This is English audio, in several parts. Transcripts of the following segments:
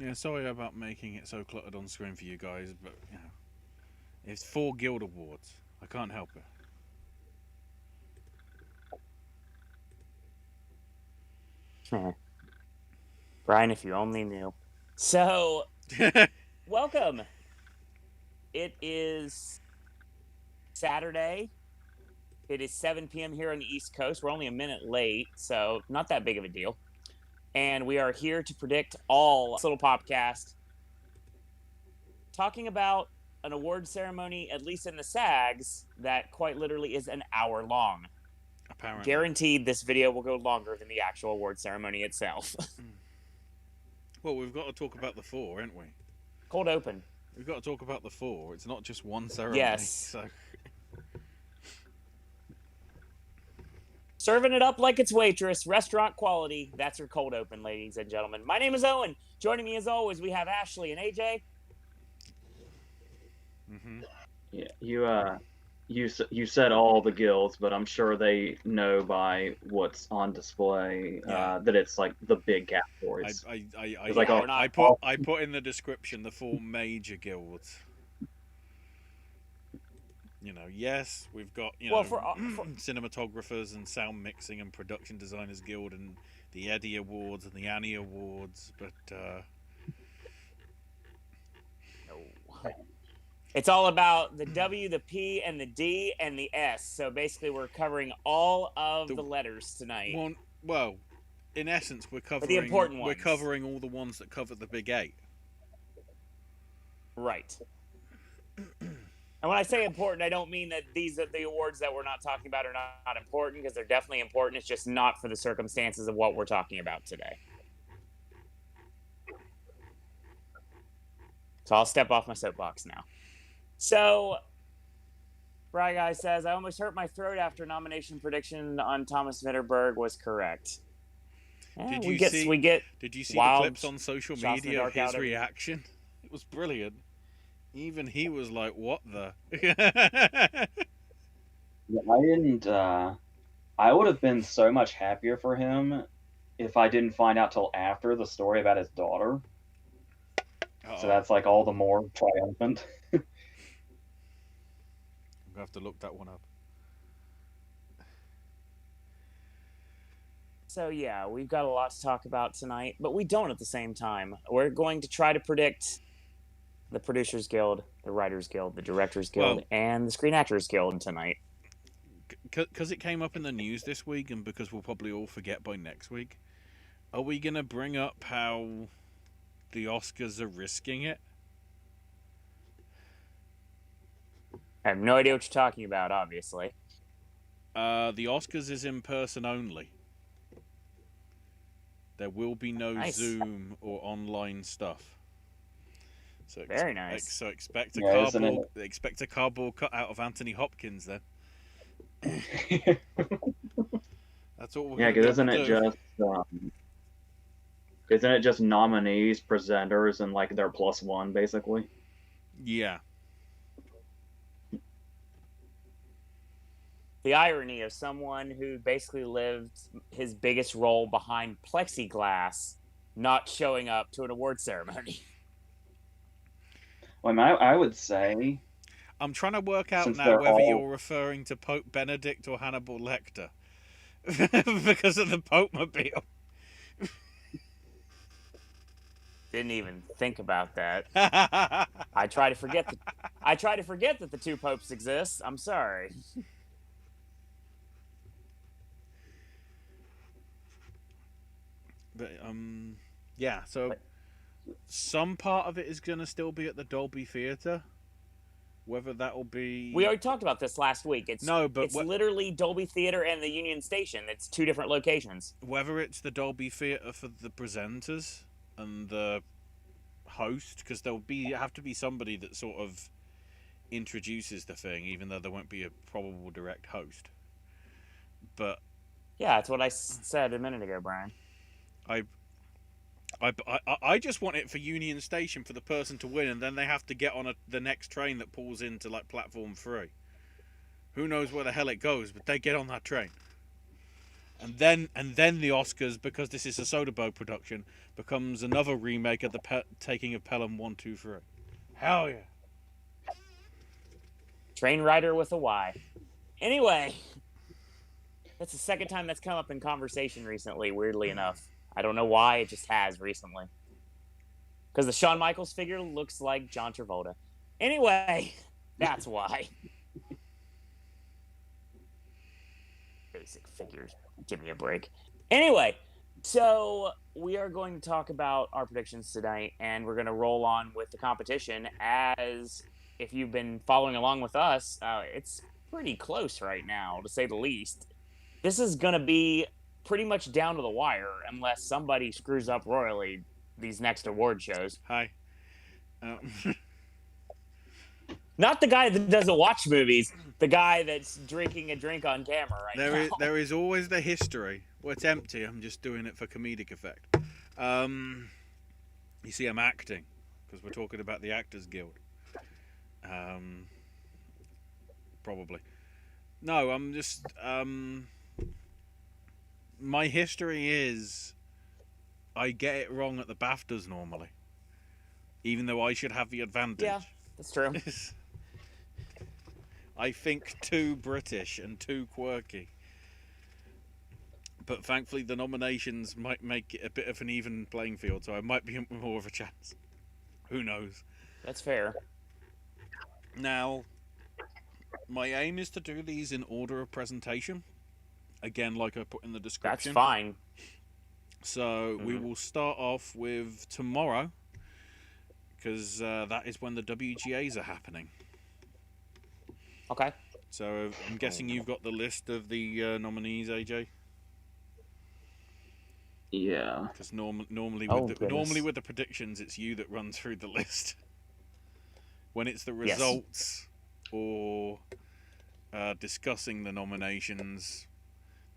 Yeah, sorry about making it so cluttered on screen for you guys, but it's 4 guild awards. I can't help it. Brian, if you only knew. So, welcome. It is Saturday. It is 7 p.m. here on the East Coast. We're only a minute late, so not that big of a deal. And we are here to predict all little Popcast, talking about an award ceremony, at least in the SAGs, that quite literally is an hour long. Apparently. Guaranteed this video will go longer than the actual award ceremony itself. Well, we've got to talk about the 4, ain't we? Cold open. We've got to talk about the 4. It's not just one ceremony. Yes. So. Serving it up like it's waitress, restaurant quality. That's your cold open, ladies and gentlemen. My name is Owen. Joining me as always, we have Ashley and AJ. Mm-hmm. Yeah, you said all the guilds, but I'm sure they know by what's on display that it's like the big categories. I put in the description the 4 major guilds. Yes, we've got cinematographers and sound mixing and production designers guild and the Eddie Awards and the Annie Awards, but it's all about the W, the P, and the D, and the S. So basically, we're covering all of the letters tonight. Well, in essence, we're covering the important ones. We're covering all the ones that cover the Big 8. Right. And when I say important, I don't mean that these are the awards that we're not talking about are not important, because they're definitely important. It's just not for the circumstances of what we're talking about today. So I'll step off my soapbox now. So, Bry Guy says, I almost hurt my throat after nomination prediction on Thomas Vinterberg was correct. Did you see the clips on social media of his reaction? It was brilliant. Even he was like, what the? I didn't, I would have been so much happier for him if I didn't find out till after the story about his daughter. So that's like all the more triumphant. I'm going to have to look that one up. So yeah, we've got a lot to talk about tonight, but we don't at the same time. We're going to try to predict the Producers Guild, the Writers Guild, the Directors Guild, and the Screen Actors Guild tonight. Because it came up in the news this week, and because we'll probably all forget by next week, are we going to bring up how the Oscars are risking it? I have no idea what you're talking about, obviously. The Oscars is in person only. There will be no Zoom or online stuff. So very nice. So expect a cardboard cut out of Anthony Hopkins then. That's all. Because isn't it just nominees, presenters, and like their +1 basically? Yeah. The irony of someone who basically lived his biggest role behind plexiglass not showing up to an award ceremony. Well, I would say... I'm trying to work out now whether you're referring to Pope Benedict or Hannibal Lecter. Because of the Pope-mobile. Didn't even think about that. I try to forget that the 2 popes exist. I'm sorry. But yeah, so some part of it is going to still be at the Dolby Theatre. Whether that'll be... We already talked about this last week. It's literally Dolby Theatre and the Union Station. It's 2 different locations. Whether it's the Dolby Theatre for the presenters and the host, because there'll have to be somebody that sort of introduces the thing, even though there won't be a probable direct host. But yeah, that's what I said a minute ago, Brian. I just want it for Union Station for the person to win, and then they have to get on the next train that pulls into like platform 3. Who knows where the hell it goes, but they get on that train. And then the Oscars, because this is a Soderbergh production, becomes another remake of the taking of Pelham 1, 2, 3. Hell yeah! Train Rider with a Y. Anyway, that's the second time that's come up in conversation recently, weirdly enough. I don't know why, it just has recently. Because the Shawn Michaels figure looks like John Travolta. Anyway, that's why. Basic figures. Give me a break. Anyway, so we are going to talk about our predictions tonight, and we're going to roll on with the competition. As if you've been following along with us, it's pretty close right now, to say the least. This is going to be pretty much down to the wire, unless somebody screws up royally these next award shows. Hi. Not the guy that doesn't watch movies, the guy that's drinking a drink on camera right now. There is always the history. Well, it's empty. I'm just doing it for comedic effect. You see, I'm acting because we're talking about the Actors Guild. Probably. No, I'm just. My history is I get it wrong at the BAFTAs normally, even though I should have the advantage. Yeah, that's true. I think too British and too quirky. But thankfully the nominations might make it a bit of an even playing field, so I might be more of a chance. Who knows? That's fair. Now, my aim is to do these in order of presentation. Again, like I put in the description. That's fine. So we will start off with tomorrow, because that is when the WGAs are happening. Okay. So I'm guessing you've got the list of the nominees, AJ. Yeah. Because normally with the predictions, it's you that runs through the list. When it's the results or discussing the nominations,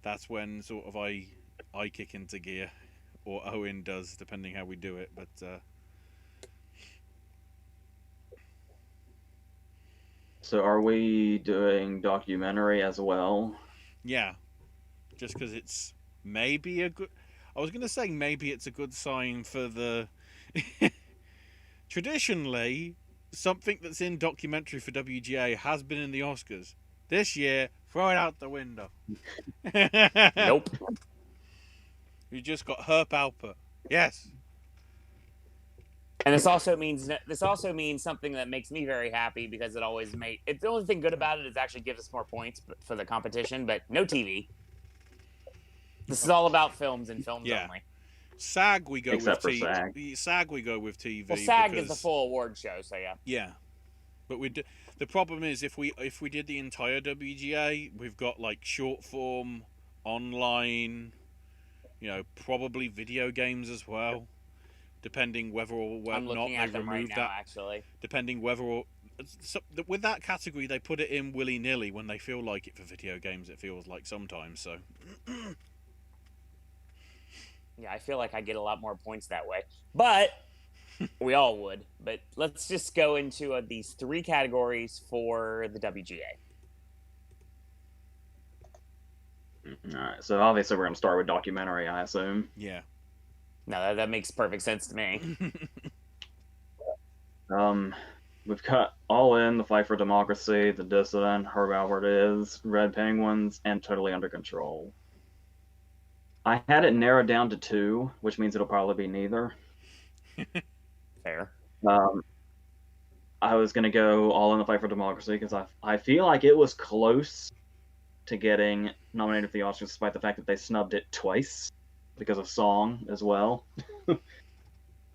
that's when sort of I kick into gear, or Owen does, depending how we do it. But so are we doing documentary as well? yeah, just because it's maybe a good. I was going to say maybe it's a good sign for the. Traditionally, something that's in documentary for WGA has been in the Oscars. This year, throw it out the window. Nope. You just got Herb Alpert. Yes. And this also means something that makes me very happy, because it always the only thing good about it is actually gives us more points for the competition, but no TV. This is all about films and films only. SAG we go Except with for TV. SAG we go with TV. Well, SAG is the full award show, so yeah. Yeah, but the problem is if we did the entire WGA, we've got like short form, online, probably video games as well, depending whether or I'm not looking they at them remove right now, that. actually. Depending whether or with that category, they put it in willy nilly when they feel like it for video games. It feels like sometimes so. Yeah, I feel like I get a lot more points that way. But we all would. But let's just go into these three categories for the WGA. All right. So obviously we're going to start with documentary, I assume. Yeah. No, that makes perfect sense to me. We've got All In, The Fight for Democracy, The Dissident, Herb Alpert Is, Red Penguins, and Totally Under Control. I had it narrowed down to 2, which means it'll probably be neither. Fair. I was going to go All In, The Fight for Democracy because I feel like it was close to getting nominated for the Oscars, despite the fact that they snubbed it twice because of song as well.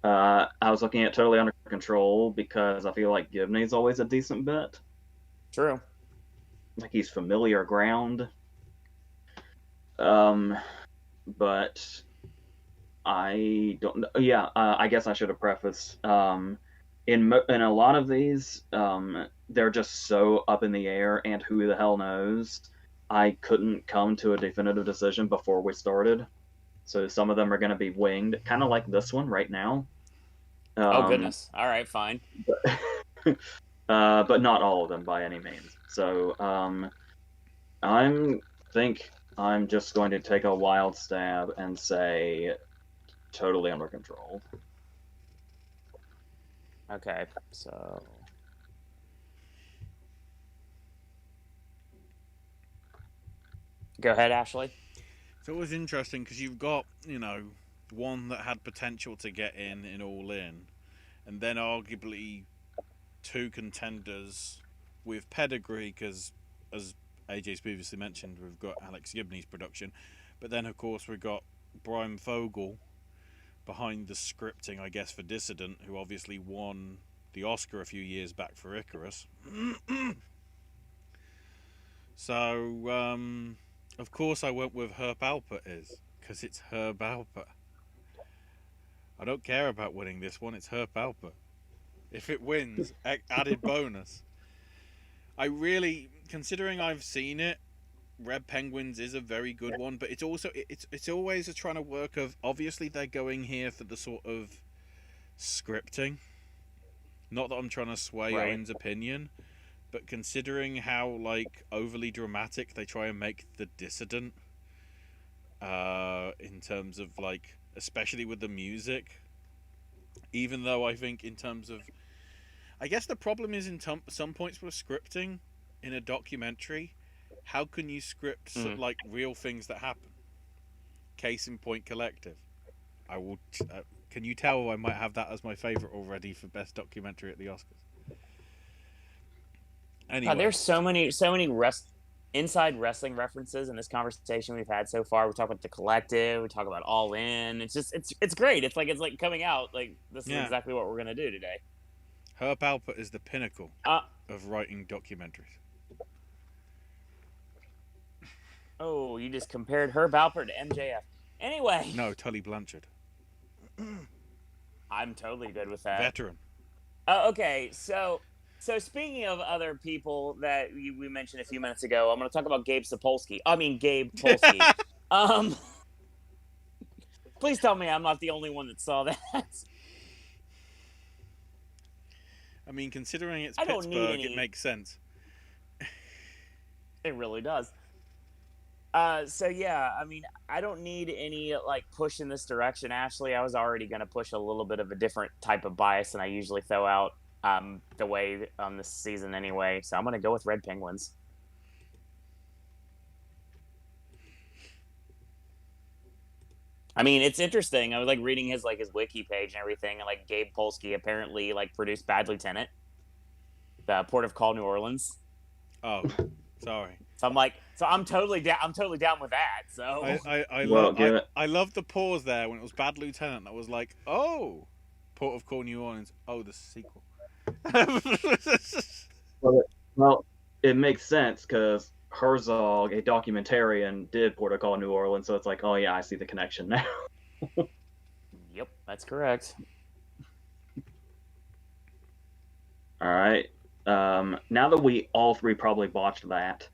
I was looking at Totally Under Control because I feel like Gibney's always a decent bet. True. Like he's familiar ground. But I don't know. Yeah, I guess I should have prefaced. In a lot of these, they're just so up in the air, and who the hell knows. I couldn't come to a definitive decision before we started. So some of them are going to be winged, kind of like this one right now. Oh, goodness. All right, fine. But not all of them by any means. So I think I'm just going to take a wild stab and say totally under control. Okay, so go ahead, Ashley. So it was interesting because you've got, one that had potential to get in All In, and then arguably two contenders with pedigree because, as AJ's previously mentioned, we've got Alex Gibney's production, but then of course we've got Brian Vogel behind the scripting, I guess, for Dissident, who obviously won the Oscar a few years back for Icarus. So, of course I went with Herb Alpert because it's Herb Alpert. I don't care about winning this one, it's Herb Alpert. If it wins, added bonus. I really, considering I've seen it, Red Penguins is a very good one, but it's also it's always a trying to work of, obviously they're going here for the sort of scripting. Not that I'm trying to sway Right. Owen's opinion, but considering how like overly dramatic they try and make the Dissident, in terms of like, especially with the music, even though I think in terms of, I guess the problem is in some points with scripting in a documentary, how can you script like real things that happen? Case in point, Collective. I will. Can you tell I might have that as my favorite already for best documentary at the Oscars? Anyway, There's so many inside wrestling references in this conversation we've had so far. We talk about the Collective, we talk about All In. It's just it's great. It's like coming out like this is exactly what we're gonna do today. Herb Alpert is the pinnacle of writing documentaries. Oh, you just compared Herb Alpert to MJF. Anyway. No, Tully Blanchard. I'm totally good with that. Veteran. Okay, so speaking of other people that we mentioned a few minutes ago, I'm going to talk about Gabe Polsky. Please tell me I'm not the only one that saw that. I mean, considering it's Pittsburgh, it makes sense. It really does. So yeah, I mean, I don't need any like push in this direction, Ashley. I was already going to push a little bit of a different type of bias than I usually throw out the way on this season anyway. So I'm going to go with Red Penguins. I mean, it's interesting. I was like reading his wiki page and everything, and like Gabe Polsky apparently like produced Bad Lieutenant, the Port of Call, New Orleans. Oh, sorry. So I'm totally down. I'm totally down with that. So I love the pause there when it was Bad Lieutenant. I was like, oh, Port of Call, New Orleans. Oh, the sequel. Well, it makes sense because Herzog, a documentarian, did Port of Call, New Orleans, so it's like, oh yeah, I see the connection now. Yep, that's correct. All right. Now that we all three probably botched that,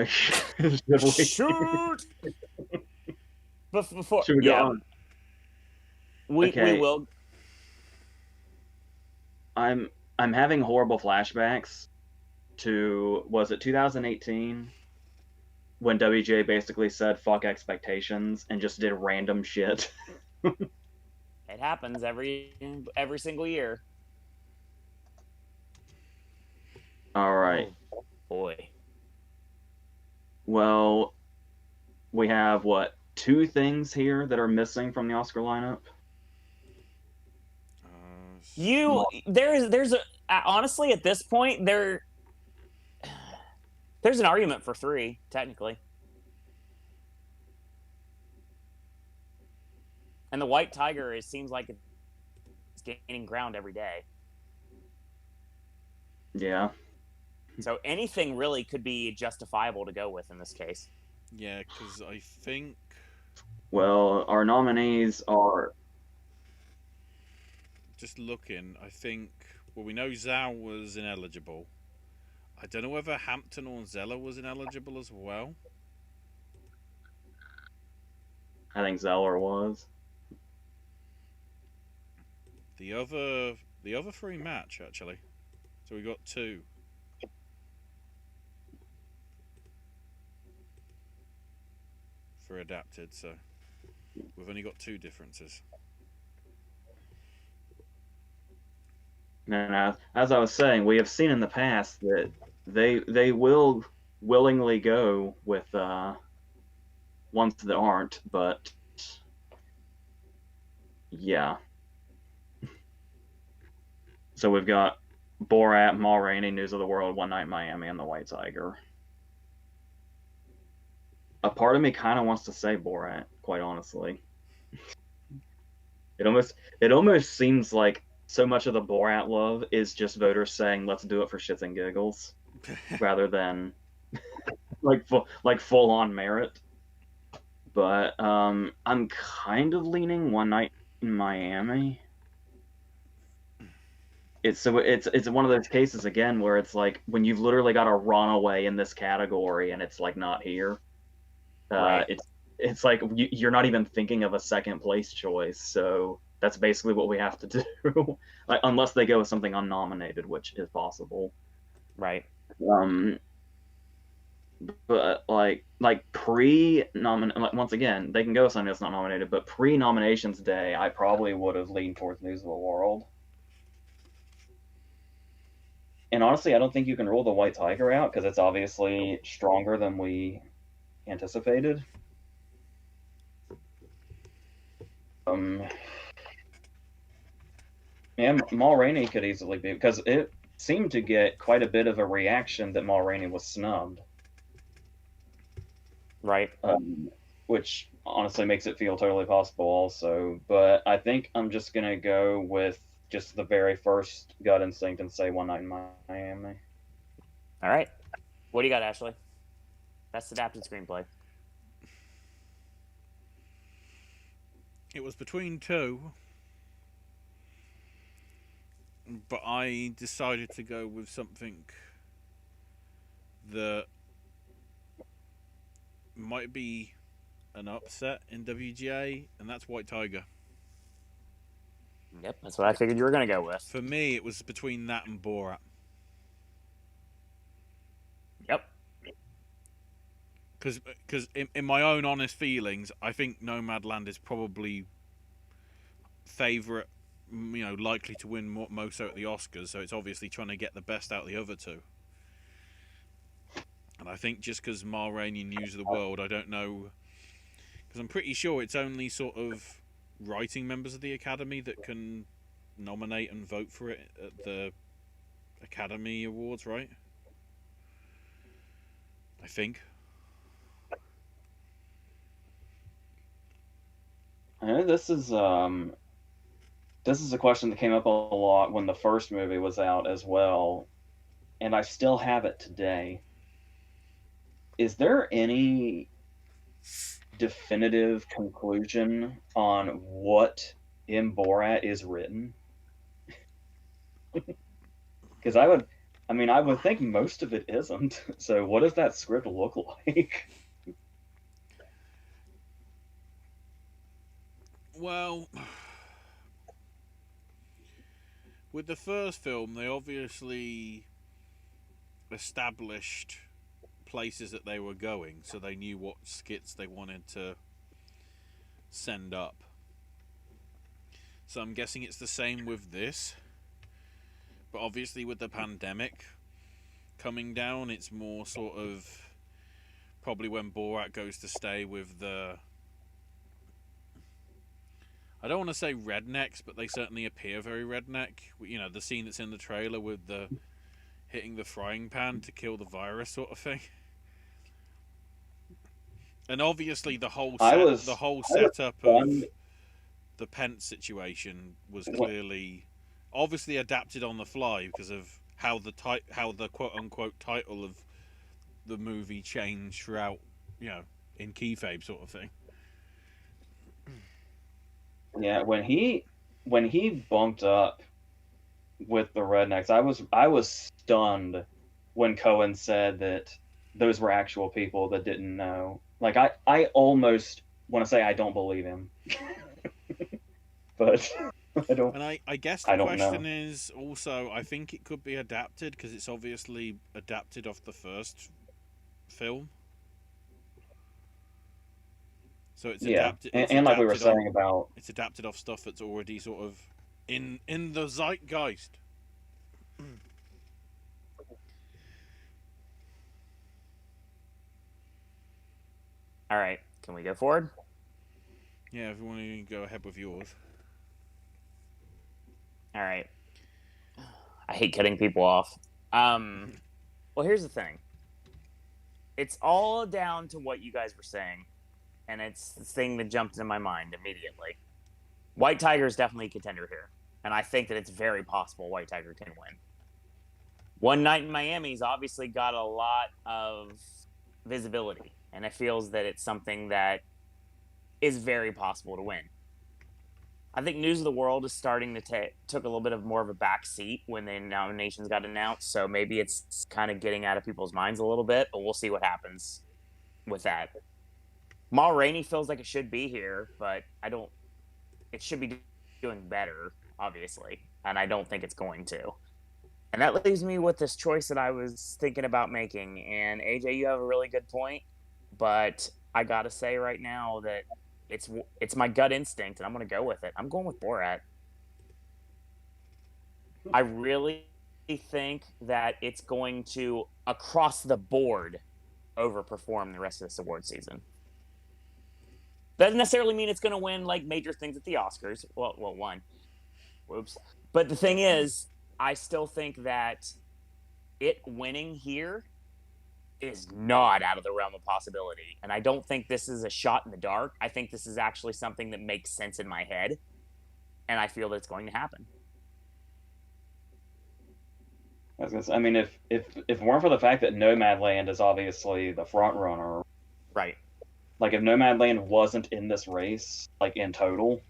shoot. Before, should we go on? We will. I'm having horrible flashbacks to, was it 2018 when WGA basically said fuck expectations and just did random shit. It happens every single year. All right. Oh, boy. Well, we have what, 2 things here that are missing from the Oscar lineup? There's honestly at this point there's an argument for 3 technically, and the White Tiger seems like it's gaining ground every day. Yeah. So anything really could be justifiable to go with in this case. Yeah, because I think. Well, our nominees are. Just looking, I think. Well, we know Zhao was ineligible. I don't know whether Hampton or Zeller was ineligible as well. I think Zeller was. The other 3 match actually. So we got 2. for adapted, so we've only got 2 differences. And as I was saying, we have seen in the past that they will willingly go with ones that aren't, but yeah. So we've got Borat, Ma Rainey, News of the World, One Night in Miami, and The White Tiger. A part of me kind of wants to say Borat, quite honestly. It almost seems like so much of the Borat love is just voters saying, "Let's do it for shits and giggles," rather than like full on merit. But I'm kind of leaning One Night in Miami. It's one of those cases again where it's like when you've literally got a runaway in this category and it's like not here. Right. It's like you're not even thinking of a second place choice, so that's basically what we have to do, like, unless they go with something unnominated, which is possible. Right. But like once again, they can go with something that's not nominated, but pre-nominations day, I probably would have leaned towards News of the World. And honestly, I don't think you can rule The White Tiger out because it's obviously stronger than we anticipated. And Ma Rainey could easily be, because it seemed to get quite a bit of a reaction that Ma Rainey was snubbed. Right. Which honestly makes it feel totally possible also. But I think I'm just going to go with just the very first gut instinct and say One Night in Miami. All right. What do you got, Ashley? Best adapted screenplay. It was between 2, but I decided to go with something that might be an upset in WGA, and that's White Tiger. Yep, that's what I figured you were going to go with. For me, it was between that and Borat. Yep. Because in my own honest feelings, I think Nomadland is probably favourite, likely to win most so at the Oscars, so it's obviously trying to get the best out of the other 2. And I think just because Ma Rainey News of the World, I don't know, because I'm pretty sure it's only sort of writing members of the Academy that can nominate and vote for it at the Academy Awards, right? I think. I know this is a question that came up a lot when the first movie was out as well, and I still have it today. Is there any definitive conclusion on what in Borat is written? Because I would think most of it isn't. So what does that script look like? Well, with the first film, they obviously established places that they were going, so they knew what skits they wanted to send up. So I'm guessing it's the same with this. But obviously with the pandemic coming down, it's more sort of probably when Borat goes to stay with the... I don't want to say rednecks, but they certainly appear very redneck. The scene that's in the trailer with the hitting the frying pan to kill the virus sort of thing. And obviously the whole setup of the Pence situation was clearly obviously adapted on the fly because of how the quote unquote title of the movie changed throughout, in kayfabe sort of thing. Yeah, when he bumped up with the rednecks, I was stunned when Cohen said that those were actual people that didn't know. Like I almost want to say I don't believe him, but I don't. And I guess the question is also, I think it could be adapted because it's obviously adapted off the first film. So it's Yeah, adapted. and like we were saying about, it's adapted off stuff that's already sort of in the zeitgeist. All right, can we go forward? Yeah, if you want to go ahead with yours. All right. I hate cutting people off. Well, here's the thing. It's all down to what you guys were saying, and it's the thing that jumped into my mind immediately. White Tiger is definitely a contender here, and I think that it's very possible White Tiger can win. One Night in Miami's obviously got a lot of visibility, and it feels that it's something that is very possible to win. I think News of the World is starting to took a little bit of more of a back seat when the nominations got announced, so maybe it's kind of getting out of people's minds a little bit, but we'll see what happens with that. Ma Rainey feels like it should be here, but it should be doing better, obviously, and I don't think it's going to. And that leaves me with this choice that I was thinking about making, and AJ, you have a really good point, but I gotta say right now that it's my gut instinct, and I'm going to go with it. I'm going with Borat. I really think that it's going to, across the board, overperform the rest of this award season. Doesn't necessarily mean it's going to win like major things at the Oscars. Well, one. Whoops. But the thing is, I still think that it winning here is not out of the realm of possibility. And I don't think this is a shot in the dark. I think this is actually something that makes sense in my head. And I feel that it's going to happen. I mean, if it weren't for the fact that Nomadland is obviously the front runner, right? Like if Nomadland wasn't in this race, like in total,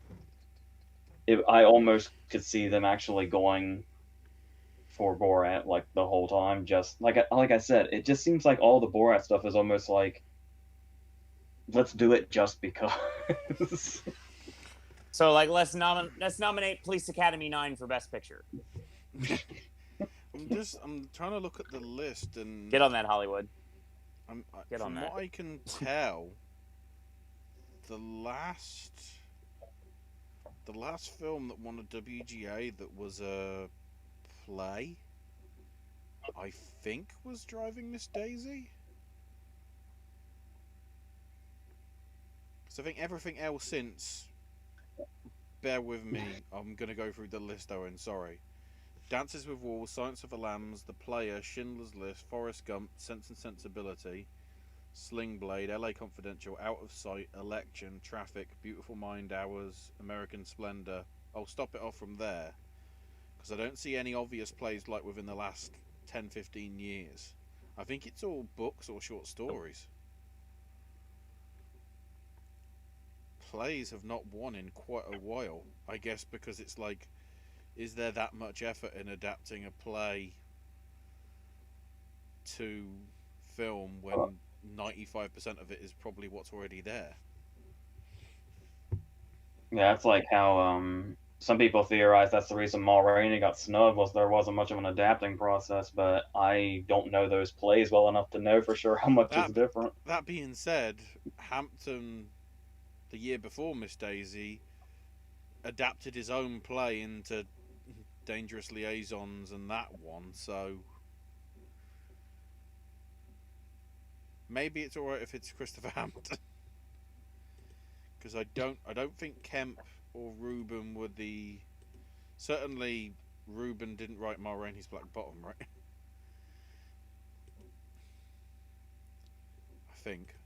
I almost could see them actually going for Borat like the whole time. Just like I said, it just seems like all the Borat stuff is almost like, let's do it just because. So like let's nominate Police Academy 9 for Best Picture. I'm trying to look at the list and get on that, Hollywood. Get on that. From what I can tell, the last film that won a WGA that was a play, I think, was Driving Miss Daisy. So I think everything else since. Bear with me. I'm gonna go through the list, Owen. Sorry. Dances with Wolves, Silence of the Lambs, The Player, Schindler's List, Forrest Gump, Sense and Sensibility, Sling Blade, LA Confidential, Out of Sight, Election, Traffic, Beautiful Mind, Hours, American Splendor. I'll stop it off from there, because I don't see any obvious plays like within the last 10-15 years. I think it's all books or short stories. Plays have not won in quite a while, I guess, because it's like, is there that much effort in adapting a play to film when 95% of it is probably what's already there? Yeah, it's like how some people theorize that's the reason Ma Rainey got snubbed, was there wasn't much of an adapting process, but I don't know those plays well enough to know for sure how much is different. That being said, Hampton, the year before Miss Daisy, adapted his own play into Dangerous Liaisons and that one, so maybe it's alright if it's Christopher Hampton. Because I don't think Kemp or Rubin were the... Certainly Rubin didn't write Ma Rainey's Black Bottom, right? I think.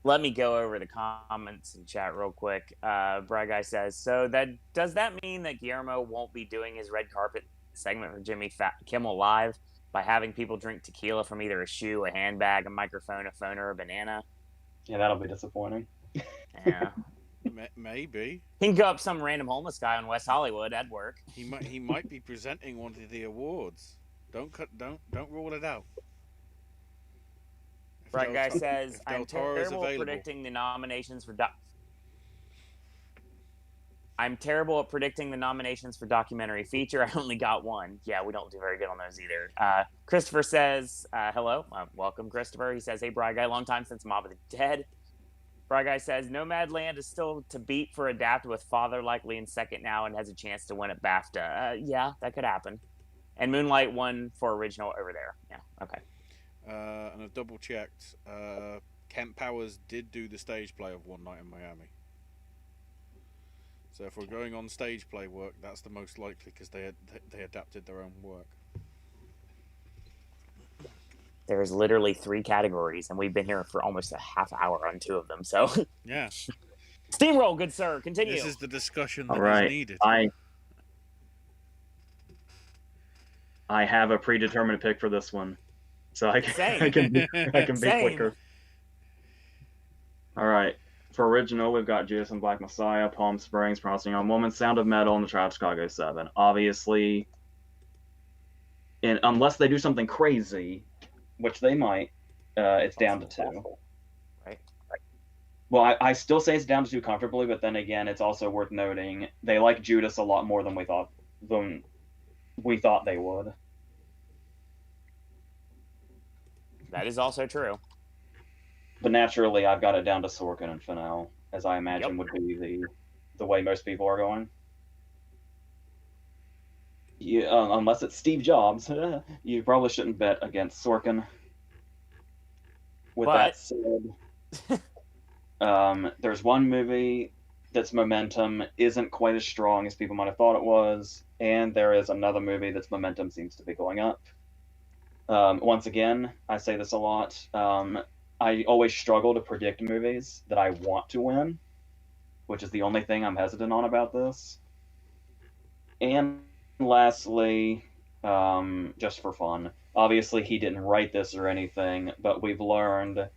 Let me go over the comments in chat real quick. Brad Guy says, so does that mean that Guillermo won't be doing his red carpet segment for Jimmy Kimmel Live by having people drink tequila from either a shoe, a handbag, a microphone, a phone, or a banana? Yeah, that'll be disappointing. Yeah. Maybe. He can go up some random homeless guy in West Hollywood. That'd work. He might be presenting one of the awards. Don't rule it out. Right guy says, I'm terrible at predicting the nominations for I'm terrible at predicting the nominations for documentary feature. I only got one. Yeah, we don't do very good on those either. Christopher says, hello. Welcome, Christopher. He says, hey, Bri Guy, long time since Mob of the Dead. Bry Guy says, Nomadland is still to beat for Adapt, with Father likely in second now and has a chance to win at BAFTA. Yeah, that could happen. And Moonlight won for original over there. Yeah, okay. And I've double checked. Kent Powers did do the stage play of One Night in Miami. So if we're going on stage play work, that's the most likely because they adapted their own work. There's literally 3 categories, and we've been here for almost a half hour on 2 of them. So yeah, steamroll, good sir. Continue. This is the discussion that is needed. I have a predetermined pick for this one, so I can be quicker. All right. For original, we've got Judas and Black Messiah, Palm Springs, Promising Young Woman, Sound of Metal, and The Trial of Chicago 7. Obviously, unless they do something crazy, which they might, it's down to 2. Right. Well, I still say it's down to 2 comfortably, but then again, it's also worth noting they like Judas a lot more than we thought they would. That is also true. But naturally, I've got it down to Sorkin and Fennell, as I imagine would be the way most people are going. Unless it's Steve Jobs, you probably shouldn't bet against Sorkin. That said, there's one movie that's momentum isn't quite as strong as people might have thought it was, and there is another movie that's momentum seems to be going up. Once again, I say this a lot. I always struggle to predict movies that I want to win, which is the only thing I'm hesitant on about this. And lastly, just for fun, obviously he didn't write this or anything, but we've learned,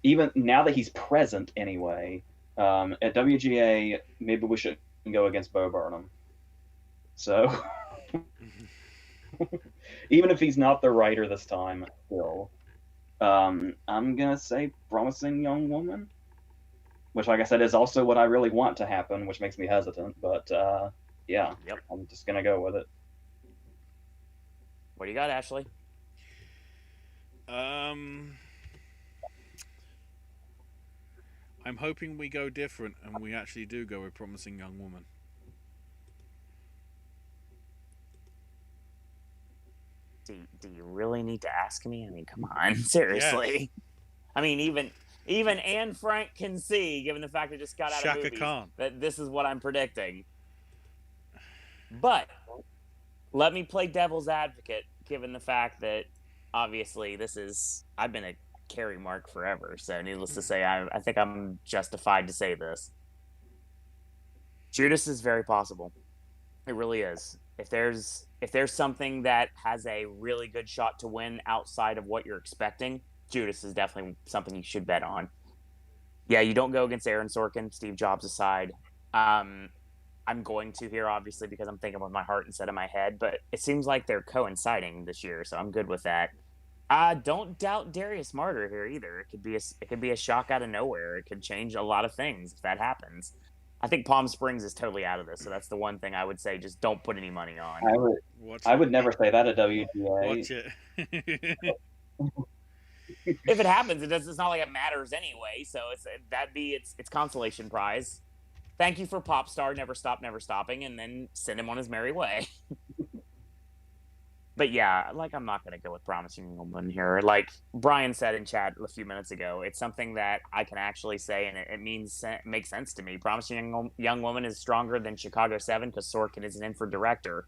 even now that he's present anyway, at WGA, maybe we should go against Bo Burnham. So, even if he's not the writer this time, still, I'm gonna say Promising Young Woman, which, like I said, is also what I really want to happen, which makes me hesitant. But yeah, I'm just gonna go with it. What do you got, Ashley? I'm hoping we go different and we actually do go with Promising Young Woman. Do you really need to ask me? I mean, come on, seriously. Yeah. I mean, even Anne Frank can see, given the fact I just got out of movies, that this is what I'm predicting. But let me play devil's advocate, given the fact that obviously I've been a Carrie mark forever, so needless to say, I think I'm justified to say this. Judas is very possible. It really is. If there's something that has a really good shot to win outside of what you're expecting, Judas is definitely something you should bet on. Yeah, you don't go against Aaron Sorkin, Steve Jobs aside. I'm going to here, obviously, because I'm thinking with my heart instead of my head, but it seems like they're coinciding this year, so I'm good with that. Don't doubt Darius Martyr here either. It could be a shock out of nowhere. It could change a lot of things if that happens. I think Palm Springs is totally out of this, so that's the one thing I would say. Just don't put any money on. I would never say that at WGA. Watch it. If it happens, it's not like it matters anyway. So it's consolation prize. Thank you for Popstar, Never Stop, Never Stopping, and then send him on his merry way. But yeah, I'm not going to go with Promising Woman here. Like Brian said in chat a few minutes ago, it's something that I can actually say, and it makes sense to me. Promising Young Woman is stronger than Chicago 7 because Sorkin isn't in for director.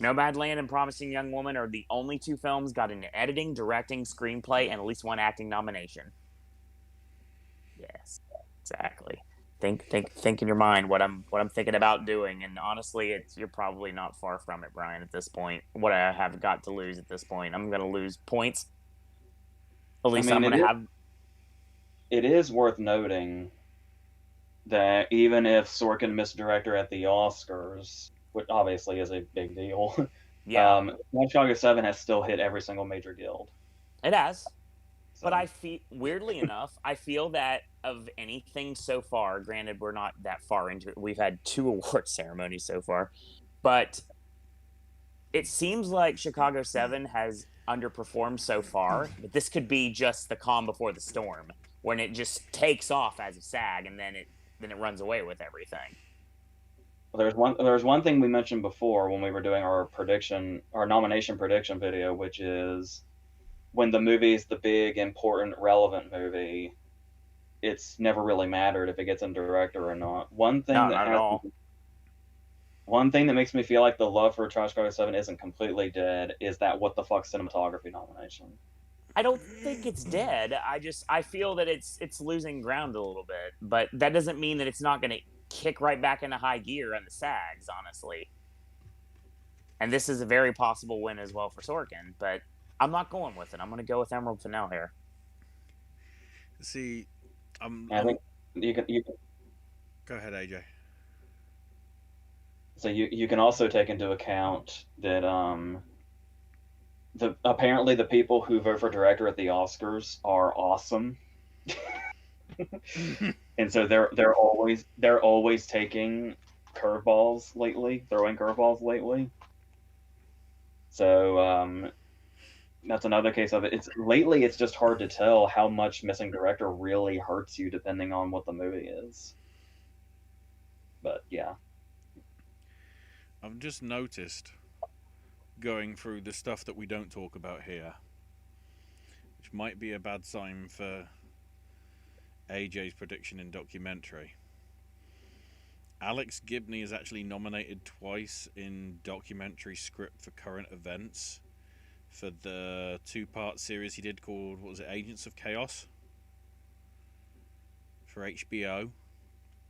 Nomadland and Promising Young Woman are the only 2 films got an editing, directing, screenplay, and at least 1 acting nomination. Yes, exactly. Think in your mind what I'm thinking about doing, and honestly, you're probably not far from it, Brian. At this point, what I have got to lose at this point, I'm going to lose points. At least I'm going to have. It is worth noting that even if Sorkin missed director at the Oscars, which obviously is a big deal, Chicago 7 has still hit every single major guild. It has. So. But weirdly enough, I feel that of anything so far, granted we're not that far into it, we've had 2 award ceremonies so far, but it seems like Chicago 7 has underperformed so far, but this could be just the calm before the storm, when it just takes off as a SAG and then it runs away with everything. There's one thing we mentioned before when we were doing our nomination prediction video, which is when the movie is the big, important, relevant movie, it's never really mattered if it gets in director or not. One thing that makes me feel like the love for Trash Car 7 isn't completely dead is that What the Fuck cinematography nomination. I don't think it's dead. I feel that it's losing ground a little bit, but that doesn't mean that it's not going to kick right back into high gear on the SAGs, honestly. And this is a very possible win as well for Sorkin, but I'm not going with it. I'm going to go with Emerald Fennell here. See, I think you can go ahead, AJ. So you can also take into account that apparently the people who vote for director at the Oscars are awesome. And so they're always taking curveballs lately, throwing curveballs lately. So that's another case of it. It's just hard to tell how much missing director really hurts you depending on what the movie is. But yeah. I've just noticed, going through the stuff that we don't talk about here, which might be a bad sign for AJ's prediction in documentary. Alex Gibney is actually nominated twice in documentary script for current events for the 2-part series he did called, what was it, Agents of Chaos? For HBO.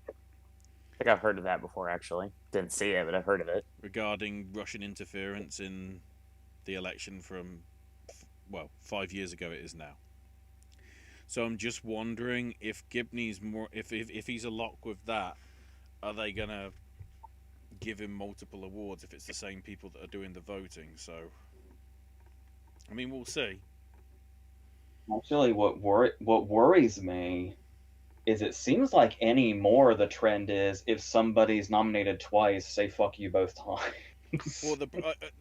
I think I've heard of that before, actually. Didn't see it, but I've heard of it. Regarding Russian interference in the election from, 5 years ago it is now. So I'm just wondering if Gibney's more, if he's a lock with that, are they gonna give him multiple awards if it's the same people that are doing the voting? So, I mean, we'll see. Actually, what worries me is it seems like anymore the trend is if somebody's nominated twice, say fuck you both times. Well,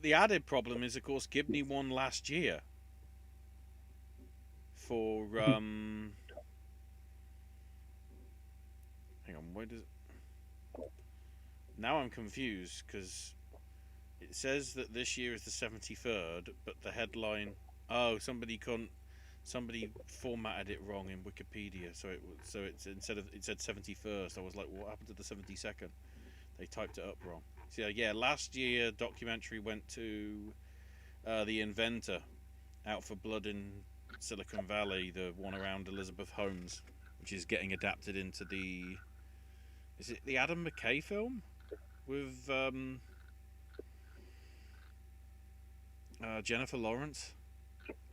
the added problem is, of course, Gibney won last year for hang on, where does now I'm confused because it says that this year is the 73rd, but the headline, somebody formatted it wrong in Wikipedia, so it's instead of, it said 71st. I was like, what happened to the 72nd? They typed it up wrong. So yeah, last year documentary went to The Inventor, Out for Blood in Silicon Valley, the one around Elizabeth Holmes, which is getting adapted into is it the Adam McKay film with Jennifer Lawrence,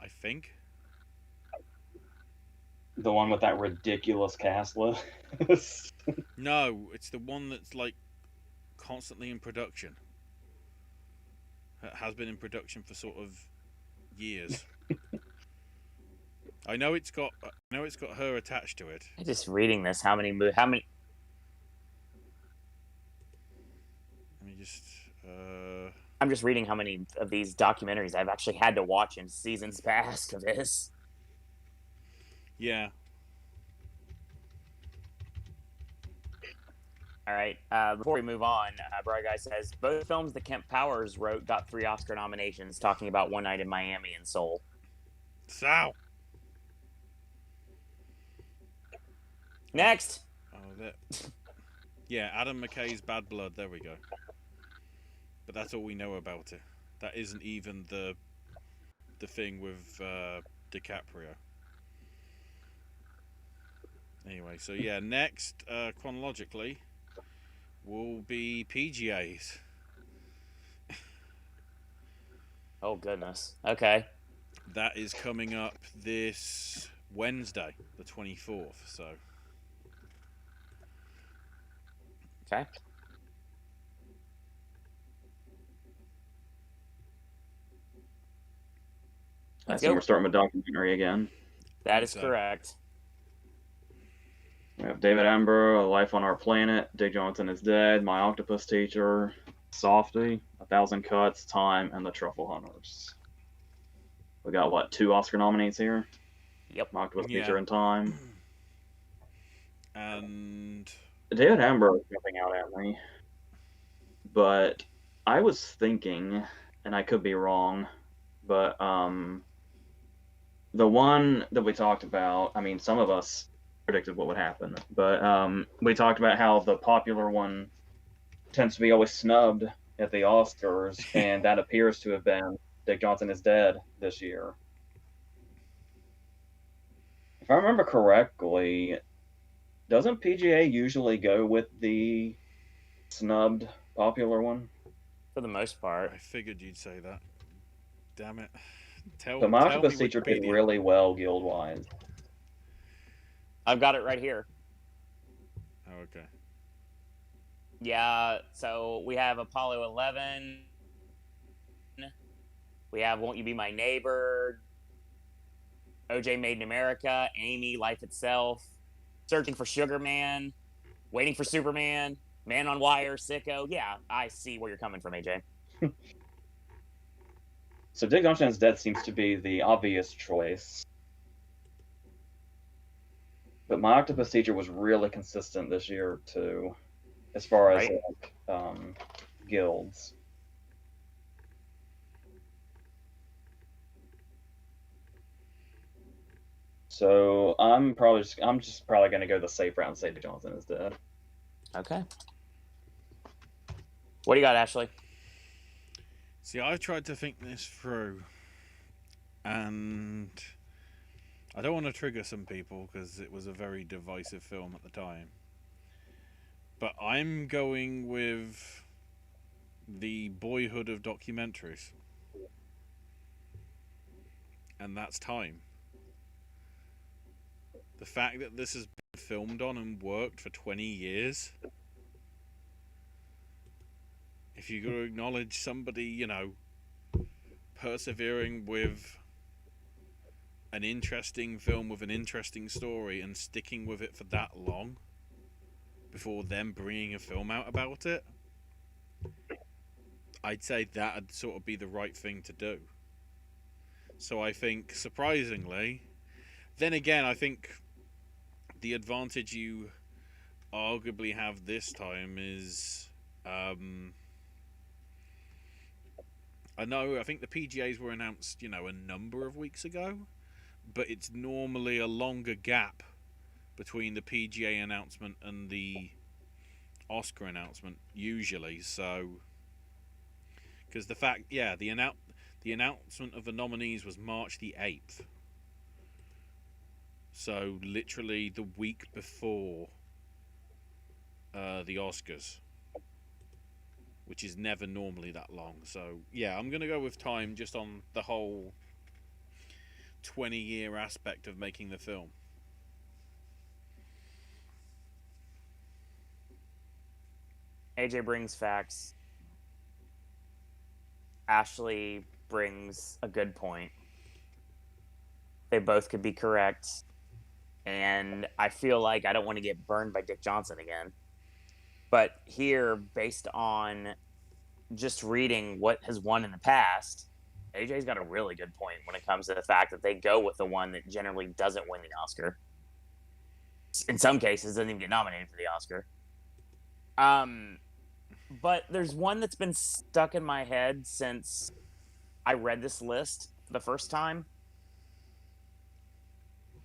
I think. The one with that ridiculous cast list. No, it's the one that's like constantly in production. It has been in production for sort of years. I know it's got her attached to it. I'm just reading this. How many? Let me just. I'm just reading how many of these documentaries I've actually had to watch in seasons past of this. Yeah. All right. Before we move on, Bright Guy says both films that Kemp Powers wrote got 3 Oscar nominations. Talking about One Night in Miami and Soul. So. Next. Oh, that. Yeah, Adam McKay's Bad Blood. There we go. But that's all we know about it. That isn't even the thing with DiCaprio. Anyway, so yeah, next chronologically will be PGAs. Oh goodness. Okay. That is coming up this Wednesday, the 24th. So. Okay. So we're starting with documentary again. That is correct. We have David Attenborough, A Life on Our Planet, Dick Johnson is Dead, My Octopus Teacher, Softy, 1,000 Cuts, Time, and The Truffle Hunters. We got, 2 Oscar nominees here? Yep. My Octopus Teacher and Time. And David Attenborough is jumping out at me, but I was thinking, and I could be wrong, but the one that we talked about, I mean, some of us predicted what would happen, but we talked about how the popular one tends to be always snubbed at the Oscars, and that appears to have been Dick Johnson Is Dead this year. If I remember correctly, doesn't PGA usually go with the snubbed popular one? For the most part. I figured you'd say that. Damn it. So my tell me Octopus Teacher did Wikipedia. really well guild-wise. I've got it right here. Oh, okay. Yeah, so we have Apollo 11. We have Won't You Be My Neighbor, OJ Made in America, Amy, Life Itself, Searching for Sugar Man, Waiting for Superman, Man on Wire, Sicko. Yeah, I see where you're coming from, AJ. So Dick Johnson Is Dead seems to be the obvious choice. But my Octopus Teacher was really consistent this year, too, as far as guilds. So I'm just probably going to go the safe route and say Dick Johnson Is Dead. Okay. What do you got, Ashley? See, I tried to think this through, and I don't want to trigger some people because it was a very divisive film at the time. But I'm going with the boyhood of documentaries. And that's Time. The fact that this has been filmed on and worked for 20 years. If you're going to acknowledge somebody, persevering with an interesting film with an interesting story and sticking with it for that long before them bringing a film out about it, I'd say that'd sort of be the right thing to do. So I think, surprisingly, then again, I think the advantage you arguably have this time is, I think the PGAs were announced, a number of weeks ago, but it's normally a longer gap between the PGA announcement and the Oscar announcement, usually. So, because the fact, the announcement of the nominees was March the 8th. So, literally the week before the Oscars, which is never normally that long. So, yeah, I'm going to go with Time just on the whole 20-year aspect of making the film. AJ brings facts. Ashley brings a good point. They both could be correct. And I feel like I don't want to get burned by Dick Johnson again. But here, based on just reading what has won in the past, AJ's got a really good point when it comes to the fact that they go with the one that generally doesn't win the Oscar. In some cases, doesn't even get nominated for the Oscar. But there's one that's been stuck in my head since I read this list the first time.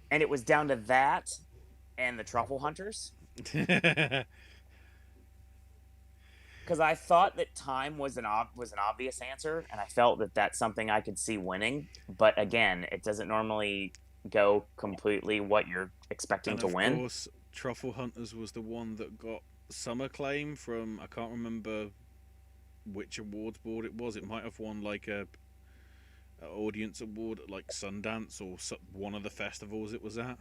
And it was down to that and the Truffle Hunters. Because I thought that Time was an obvious answer, and I felt that that's something I could see winning. But again, it doesn't normally go completely what you're expecting to win. Of course, Truffle Hunters was the one that got some acclaim from, I can't remember which awards board it was. It might have won like a audience award at like Sundance or one of the festivals it was at.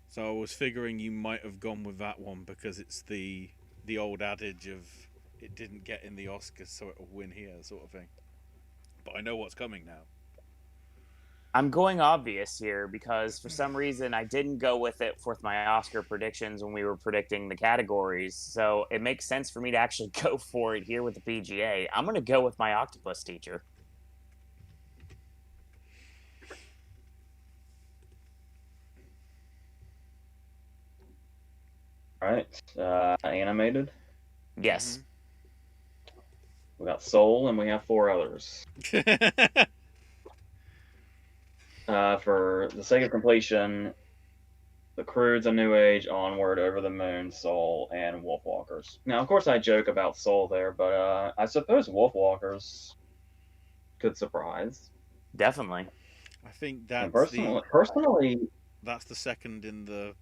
So I was figuring you might have gone with that one because it's the old adage of it didn't get in the Oscars, so it'll win here, sort of thing. But I know what's coming now. I'm going obvious here because for some reason I didn't go with it with my Oscar predictions when we were predicting the categories. So it makes sense for me to actually go for it here with the PGA. I'm going to go with my Octopus Teacher. Right. Animated. Yes. We got Soul, and we have 4 others. For the sake of completion, The Croods, A New Age, Onward, Over the Moon, Soul, and Wolfwalkers. Now, of course, I joke about Soul there, but I suppose Wolfwalkers could surprise. Definitely. I think And that's personally, that's the second in the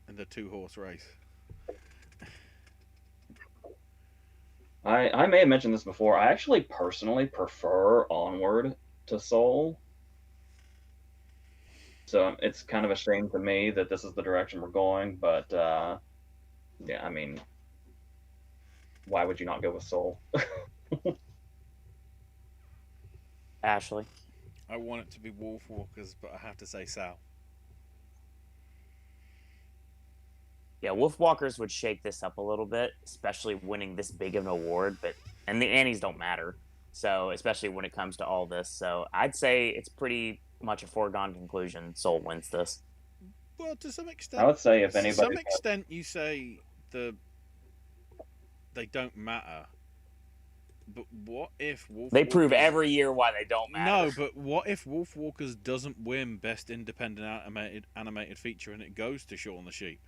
2-horse race. I may have mentioned this before. I actually personally prefer Onward to Soul. So it's kind of a shame to me that this is the direction we're going, but yeah, I mean, why would you not go with Soul? Ashley. I want it to be Wolfwalkers, but I have to say Sal. Yeah, Wolfwalkers would shake this up a little bit, especially winning this big of an award. And the Annies don't matter, so especially when it comes to all this. So I'd say it's pretty much a foregone conclusion. Soul wins this. Well, to some extent, I would say if anybody, to some extent, you say they don't matter. But what if Wolfwalkers... They prove every year why they don't matter. No, but what if Wolfwalkers doesn't win Best Independent Animated Feature and it goes to Shaun the Sheep?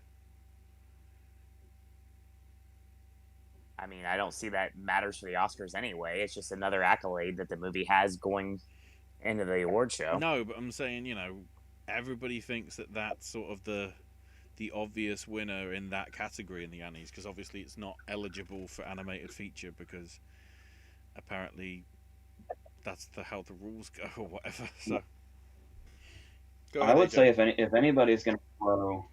I mean, I don't see that matters for the Oscars anyway. It's just another accolade that the movie has going into the award show. No, but I'm saying, everybody thinks that that's sort of the obvious winner in that category in the Annies, because obviously it's not eligible for animated feature because apparently that's how the rules go or whatever. So I would say if anybody's going to throw...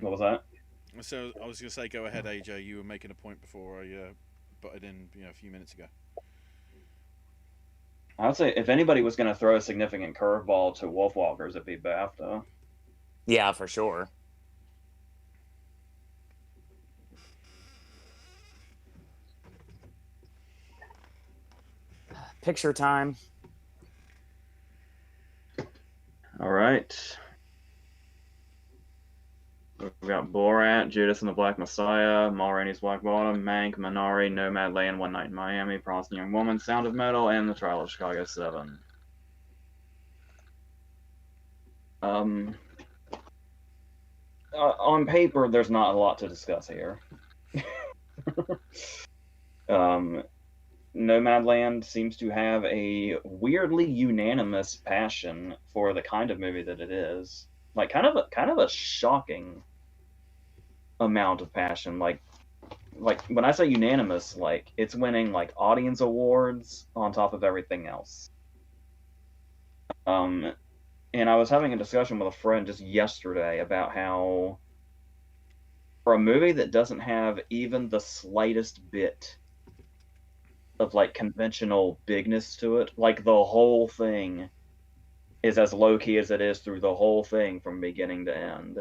What was that? So I was going to say, go ahead, AJ. You were making a point before I butted in, a few minutes ago. I would say if anybody was going to throw a significant curveball to Wolfwalkers, it'd be BAFTA. Yeah, for sure. Picture time. All right. We've got Borat, Judas and the Black Messiah, Ma Rainey's Black Bottom, Mank, Minari, Nomadland, One Night in Miami, Promising Young Woman, Sound of Metal, and The Trial of Chicago 7. On paper, there's not a lot to discuss here. Nomadland seems to have a weirdly unanimous passion for the kind of movie that it is. Like kind of a shocking amount of passion. Like when I say unanimous, like it's winning like audience awards on top of everything else. And I was having a discussion with a friend just yesterday about how for a movie that doesn't have even the slightest bit of like conventional bigness to it, like the whole thing is as low-key as it is through the whole thing from beginning to end.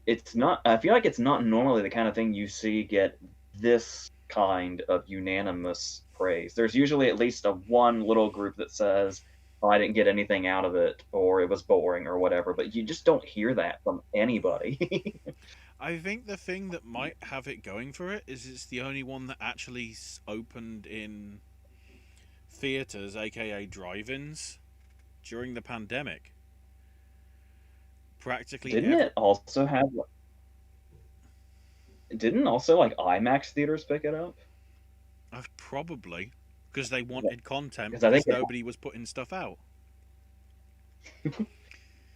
It's not, I feel like it's not normally the kind of thing you see get this kind of unanimous praise. There's usually at least one little group that says, oh, I didn't get anything out of it, or it was boring, or whatever, but you just don't hear that from anybody. I think the thing that might have it going for it is it's the only one that actually opened in theaters, aka drive-ins, during the pandemic. Practically Didn't it also have... Didn't also like IMAX theaters pick it up? Probably because they wanted content I think nobody was putting stuff out.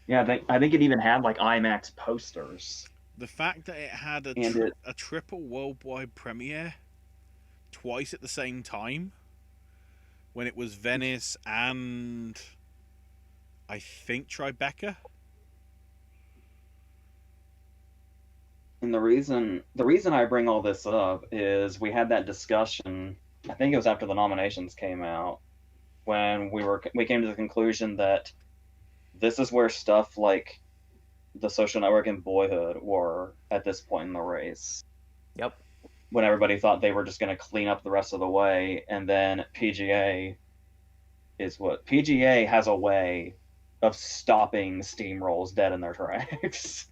Yeah, I think it even had like IMAX posters. The fact that it had a triple worldwide premiere twice at the same time, when it was Venice and I think Tribeca. And the reason I bring all this up is we had that discussion, I think it was after the nominations came out, when we came to the conclusion that this is where stuff like The Social Network and Boyhood were at this point in the race. Yep. When everybody thought they were just going to clean up the rest of the way, and then PGA has a way of stopping steamrolls dead in their tracks.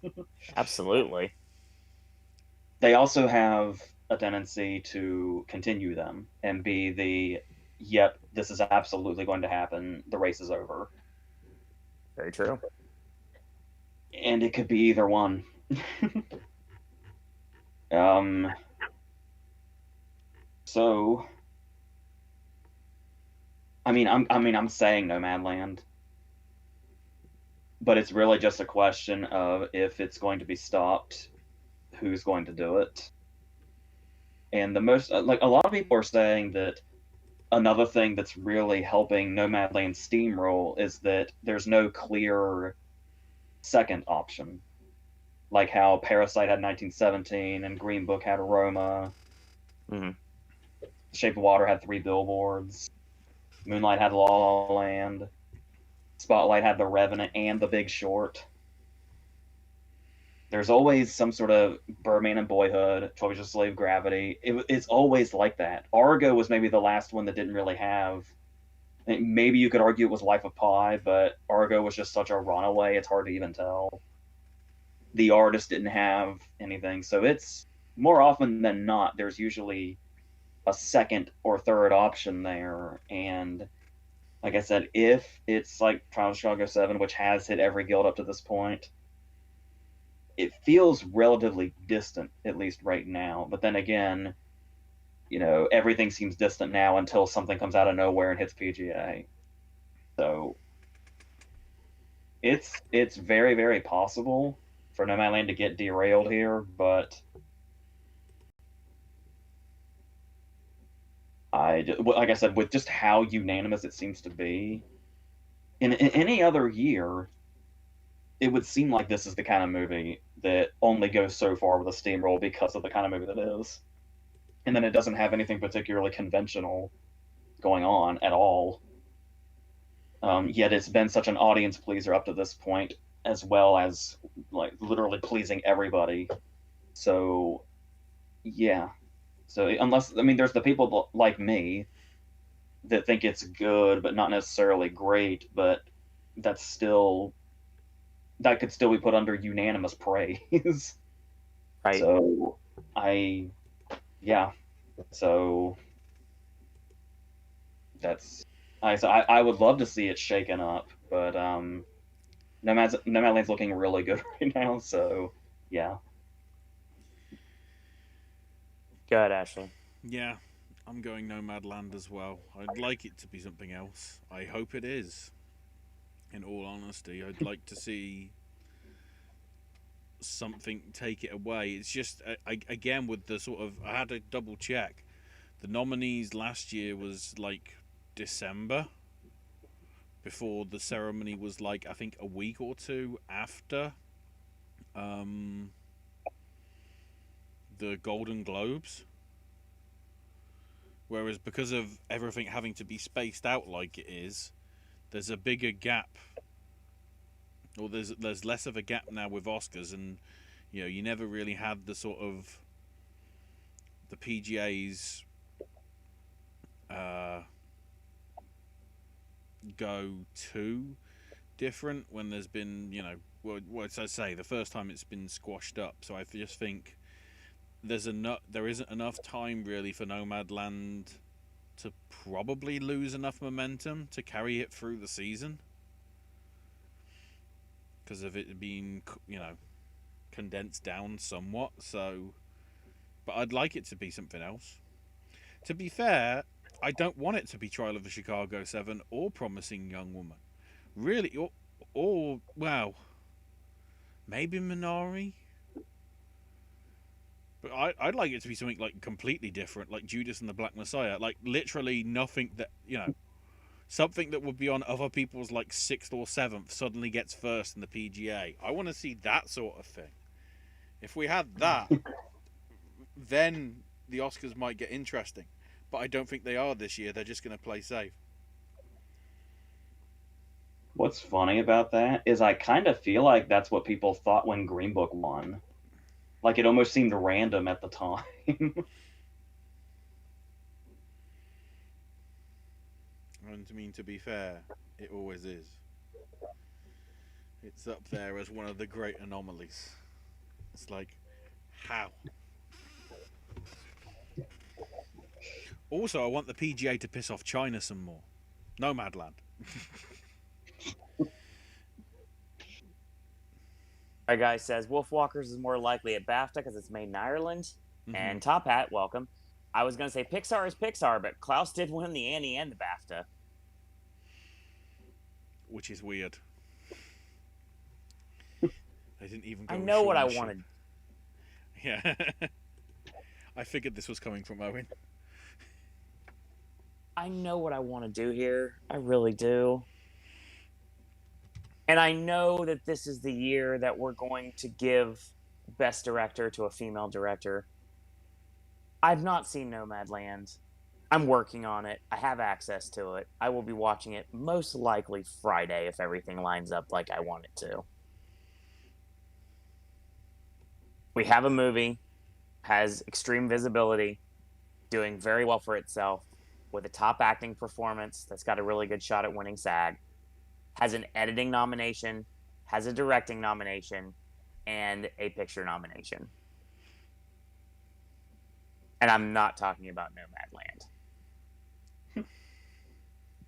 Absolutely. They also have a tendency to continue them and be the, yep, this is absolutely going to happen, the race is over. Very true. And it could be either one. So, I'm saying Nomadland, but it's really just a question of if it's going to be stopped, who's going to do it. And the most, like, a lot of people are saying that another thing that's really helping Nomadland steamroll is that there's no clear second option, like how Parasite had 1917 and Green Book had Roma. Mm-hmm. Shape of Water had 3 billboards. Moonlight had La La Land. Spotlight had The Revenant and The Big Short. There's always some sort of Birdman and Boyhood, 12 Years a Slave, Gravity. It's always like that. Argo was maybe the last one that didn't really have. Maybe you could argue it was Life of Pi, but Argo was just such a runaway, it's hard to even tell. The artist didn't have anything, so it's more often than not, there's usually a second or third option there. And like I said, if it's like Trial of Chicago 7, which has hit every guild up to this point, it feels relatively distant, at least right now. But then again, everything seems distant now until something comes out of nowhere and hits PGA. So it's very, very possible for Nomadland to get derailed here, but like I said, with just how unanimous it seems to be, in any other year, it would seem like this is the kind of movie that only goes so far with a steamroll because of the kind of movie that it is. And then it doesn't have anything particularly conventional going on at all. Yet it's been such an audience pleaser up to this point, as well as like literally pleasing everybody. So, yeah. So there's the people like me that think it's good, but not necessarily great, but that could still be put under unanimous praise. Right. So I would love to see it shaken up, but Nomadland's looking really good right now, so yeah. Go ahead, Ashley. Yeah, I'm going Nomadland as well. I'd like it to be something else. I hope it is. In all honesty, I'd like to see something take it away. It's just, again, with the sort of, I had to double check. The nominees last year was like December, before the ceremony was like, I think, a week or two after the Golden Globes. Whereas because of everything having to be spaced out like it is, there's a bigger gap, or there's less of a gap now with Oscars, and you never really had the sort of the PGA's go too different when there's been what I say, the first time it's been squashed up. So I just think there isn't enough time really for Nomadland to probably lose enough momentum to carry it through the season, because of it being condensed down somewhat. So, but I'd like it to be something else. To be fair, I don't want it to be Trial of the Chicago 7 or Promising Young Woman, really, or well, maybe Minari. But I'd like it to be something like completely different, like Judas and the Black Messiah, like literally nothing that something that would be on other people's like 6th or 7th suddenly gets first in the PGA. I want to see that sort of thing. If we had that, then the Oscars might get interesting. But I don't think they are this year. They're just going to play safe. What's funny about that is I kind of feel like that's what people thought when Green Book won. Like, it almost seemed random at the time. And to be fair, it always is. It's up there as one of the great anomalies. It's like, how? Also, I want the PGA to piss off China some more. Nomadland. Our guy says Wolf Walkers is more likely at BAFTA because it's made in Ireland. Mm-hmm. And Top Hat, welcome. I was going to say Pixar is Pixar, but Klaus did win the Annie and the BAFTA. Which is weird. They didn't even go I know what I showmanship. wanted. Yeah. I figured this was coming from Owen. I know what I want to do here. I really do. And I know that this is the year that we're going to give Best Director to a female director. I've not seen Nomadland. I'm working on it. I have access to it. I will be watching it most likely Friday if everything lines up like I want it to. We have a movie, has extreme visibility, doing very well for itself, with a top acting performance that's got a really good shot at winning SAG, has an editing nomination, has a directing nomination, and a picture nomination. And I'm not talking about Nomadland.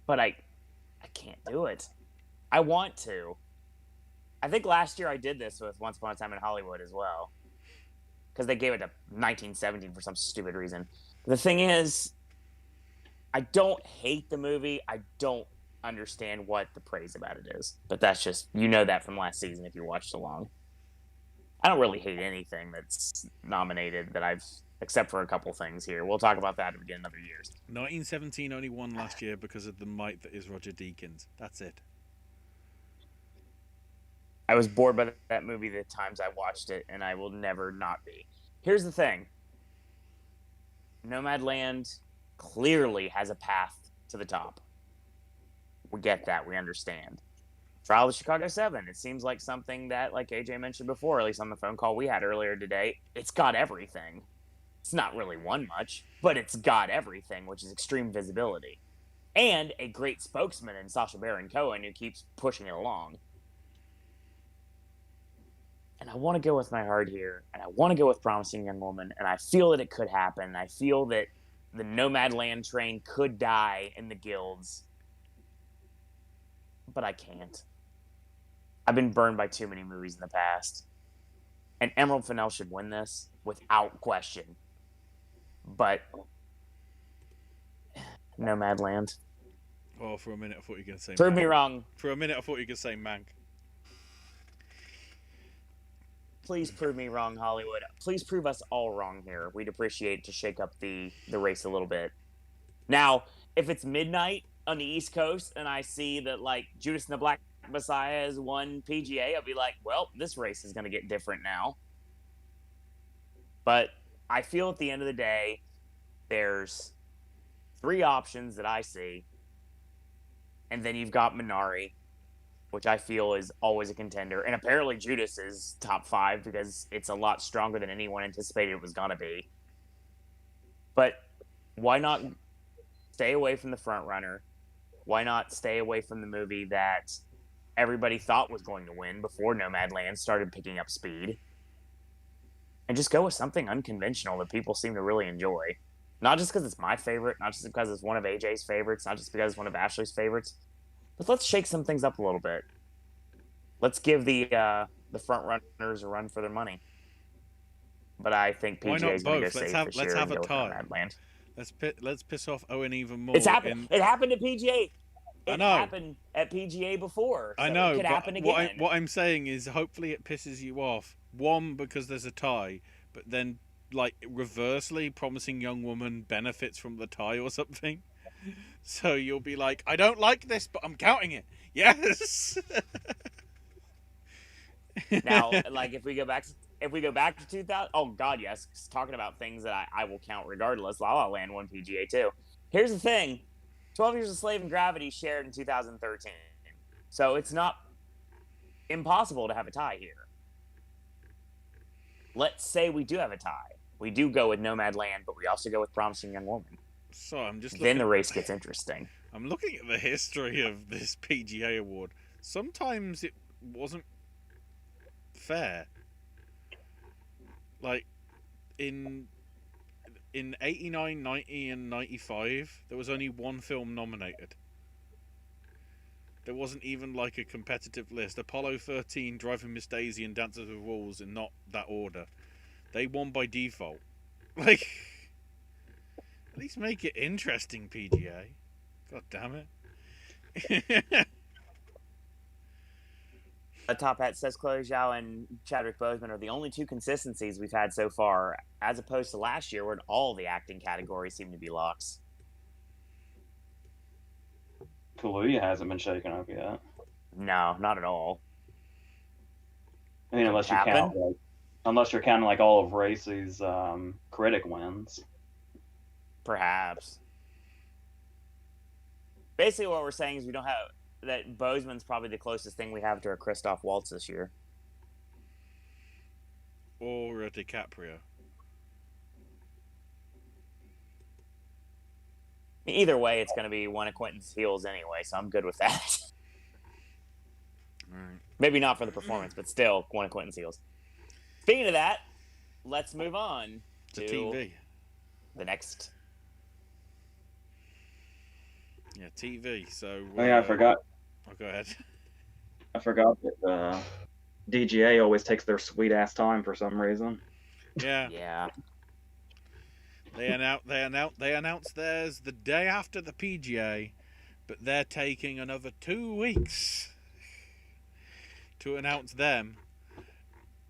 But I can't do it. I want to. I think last year I did this with Once Upon a Time in Hollywood as well. Because they gave it to 1917 for some stupid reason. The thing is, I don't hate the movie. I don't understand what the praise about it is. But that's just, you know that from last season if you watched along. I don't really hate anything that's nominated that I've, except for a couple things here. We'll talk about that again in other years. 1917 only won last year because of the might that is Roger Deakins. That's it. I was bored by that movie the times I watched it, and I will never not be. Here's the thing. Nomadland clearly has a path to the top. We get that. We understand. Trial of the Chicago 7. It seems like something that, like AJ mentioned before, at least on the phone call we had earlier today, it's got everything. It's not really won much, but it's got everything, which is extreme visibility. And a great spokesman in Sacha Baron Cohen who keeps pushing it along. And I want to go with my heart here, and I want to go with Promising Young Woman, and I feel that it could happen. I feel that the Nomadland train could die in the guilds, but I can't. I've been burned by too many movies in the past. And Emerald Fennell should win this without question. But Nomadland. Oh, for a minute I thought you were going to say Prove Mank. me wrong. For a minute I thought you were going to say Mank. Please prove me wrong, Hollywood. Please prove us all wrong here. We'd appreciate to shake up the race a little bit. Now, if it's midnight on the East Coast and I see that, like, Judas and the Black Messiah has won PGA, I'll be like, well, this race is going to get different now. But I feel at the end of the day, there's three options that I see. And then you've got Minari, which I feel is always a contender. And apparently Judas is top 5 because it's a lot stronger than anyone anticipated it was going to be. But why not stay away from the front runner? Why not stay away from the movie that everybody thought was going to win before Nomadland started picking up speed? And just go with something unconventional that people seem to really enjoy. Not just because it's my favorite, not just because it's one of AJ's favorites, not just because it's one of Ashley's favorites, but let's shake some things up a little bit. Let's give the front runners a run for their money. But I think PGA is going to go safe this year and go with Nomadland. Let's piss off Owen even more. It happened at PGA. I know. Happened at PGA before. So I know. It could happen again. What I'm saying is, hopefully, it pisses you off. One, because there's a tie, but then, like, reversely, Promising Young Woman benefits from the tie or something. So you'll be like, I don't like this, but I'm counting it. Yes. Now, like, if we go back to 2000, oh god, yes, talking about things that I will count regardless. La La Land won PGA too. Here's the thing: 12 Years a Slave and Gravity shared in 2013, so it's not impossible to have a tie here. Let's say we do have a tie. We do go with Nomadland, but we also go with Promising Young Woman. So I'm just then the race gets interesting. I'm looking at the history of this PGA award. Sometimes it wasn't fair. Like in 89, 90, and 95, there was only one film nominated. There wasn't even like a competitive list. Apollo 13, Driving Miss Daisy, and Dances with Wolves in not that order. They won by default. Like, at least make it interesting, PGA. God damn it. Top Hat says Chloe Zhao and Chadwick Boseman are the only two consistencies we've had so far, as opposed to last year when all the acting categories seem to be locks. Kaluuya hasn't been shaken up yet. No, not at all. I mean, unless you're counting like all of Racy's critic wins. Perhaps. Basically, what we're saying is we don't have that. Boseman's probably the closest thing we have to a Christoph Waltz this year, or a DiCaprio. Either way, it's going to be one of Quentin's heels anyway, so I'm good with that. Right. Maybe not for the performance, but still one of Quentin's heels. Speaking of that, let's move on to TV. The next. Yeah, TV. So. Oh yeah, I forgot. Oh, go ahead. I forgot that DGA always takes their sweet ass time for some reason. Yeah. Yeah. They announced theirs the day after the PGA, but they're taking another 2 weeks to announce them.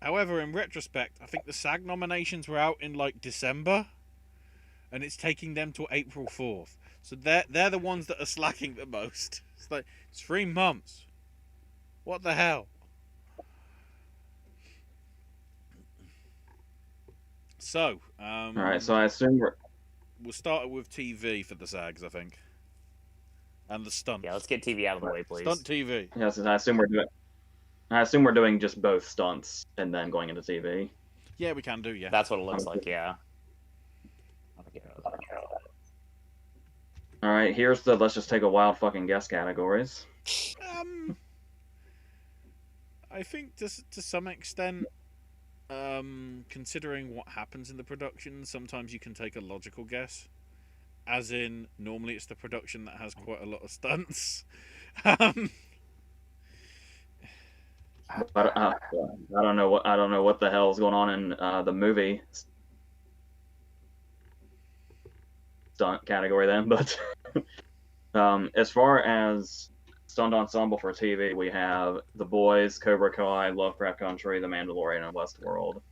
However, in retrospect, I think the SAG nominations were out in like December, and it's taking them till April 4th. So they're the ones that are slacking the most. It's like, it's 3 months. What the hell? So, all right. So I assume we'll start with TV for the SAGs, I think, and the stunt. Yeah, let's get TV out of the way, please. Stunt TV. Yes, I assume we're doing just both stunts and then going into TV. Yeah, we can do. Yeah, That's what it looks like. Yeah. All right. Here's the let's just take a wild fucking guess categories. I think to some extent, considering what happens in the production, sometimes you can take a logical guess. As in, normally it's the production that has quite a lot of stunts. I don't know what the hell is going on in the movie stunt category then, but as far as stunt ensemble for TV, we have The Boys, Cobra Kai, Lovecraft Country, The Mandalorian, and Westworld.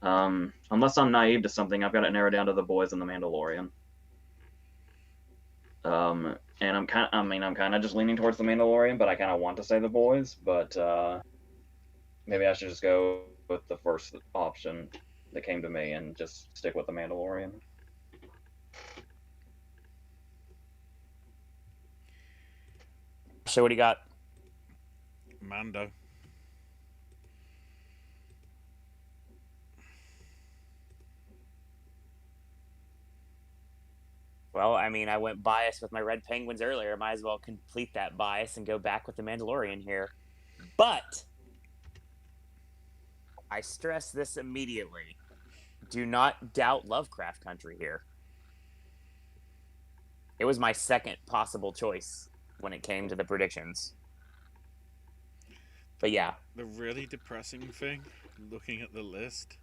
Unless I'm naive to something, I've got it narrowed down to The Boys and The Mandalorian. And I'm kind of just leaning towards The Mandalorian, but I kind of want to say The Boys, but maybe I should just go with the first option that came to me and just stick with The Mandalorian. So what do you got? Mando. Well, I mean, I went biased with my Red Penguins earlier. Might as well complete that bias and go back with the Mandalorian here. But I stress this immediately. Do not doubt Lovecraft Country here. It was my second possible choice when it came to the predictions. But yeah. The really depressing thing, looking at the list,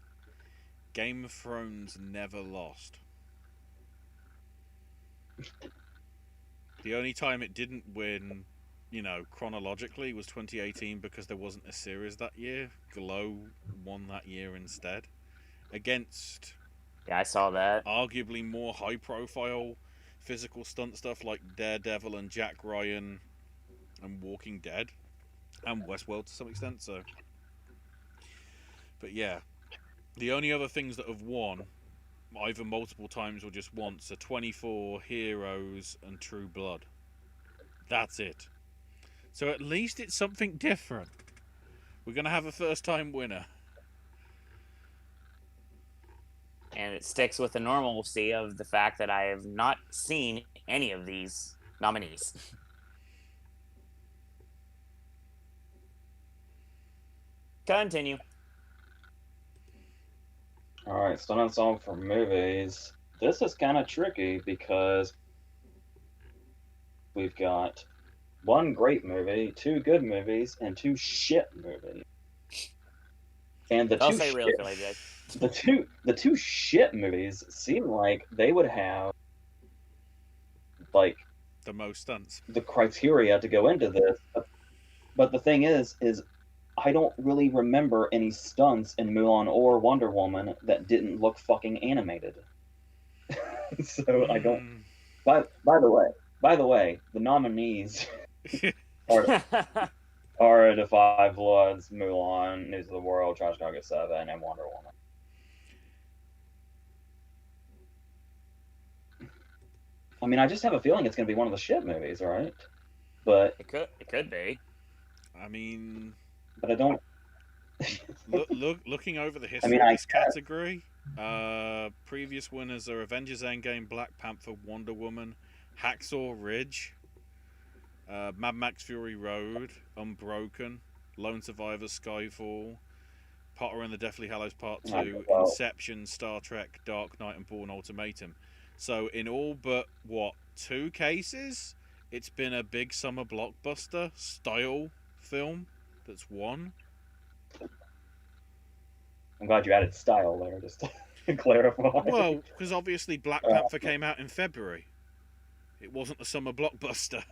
Game of Thrones never lost. The only time it didn't win, chronologically, was 2018 because there wasn't a series that year. Glow won that year instead. Against... Yeah, I saw that. Arguably more high-profile physical stunt stuff like Daredevil and Jack Ryan and Walking Dead. And Westworld to some extent, so... But yeah. The only other things that have won, either multiple times or just once, are 24, Heroes, and True Blood. That's it. So at least it's something different. We're going to have a first-time winner. And it sticks with the normalcy of the fact that I have not seen any of these nominees. Continue. All right, stunt ensemble for movies. This is kind of tricky because we've got one great movie, two good movies, and two shit movies. And the I'll two say shit, real quickly, Jake. the two shit movies seem like they would have like The most stunts. the criteria to go into this. But the thing is I don't really remember any stunts in Mulan or Wonder Woman that didn't look fucking animated. So I don't. By the way, the nominees are The Five Bloods, Mulan, News of the World, Trash Chicago 7, and Wonder Woman. I mean, I just have a feeling it's going to be one of the shit movies, right? But it could be. I mean, but I don't. looking over the history of this category, previous winners are Avengers Endgame, Black Panther, Wonder Woman, Hacksaw Ridge, Mad Max Fury Road, Unbroken, Lone Survivor, Skyfall, Potter and the Deathly Hallows Part 2, Inception, Star Trek, Dark Knight, and Bourne Ultimatum. So in all but, 2 cases, it's been a big summer blockbuster style film that's won. I'm glad you added style there, just to clarify. Well, because obviously Black Panther came out in February. It wasn't a summer blockbuster.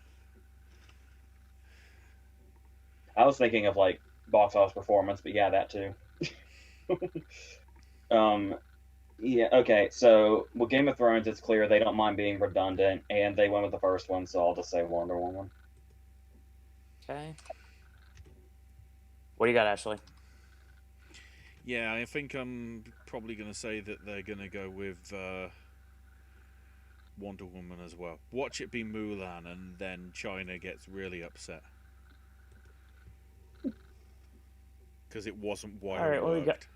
I was thinking of like box office performance, but yeah, that too. Yeah, okay, so with Game of Thrones, it's clear they don't mind being redundant, and they went with the first one, so I'll just say Wonder Woman. Okay. What do you got, Ashley? Yeah, I think I'm probably going to say that they're going to go with Wonder Woman as well. Watch it be Mulan, and then China gets really upset. Because it wasn't why it worked.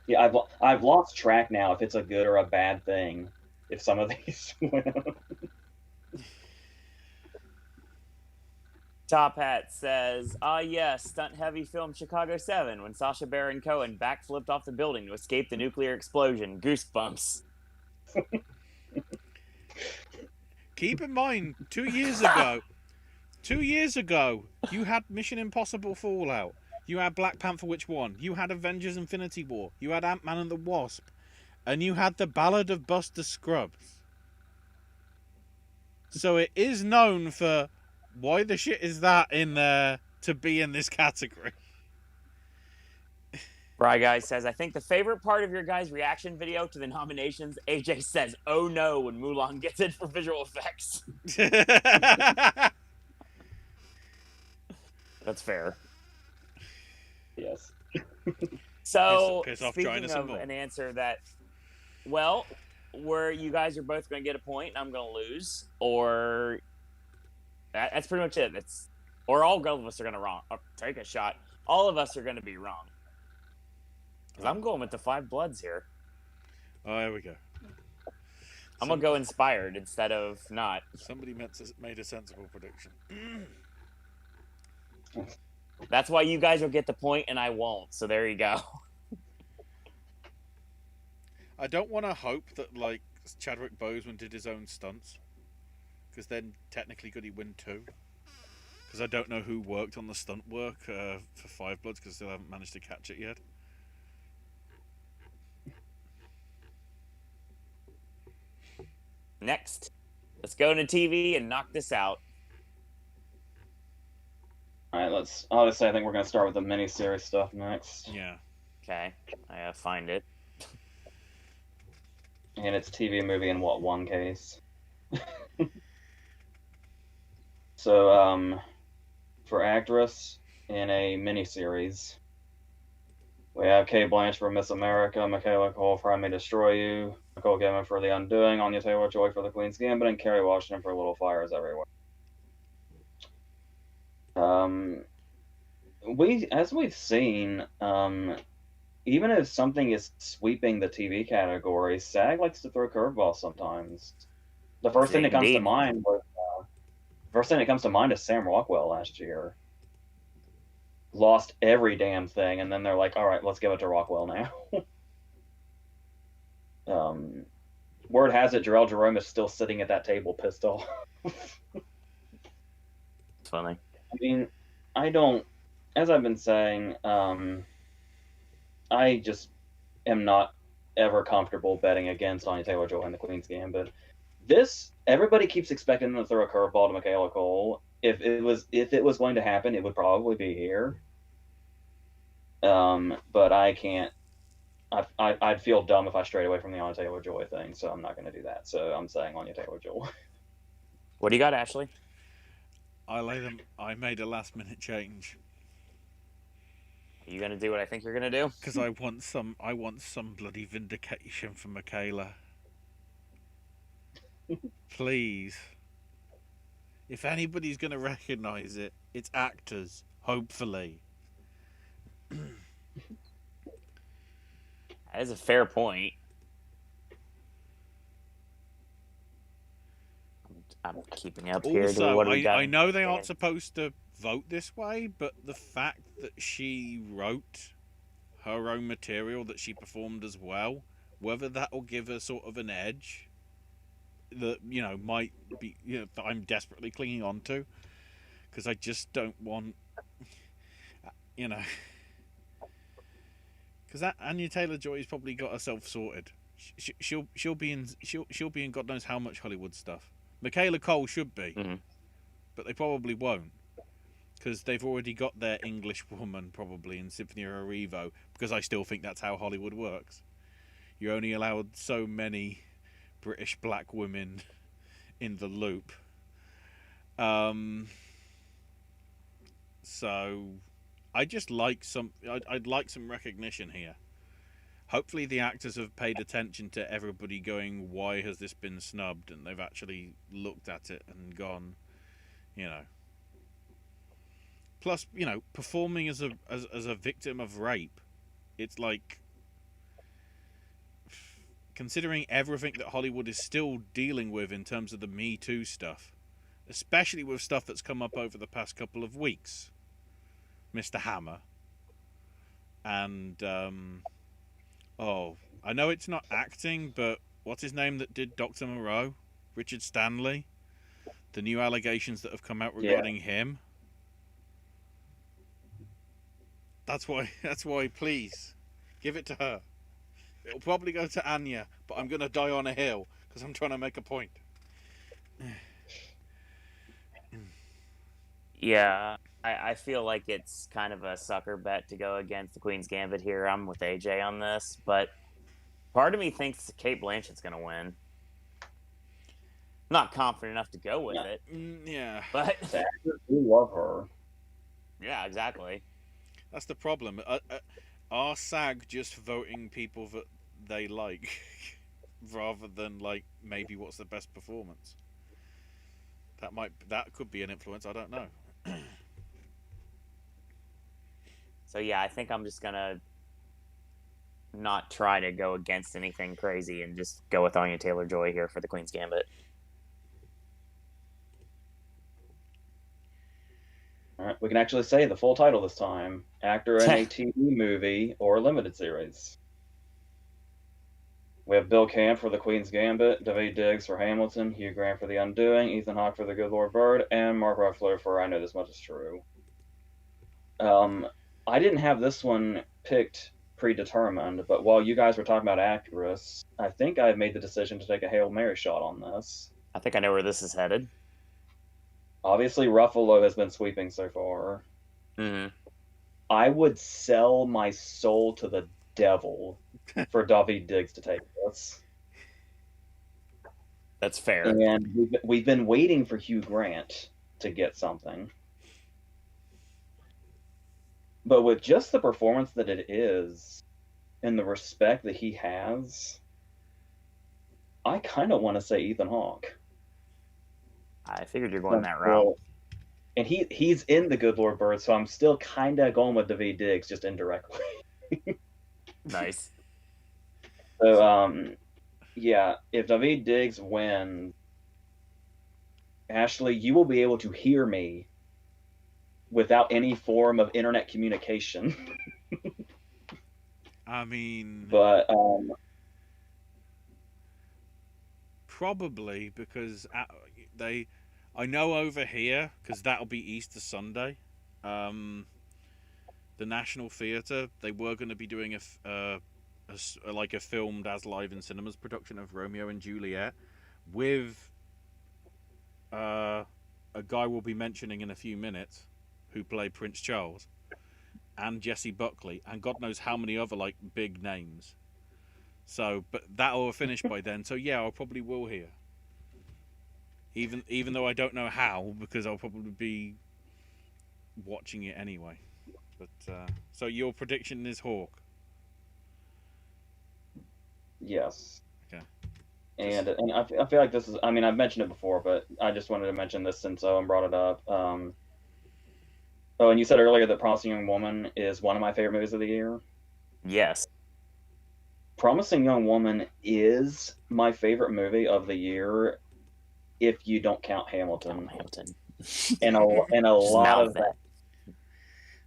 Yeah, I've lost track now if it's a good or a bad thing if some of these win. Top Hat says, yes, stunt-heavy film Chicago 7 when Sacha Baron Cohen backflipped off the building to escape the nuclear explosion. Goosebumps. Keep in mind, 2 years ago, you had Mission Impossible Fallout. You had Black Panther, which won. You had Avengers Infinity War. You had Ant-Man and the Wasp. And you had The Ballad of Buster Scruggs. So it is known for why the shit is that in there to be in this category. Bry Guy says, I think the favorite part of your guys' reaction video to the nominations, AJ says, oh no, when Mulan gets in for visual effects. That's fair. Yes. So, piss off speaking of an answer that, well, where you guys are both going to get a point and I'm going to lose, or that's pretty much it. Or all of us are going to take a shot. All of us are going to be wrong. Because I'm going with the Five Bloods here. Oh, there we go. I'm going to go inspired instead of not. Somebody made a sensible prediction. That's why you guys will get the point and I won't. So there you go. I don't want to hope that, like, Chadwick Boseman did his own stunts. Because then, technically, could he win 2? Because I don't know who worked on the stunt work for Five Bloods, because I still haven't managed to catch it yet. Next. Let's go to TV and knock this out. All right, obviously, I think we're going to start with the miniseries stuff next. Yeah. Okay. I find it. And it's TV movie in one case? So, for actress in a miniseries, we have Cate Blanchett for Miss America, Michaela Cole for I May Destroy You, Nicole Kidman for The Undoing, Anya Taylor-Joy for The Queen's Gambit, and Kerry Washington for Little Fires Everywhere. As we've seen, even if something is sweeping the TV category, SAG likes to throw curveballs sometimes. The first thing that comes to mind is Sam Rockwell last year. lost every damn thing, and then they're like, all right, let's give it to Rockwell now. Word has it, Jarrell Jerome is still sitting at that table pissed off. Funny. I mean, I don't, as I've been saying, I just am not ever comfortable betting against Anya Taylor-Joy in the Queen's Gambit. Everybody keeps expecting them to throw a curveball to Michaela Cole. If it was going to happen, it would probably be here. But I can't. I'd feel dumb if I strayed away from the Anya Taylor-Joy thing, so I'm not going to do that. So I'm saying Anya Taylor-Joy. What do you got, Ashley? I made a last-minute change. Are you gonna do what I think you're gonna do? Because I want some bloody vindication for Michaela. Please. If anybody's gonna recognise it, it's actors. Hopefully. That is a fair point. I'm keeping up here. Also, What do we got? I know they aren't supposed to vote this way, but the fact that she wrote her own material that she performed as well, whether that will give her sort of an edge that, might be, that I'm desperately clinging on to, because I just don't want, because Anya Taylor-Joy's probably got herself sorted. She'll be in God knows how much Hollywood stuff. Michaela Cole should be, but they probably won't, because they've already got their English woman probably in Symphony of Arrivo, because I still think that's how Hollywood works. You're only allowed so many British black women in the loop. So I just like I'd like some recognition here. Hopefully the actors have paid attention to everybody going, why has this been snubbed? And they've actually looked at it and gone, Plus, performing as a victim of rape, it's like, considering everything that Hollywood is still dealing with in terms of the Me Too stuff, especially with stuff that's come up over the past couple of weeks, Mr. Hammer, and I know it's not acting, but what's his name that did Dr. Moreau? Richard Stanley. The new allegations that have come out regarding him. That's why, please, give it to her. It'll probably go to Anya, but I'm going to die on a hill, because I'm trying to make a point. Yeah, I feel like it's kind of a sucker bet to go against the Queen's Gambit here. I'm with AJ on this, but part of me thinks Kate Blanchett's going to win. I'm not confident enough to go with it. Yeah. But we love her. Yeah, exactly. That's the problem. Are SAG just voting people that they like, rather than maybe what's the best performance? That could be an influence. I don't know. So yeah, I think I'm just gonna not try to go against anything crazy and just go with Anya Taylor-Joy here for the Queen's Gambit. All right, we can actually say the full title this time: actor in a TV movie or limited series. We have Bill Camp for The Queen's Gambit, Daveed Diggs for Hamilton, Hugh Grant for The Undoing, Ethan Hawke for The Good Lord Bird, and Mark Ruffalo for I Know This Much Is True. I didn't have this one picked predetermined, but while you guys were talking about actress, I think I made the decision to take a Hail Mary shot on this. I think I know where this is headed. Obviously, Ruffalo has been sweeping so far. Mm-hmm. I would sell my soul to the devil for Daveed Diggs to take this. That's fair. And we've been waiting for Hugh Grant to get something. But with just the performance that it is, and the respect that he has, I kind of want to say Ethan Hawke. I figured you're going that route. And he's in The Good Lord Bird, so I'm still kind of going with Daveed Diggs, just indirectly. Nice. So, yeah, if Daveed Diggs wins, Ashley, you will be able to hear me without any form of internet communication. I mean, But probably because I know over here, because that'll be Easter Sunday. The National Theatre, they were going to be doing like a filmed as live in cinemas production of Romeo and Juliet with a guy we'll be mentioning in a few minutes who played Prince Charles, and Jesse Buckley, and God knows how many other like big names. So, but that'll have finished by then. So yeah, I probably will hear. Even though I don't know how, because I'll probably be watching it anyway. But so your prediction is Hawk. yes. Okay. And I feel like this is, I mean, I've mentioned it before, but I just wanted to mention this since Owen brought it up. Oh, and you said earlier that Promising Young Woman is one of my favorite movies of the year. Yes. Promising Young Woman is my favorite movie of the year if you don't count Hamilton. And a lot of that.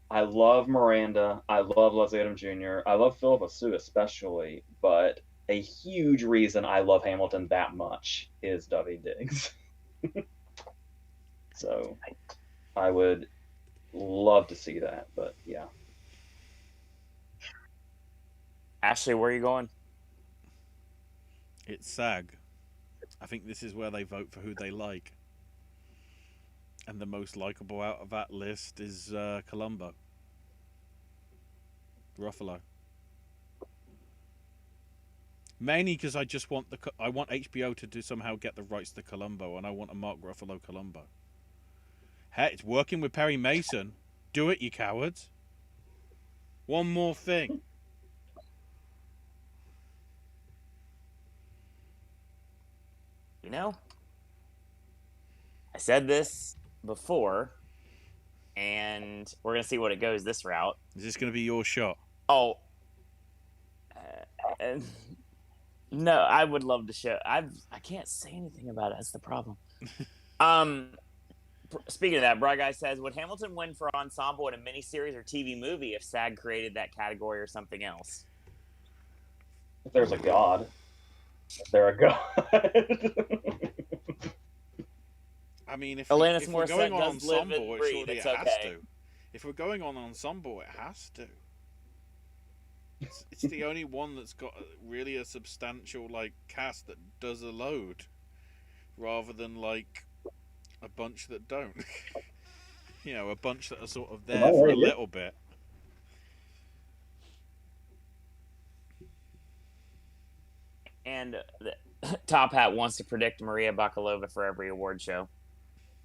I love Miranda. I love Leslie Odom Jr. I love Philippa Sue especially, but a huge reason I love Hamilton that much is Daveed Diggs. So I would love to see that, but yeah. Ashley, where are you going? It's SAG. I think this is where they vote for who they like. And the most likable out of that list is Columbo. Ruffalo. Mainly because I just want I want HBO to somehow get the rights to Columbo, and I want a Mark Ruffalo Columbo. Hey, it's working with Perry Mason. Do it, you cowards. One more thing. You know, I said this before, and we're going to see what it goes this route. Is this going to be your shot? Oh, no, I would love to show. I can't say anything about it. That's the problem. Speaking of that, Bry Guy says, would Hamilton win for Ensemble in a miniseries or TV movie if SAG created that category or something else? If there's a god. If they're a god. I mean, if Alanis we're going on does live Ensemble, and breathe. surely It's it has okay. to. If we're going on Ensemble, it has to. It's the only one that's got really a substantial like cast that does a load, rather than like a bunch that don't. You know, a bunch that are sort of there for a little bit. And Top Hat wants to predict Maria Bakalova for every award show.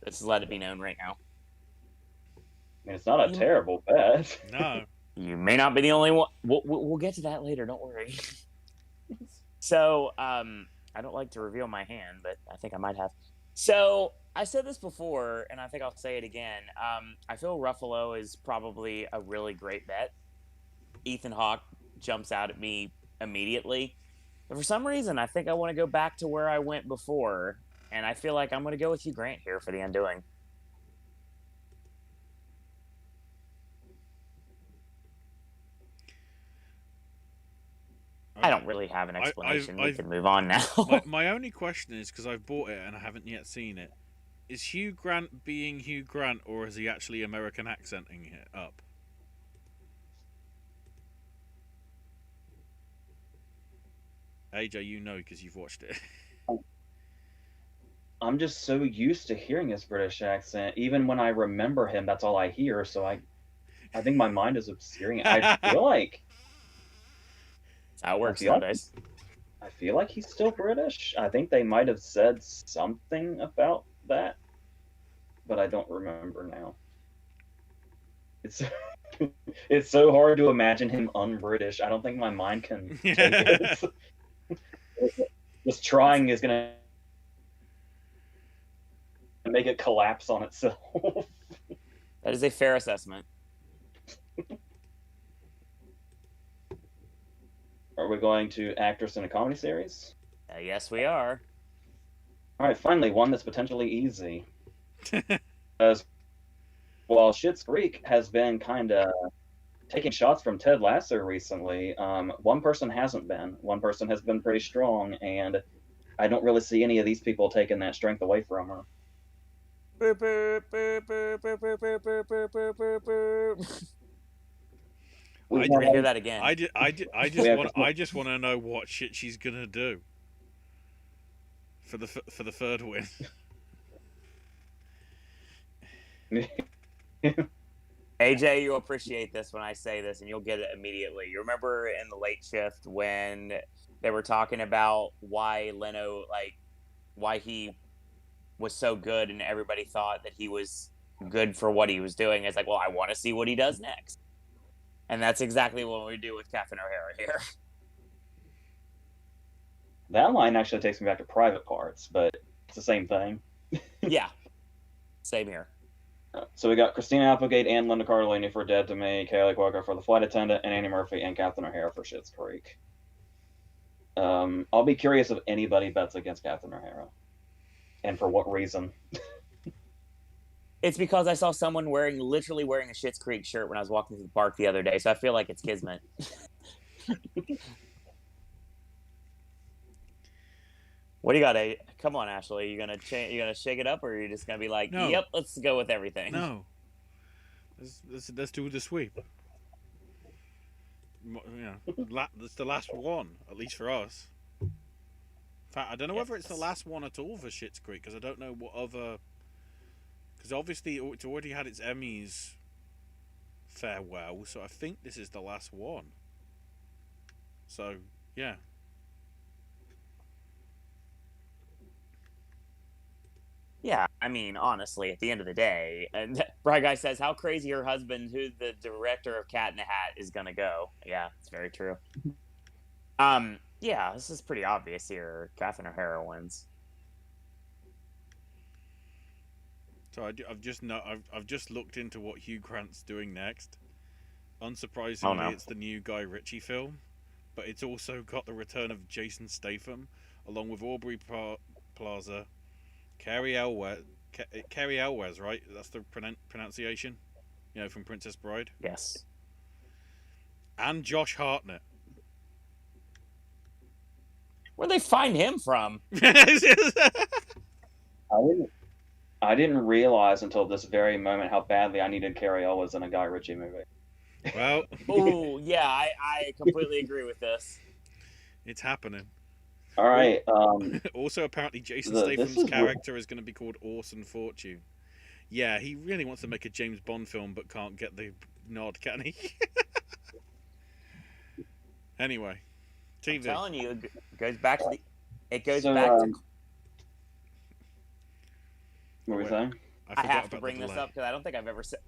Let's let it be known right now. I mean, it's not a terrible bet. No. You may not be the only one. We'll get to that later. Don't worry. So, I don't like to reveal my hand, but I think I might have. So, I said this before, and I think I'll say it again. I feel Ruffalo is probably a really great bet. Ethan Hawke jumps out at me immediately. But for some reason, I think I want to go back to where I went before, and I feel like I'm going to go with Hugh Grant here for The Undoing. I don't really have an explanation. We can move on now. my only question is, because I've bought it and I haven't yet seen it, is Hugh Grant being Hugh Grant, or is he actually American accenting it up? AJ, you know because you've watched it. I'm just so used to hearing his British accent. Even when I remember him, that's all I hear. So I think my mind is obscuring it. I feel like that's how it works nowadays. I feel like he's still British. I think they might have said something about that, but I don't remember now. It's so hard to imagine him un-British. I don't think my mind can take it. Just trying is gonna make it collapse on itself. That is a fair assessment. Are we going to actress in a comedy series? Yes, we are. All right, finally, one that's potentially easy. As while Schitt's Creek has been kind of taking shots from Ted Lasso recently, one person hasn't been. One person has been pretty strong, and I don't really see any of these people taking that strength away from her. Boop, boop, boop, boop, boop, boop, boop, boop, boop, boop, boop. We're gonna hear that again. I just want to know what shit she's gonna do for the third win. AJ, you'll appreciate this when I say this, and you'll get it immediately. You remember in the late shift when they were talking about why Leno, why he was so good, and everybody thought that he was good for what he was doing. It's like, well, I want to see what he does next. And that's exactly what we do with Catherine O'Hara here. That line actually takes me back to Private Parts, but it's the same thing. Yeah. Same here. So we got Christina Applegate and Linda Cardellini for Dead to Me, Kaylee Cuoco for The Flight Attendant, and Annie Murphy and Catherine O'Hara for Schitt's Creek. I'll be curious if anybody bets against Catherine O'Hara. And for what reason? It's because I saw someone literally wearing a Schitt's Creek shirt when I was walking through the park the other day, so I feel like it's kismet. What do you got, Come on, Ashley. You gonna shake it up, or are you just gonna be like, no. Yep, let's go with everything? No. Let's do the sweep. It's the last one, at least for us. In fact, I don't know whether it's the last one at all for Schitt's Creek, because I don't know what other. Because obviously it's already had its Emmys farewell, so I think this is the last one. So, yeah. Yeah, I mean, honestly, at the end of the day, and Bright Guy says, how crazy her husband, who the director of Cat in the Hat, is going to go. Yeah, it's very true. Yeah, this is pretty obvious here. Catherine O'Hara wins. So I've just looked into what Hugh Grant's doing next. Unsurprisingly, It's the new Guy Ritchie film, but it's also got the return of Jason Statham, along with Aubrey Plaza, Carrie Elwes, right? That's the pronunciation, from Princess Bride. Yes. And Josh Hartnett. Where'd they find him from? I didn't realize until this very moment how badly I needed Carrie Elwes in a Guy Ritchie movie. Well, oh yeah, I completely agree with this. It's happening. All right. Also, apparently, Jason Statham's character is going to be called Orson Fortune. Yeah, he really wants to make a James Bond film, but can't get the nod, can he? Anyway, TV. I'm telling you, it goes back to to. What were we saying? I have to bring this up because I don't think I've ever said.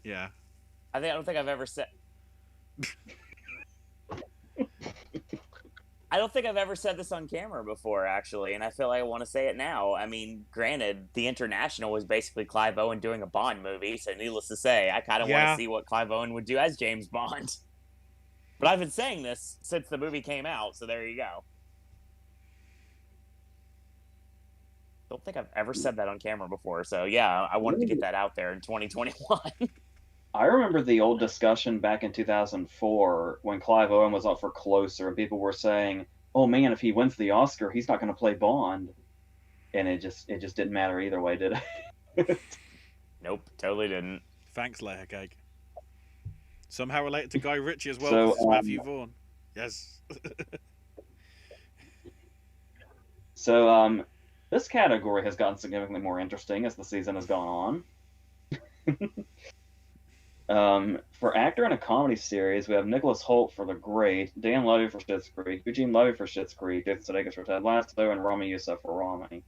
Yeah. I don't think I've ever said. I don't think I've ever said this on camera before, actually, and I feel like I want to say it now. I mean, granted, The International was basically Clive Owen doing a Bond movie, so needless to say, I kind of want to see what Clive Owen would do as James Bond. But I've been saying this since the movie came out, so there you go. Don't think I've ever said that on camera before, so yeah, I wanted to get that out there in 2021. I remember the old discussion back in 2004 when Clive Owen was up for Closer, and people were saying, "Oh man, if he wins the Oscar, he's not going to play Bond," and it just didn't matter either way, did it? Nope, totally didn't. Thanks, Layer Cake. Somehow related to Guy Ritchie as well, So, because it's Matthew Vaughn. Yes. So, this category has gotten significantly more interesting as the season has gone on. For actor in a comedy series, we have Nicholas Hoult for The Great, Dan Levy for Schitt's Creek, Eugene Levy for Schitt's Creek, Jason Sudeikis for Ted Lasso, and Rami Youssef for Rami.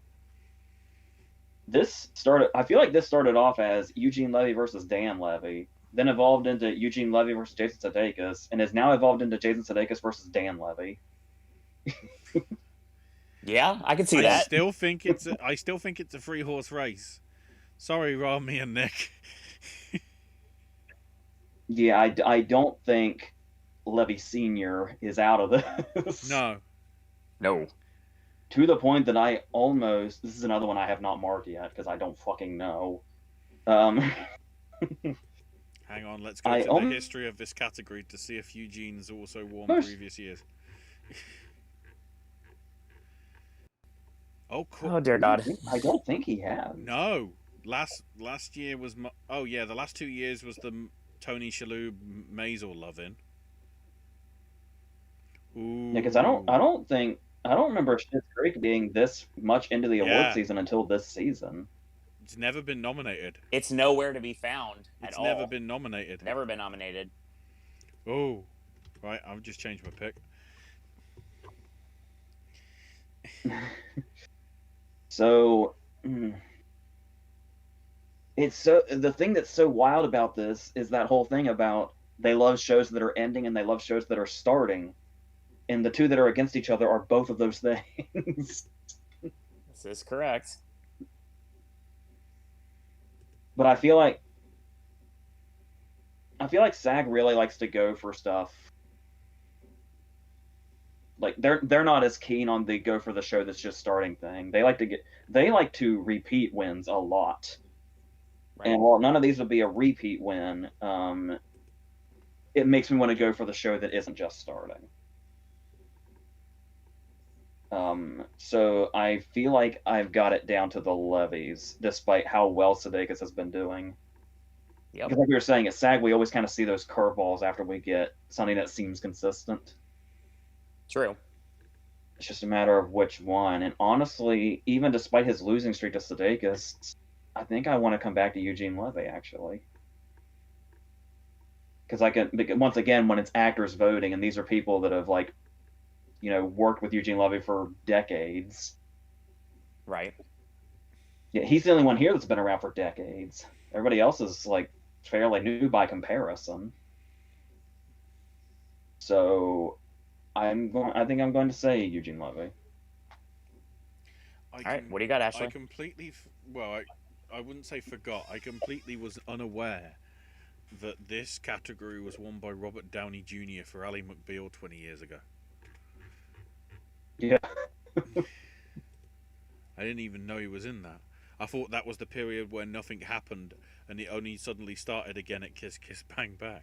I feel like this started off as Eugene Levy versus Dan Levy, then evolved into Eugene Levy versus Jason Sudeikis, and has now evolved into Jason Sudeikis versus Dan Levy. Yeah, I can see that. I still think it's a 3-horse race. Sorry, Rami and Nick. Yeah, I don't think Levy Sr. is out of this. No. To the point that this is another one I have not marked yet because I don't fucking know. Hang on, let's go I to only- the history of this category to see if Eugene's also won Most- previous years. Oh, cool. Oh dear God. I don't think he has. No, last year was. Oh yeah, the last 2 years was the Tony Shalhoub Maisel loving. Ooh. Yeah, because I don't remember Schitt's Creek being this much into the award Yeah. season until this season. It's never been nominated. It's nowhere to be found at It's all. never been nominated. Never been nominated. Oh, right. I've just changed my pick. So it's so the thing that's so wild about this is that whole thing about they love shows that are ending and they love shows that are starting, and the two that are against each other are both of those things. This is correct. But I feel like SAG really likes to go for stuff. Like they're not as keen on the go for the show that's just starting thing. They like to repeat wins a lot. Right. And while none of these would be a repeat win, it makes me want to go for the show that isn't just starting. So I feel like I've got it down to the levies, despite how well Sudeikis has been doing. Yep. Because like we were saying, at SAG, we always kind of see those curveballs after we get something that seems consistent. True. It's just a matter of which one. And honestly, even despite his losing streak to Sudeikis, I think I want to come back to Eugene Levy, actually. Because once again, when it's actors voting, and these are people that have, like, worked with Eugene Levy for decades. Right. Yeah, he's the only one here that's been around for decades. Everybody else is, like, fairly new by comparison. So I think I'm going to say Eugene Levy. All right. What do you got, Ashley? I completely, I wouldn't say forgot. I completely was unaware that this category was won by Robert Downey Jr. for Ally McBeal 20 years ago. Yeah. I didn't even know he was in that. I thought that was the period where nothing happened and it only suddenly started again at Kiss Kiss Bang Bang.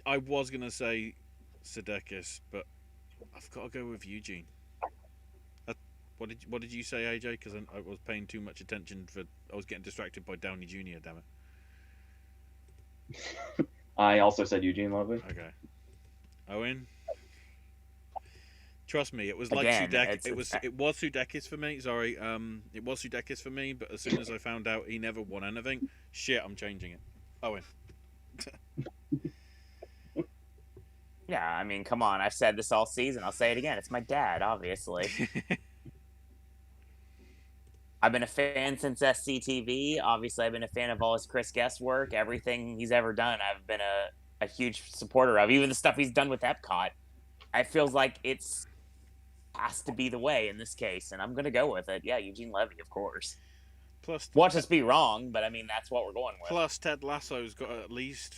I was going to say Sudeikis, but I've got to go with Eugene. What did you say, AJ? Because I was paying too much attention. I was getting distracted by Downey Jr., damn it. I also said Eugene Levy. Okay. Owen? Trust me, it was Again, Sudeikis. It was Sudeikis for me. Sorry, it was Sudeikis for me. But as soon as I found out he never won anything, shit, I'm changing it. Owen. Yeah, I mean, come on. I've said this all season. I'll say it again. It's my dad, obviously. I've been a fan since SCTV. Obviously, I've been a fan of all his Chris Guest work. Everything he's ever done, I've been a huge supporter of. Even the stuff he's done with Epcot. I feels like it's has to be the way in this case, and I'm going to go with it. Yeah, Eugene Levy, of course. Plus, Watch us be wrong, but I mean, that's what we're going with. Plus, Ted Lasso's got at least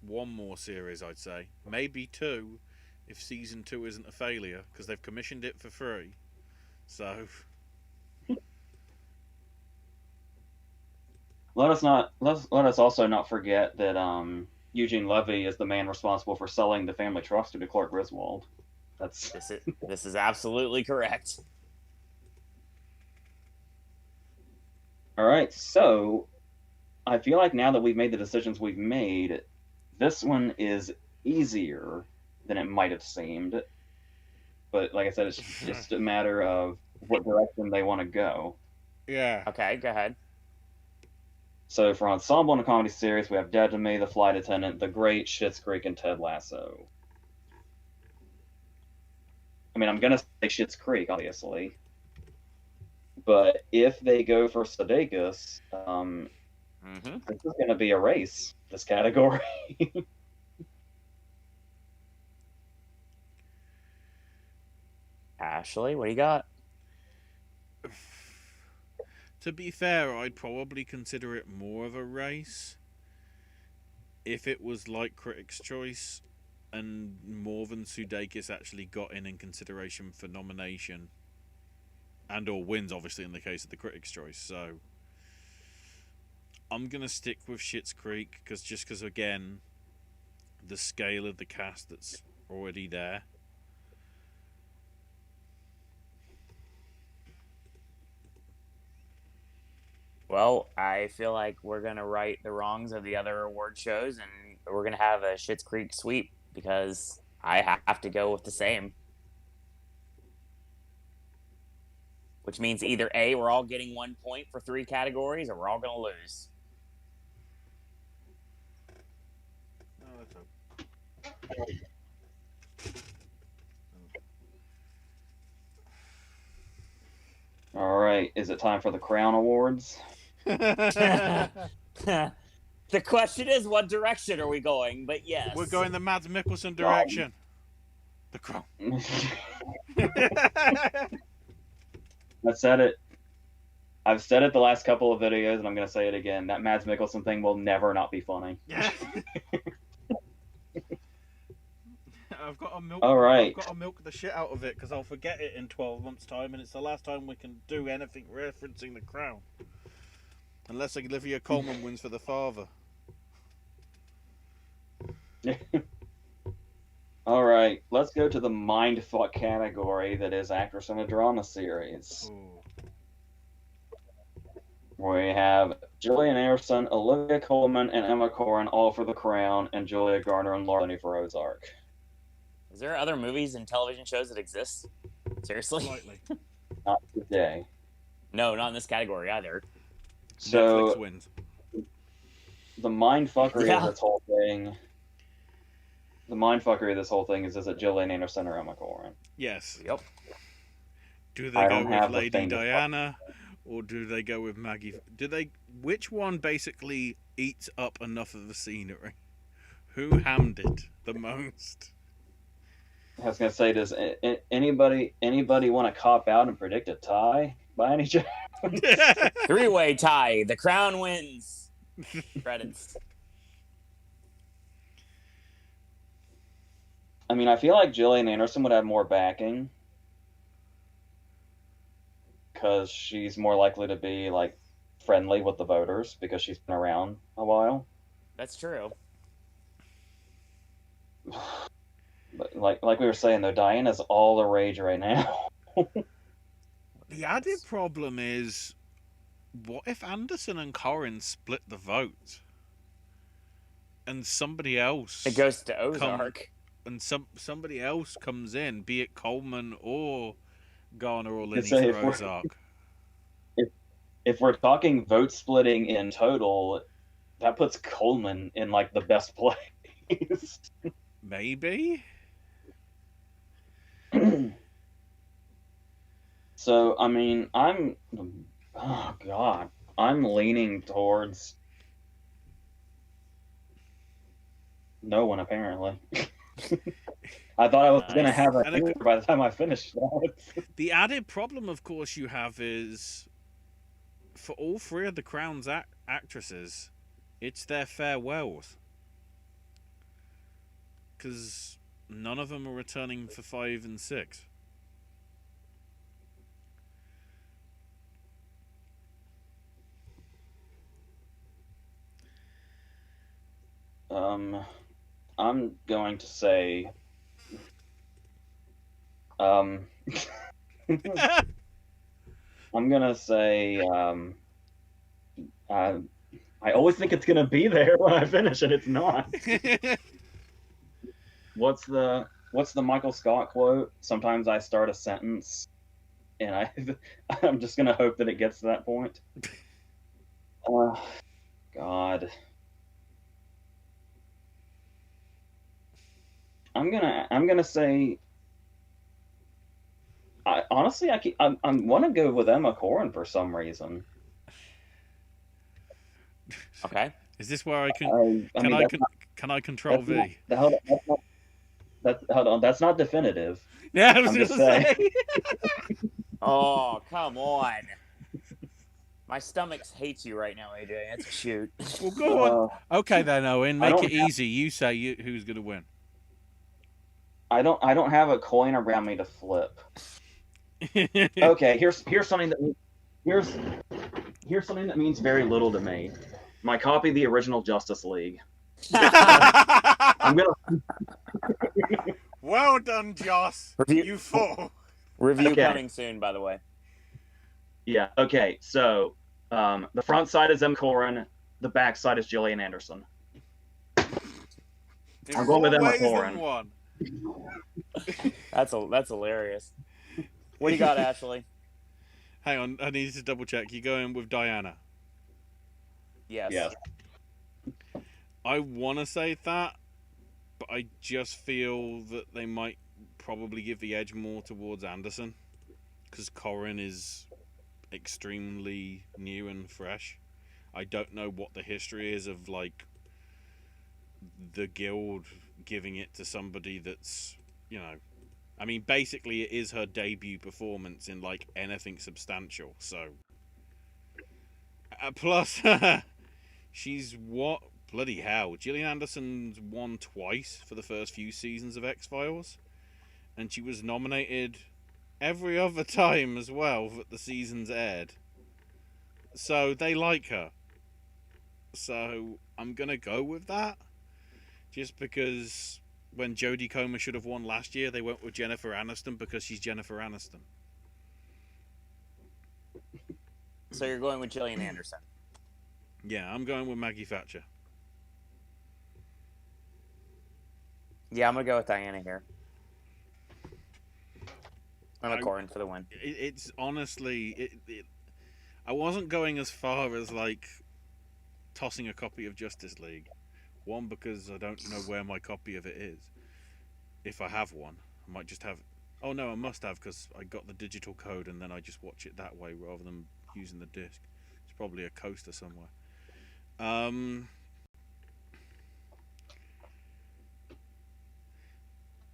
one more series, I'd say. Maybe two, if season 2 isn't a failure, because they've commissioned it for free. So... Let us also not forget that Eugene Levy is the man responsible for selling the family trust to Clark Griswold. This is absolutely correct. All right, so I feel like now that we've made the decisions we've made, this one is easier than it might have seemed. But like I said, it's just a matter of what direction they want to go. Yeah. Okay, go ahead. So for Ensemble and a comedy series, we have Dead to Me, The Flight Attendant, The Great, Schitt's Creek, and Ted Lasso. I mean, I'm going to say Schitt's Creek, obviously. But if they go for Sudeikis, this is going to be a race, this category. Ashley, what do you got? To be fair, I'd probably consider it more of a race if it was like Critics' Choice and more than Sudeikis actually got in consideration for nomination and or wins, obviously, in the case of the Critics' Choice. So I'm gonna stick with Schitt's Creek because again, the scale of the cast that's already there. Well, I feel like we're gonna right the wrongs of the other award shows, and we're gonna have a Schitt's Creek sweep because I have to go with the same. Which means either A, we're all getting 1 point for 3 categories, or we're all gonna lose. All right, is it time for the Crown Awards? The question is, what direction are we going? But yes. We're going the Mads Mikkelsen direction. The Crown. I said it. I've said it the last couple of videos, and I'm going to say it again. That Mads Mikkelsen thing will never not be funny. Yeah. I've got to milk. All right. I've got to milk the shit out of it because I'll forget it in 12 months' time, and it's the last time we can do anything referencing the Crown, unless Olivia Colman wins for the father. All right, let's go to the mindfuck category that is actress in a drama series. Ooh. We have Gillian Anderson, Olivia Colman, and Emma Corrin all for The Crown, and Julia Garner and Laura Linney for Ozark. Is there other movies and television shows that exist? Seriously? Slightly. Not today. No, not in this category either. So Netflix wins. the mindfuckery Yeah. of this whole thing. The mindfuckery of this whole thing is it Gillian Anderson or Emma Corrin? Yes. Yep. Do they I go don't have with a Lady thing to Diana, or do they go with Maggie? Which one basically eats up enough of the scenery? Who hammed it the most? I was gonna say, does anybody want to cop out and predict a tie by any chance? 3-way tie. The Crown wins. Credits. I mean, I feel like Gillian Anderson would have more backing because she's more likely to be like friendly with the voters because she's been around a while. That's true. But like we were saying though, Diana's all the rage right now. The added problem is, what if Anderson and Corrin split the vote, and somebody else It goes to Ozark. somebody else comes in, be it Coleman or Garner or Linney say for Ozark? If we're talking vote splitting in total, that puts Coleman in like the best place. Maybe. So I mean, I'm leaning towards no one apparently. I thought I was gonna have an answer by the time I finished that. The added problem, of course, you have is for all 3 of the Crown's actresses, it's their farewells. Because none of them are returning for 5 and 6. I'm going to say I'm gonna say I always think it's gonna be there when I finish and it's not. What's the Michael Scott quote? Sometimes I start a sentence and I'm just gonna hope that it gets to that point. God. I'm gonna say. I want to go with Emma Corrin for some reason. Okay. Is this where I can can I control V? Hold on, that's not definitive. Yeah, I was I'm going just to say. Oh, come on. My stomach hates you right now, AJ. That's a shoot. Well, go on. Okay then, Owen. Make it easy. You say who's going to win. I don't have a coin around me to flip. Okay, here's something that means very little to me. my copy of the original Justice League. I'm gonna. Well done, Joss. You fool. Review coming soon, by the way. Yeah. Okay. So, the front side is Em Corrin. The back side is Gillian Anderson. I'm going with Emma Corrin. That's hilarious. What do you got, Ashley? Hang on, I need to double check. You going with Diana? Yes. I want to say that, but I just feel that they might probably give the edge more towards Anderson, because Corrin is extremely new and fresh. I don't know what the history is of like the guild giving it to somebody that's, I mean, basically it is her debut performance in like anything substantial. So plus she's what, bloody hell, Gillian Anderson's won twice for the first few seasons of X-Files, and she was nominated every other time as well that the seasons aired. So they like her. So I'm gonna go with that, just because when Jodie Comer should have won last year, they went with Jennifer Aniston because she's Jennifer Aniston. So you're going with Gillian Anderson? Yeah, I'm going with Maggie Thatcher. Yeah, I'm gonna go with Diana here. I'm a Corrin for the win. It's honestly, I wasn't going as far as like tossing a copy of Justice League. One, because I don't know where my copy of it is. If I have one, I might just have. Oh no, I must have, because I got the digital code and then I just watch it that way rather than using the disc. It's probably a coaster somewhere.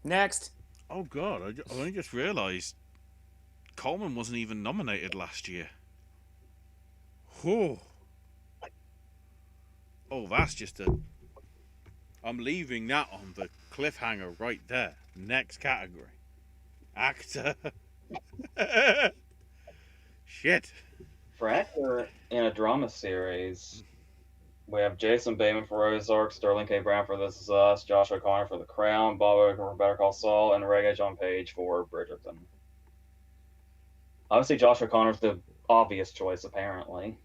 Next. Oh god, I only just realised Coleman wasn't even nominated last year. Oh, that's just a. I'm leaving that on the cliffhanger right there. Next category. Actor. Shit. For actor in a drama series, we have Jason Bateman for Ozark, Sterling K. Brown for This Is Us, Josh O'Connor for The Crown, Bob Odenkirk for Better Call Saul, and Regé-Jean Page for Bridgerton. Obviously, Josh O'Connor's the obvious choice, apparently.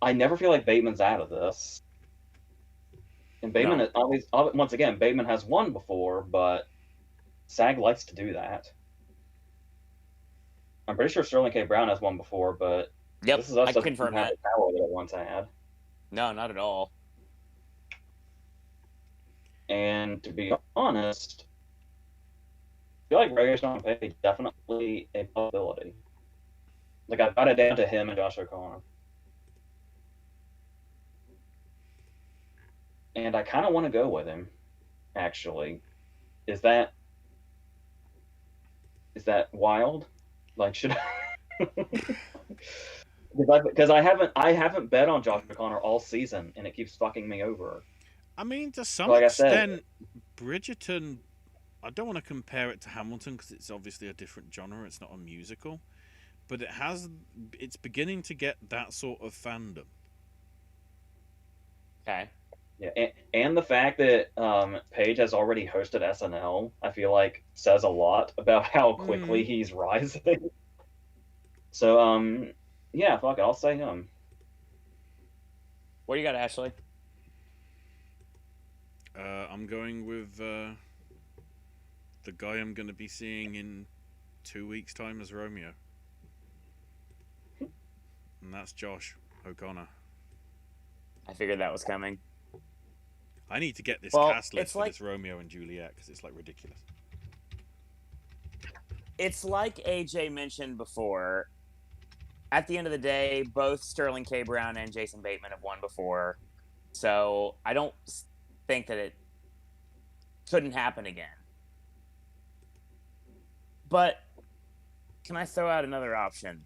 I never feel like Bateman's out of this. And Bateman, once again, Bateman has won before, but SAG likes to do that. I'm pretty sure Sterling K. Brown has won before, but This Is Us I confirm that. The power that it once had. No, not at all. And to be honest, I feel like Regé-Jean Page definitely a possibility. Like, I've got it down to him and Josh O'Connor. And I kind of want to go with him, actually. Is that wild? Like, should I? Because I haven't bet on Josh O'Connor all season, and it keeps fucking me over. I mean, to some extent, Bridgerton. I don't want to compare it to Hamilton because it's obviously a different genre. It's not a musical, but it's beginning to get that sort of fandom. Okay. Yeah, and the fact that Paige has already hosted SNL, I feel like says a lot about how quickly he's rising. So, yeah, fuck it, I'll say him. What do you got, Ashley? I'm going with the guy I'm going to be seeing in 2 weeks' time as Romeo. And that's Josh O'Connor. I figured that was coming. I need to get this cast list for this Romeo and Juliet because it's like ridiculous. It's like AJ mentioned before. At the end of the day, both Sterling K. Brown and Jason Bateman have won before. So I don't think that it couldn't happen again. But can I throw out another option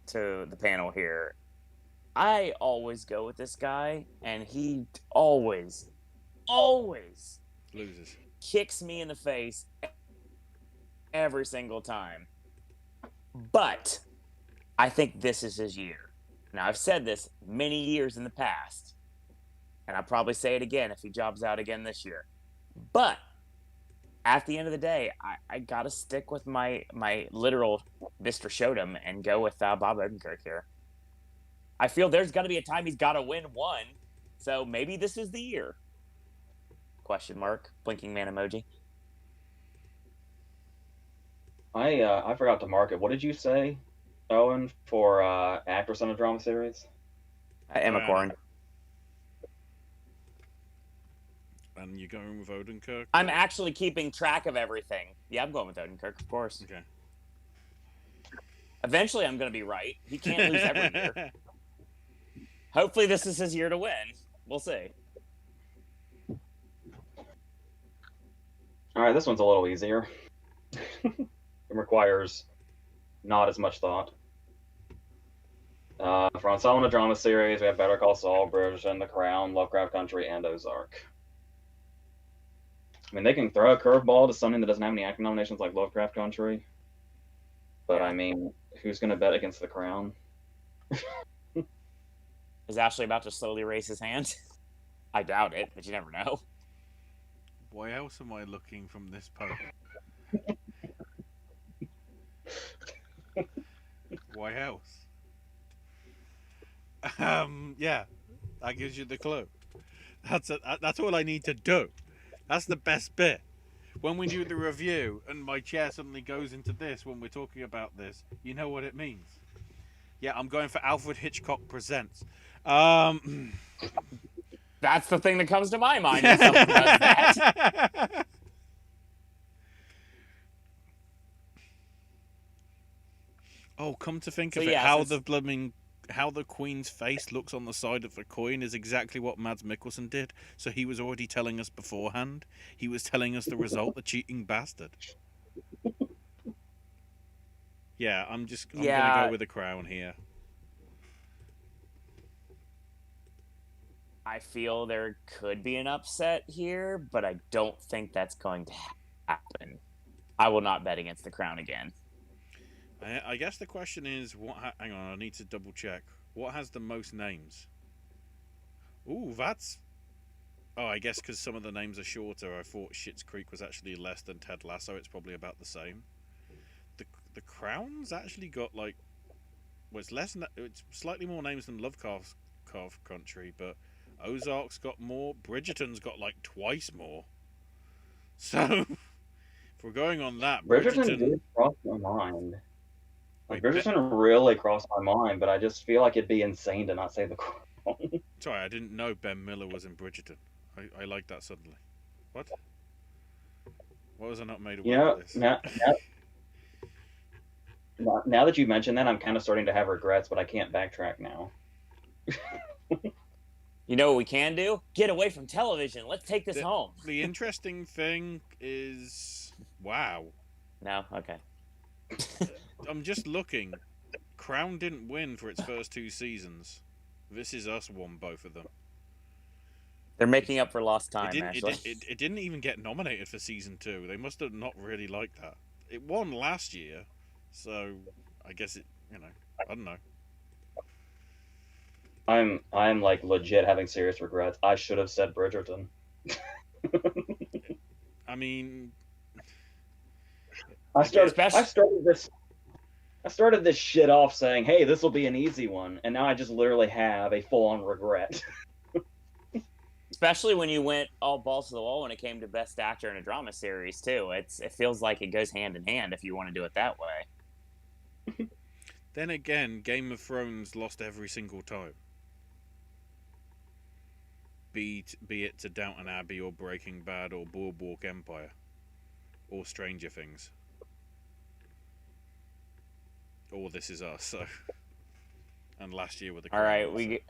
to the panel here? I always go with this guy, and he always loses, kicks me in the face every single time. But I think this is his year. Now, I've said this many years in the past, and I'll probably say it again if he jobs out again this year. But at the end of the day, I got to stick with my literal Mr. Shodom and go with Bob Odenkirk here. I feel there's got to be a time he's got to win one, so maybe this is the year. Question mark, blinking man emoji. I forgot to mark it. What did you say, Owen, for actress on a drama series? Emma Corrin. And you're going with Odenkirk? I'm actually keeping track of everything. Yeah, I'm going with Odenkirk, of course. Okay. Eventually, I'm going to be right. He can't lose every year. Hopefully, this is his year to win. We'll see. All right, this one's a little easier. It requires not as much thought. For Ensemble and drama series, we have Better Call Saul, Bridgerton, The Crown, Lovecraft Country, and Ozark. I mean, they can throw a curveball to something that doesn't have any acting nominations like Lovecraft Country. But, I mean, who's going to bet against The Crown? Is Ashley about to slowly raise his hand? I doubt it, but you never know. Why else am I looking from this post? Why else? Yeah, that gives you the clue. That's all I need to do. That's the best bit. When we do the review and my chair suddenly goes into this when we're talking about this, you know what it means. Yeah, I'm going for Alfred Hitchcock Presents. That's the thing that comes to my mind when someone does that. Oh, come to think of it, how the Queen's face looks on the side of the coin is exactly what Mads Mikkelsen did. So he was already telling us beforehand. He was telling us the result, the cheating bastard. Yeah, I'm gonna go with The Crown here. I feel there could be an upset here, but I don't think that's going to happen. I will not bet against The Crown again. I guess the question is, hang on, I need to double check. What has the most names? Ooh, that's... Oh, I guess because some of the names are shorter, I thought Schitt's Creek was actually less than Ted Lasso. It's probably about the same. The Crown's actually got, like... Well, it's slightly more names than Lovecraft Country, but Ozark's got more. Bridgerton's got, like, twice more. So, if we're going on that... Bridgerton did cross my mind. Like, Bridgerton really crossed my mind, but I just feel like it'd be insane to not say The Crown. Sorry, I didn't know Ben Miller was in Bridgerton. I like that suddenly. What? Why was I not made aware of this? Now that you mention that, I'm kind of starting to have regrets, but I can't backtrack now. You know what we can do? Get away from television. Let's take this home. The interesting thing is... Wow. No? Okay. I'm just looking. Crown didn't win for its first 2 seasons. This Is Us won both of them. They're making up for lost time, it didn't even get nominated for season 2. They must have not really liked that. It won last year, so I guess it, I don't know. I'm like legit having serious regrets. I should have said Bridgerton. I mean, I started this shit off saying, "Hey, this will be an easy one," and now I just literally have a full-on regret. Especially when you went all balls to the wall when it came to Best Actor in a Drama Series too. It feels like it goes hand in hand if you want to do it that way. Then again, Game of Thrones lost every single time. Be it to Downton Abbey or Breaking Bad or Boardwalk Empire or Stranger Things. Or This Is Us, so. And last year with the Crown. All right, I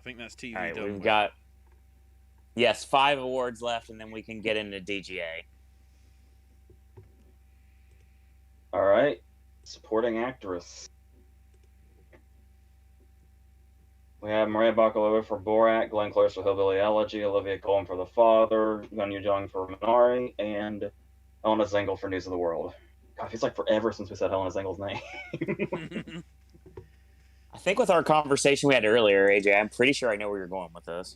think that's TV. All right, we've got 5 awards left, and then we can get into DGA. All right, supporting actress. We have Maria Bakalova for Borat, Glenn Close for Hillbilly Elegy, Olivia Colman for The Father, Gun Yu Jung for Minari, and Elena Zengel for News of the World. God, it feels like forever since we said Helena Engel's name. I think with our conversation we had earlier, AJ, I'm pretty sure I know where you're going with this.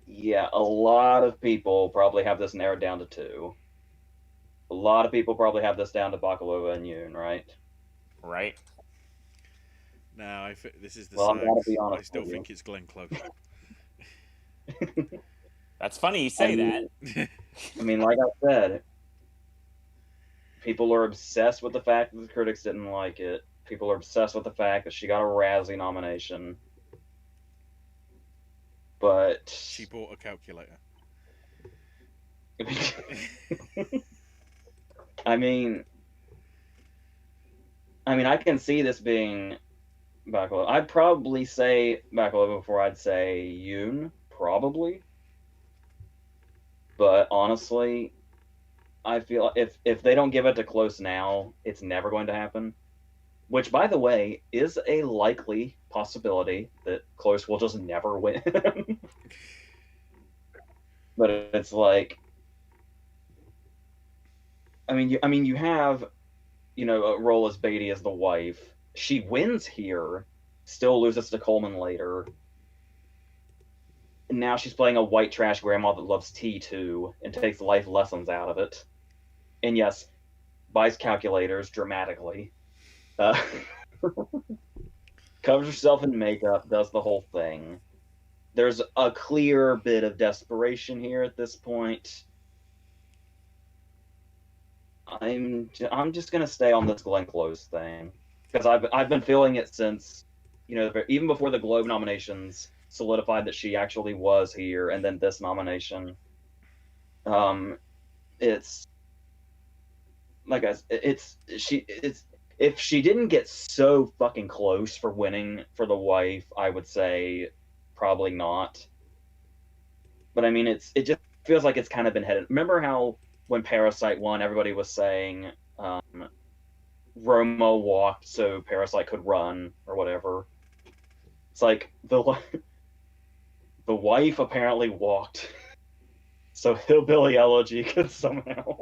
Yeah, a lot of people probably have this narrowed down to 2. A lot of people probably have this down to Bakalova and Yoon, right? Right. No, this is the Well, I'm SAG. gonna be honest I still with you. think it's Glenn Close. That's funny you say that. I mean, like I said, people are obsessed with the fact that the critics didn't like it. People are obsessed with the fact that she got a Razzie nomination. But She bought a calculator. I mean, I can see this being Bakalova. I'd probably say Bakalova before I'd say Yoon, probably. But honestly, I feel if they don't give it to Close now, it's never going to happen. Which, by the way, is a likely possibility that Close will just never win. But it's like, you have, a role as Beatty as the wife. She wins here, still loses to Coleman later. And now she's playing a white trash grandma that loves tea too and takes life lessons out of it. And yes, buys calculators dramatically. Covers herself in makeup, does the whole thing. There's a clear bit of desperation here at this point. I'm just gonna stay on this Glenn Close thing because I've been feeling it since, even before the Globe nominations solidified that she actually was here, and then this nomination. It's like if she didn't get so fucking close for winning for the wife, I would say probably not. But it just feels like it's kind of been headed. Remember how when Parasite won, everybody was saying Romo walked so Parasite could run or whatever. It's like the wife apparently walked so Hillbilly Elegy could somehow.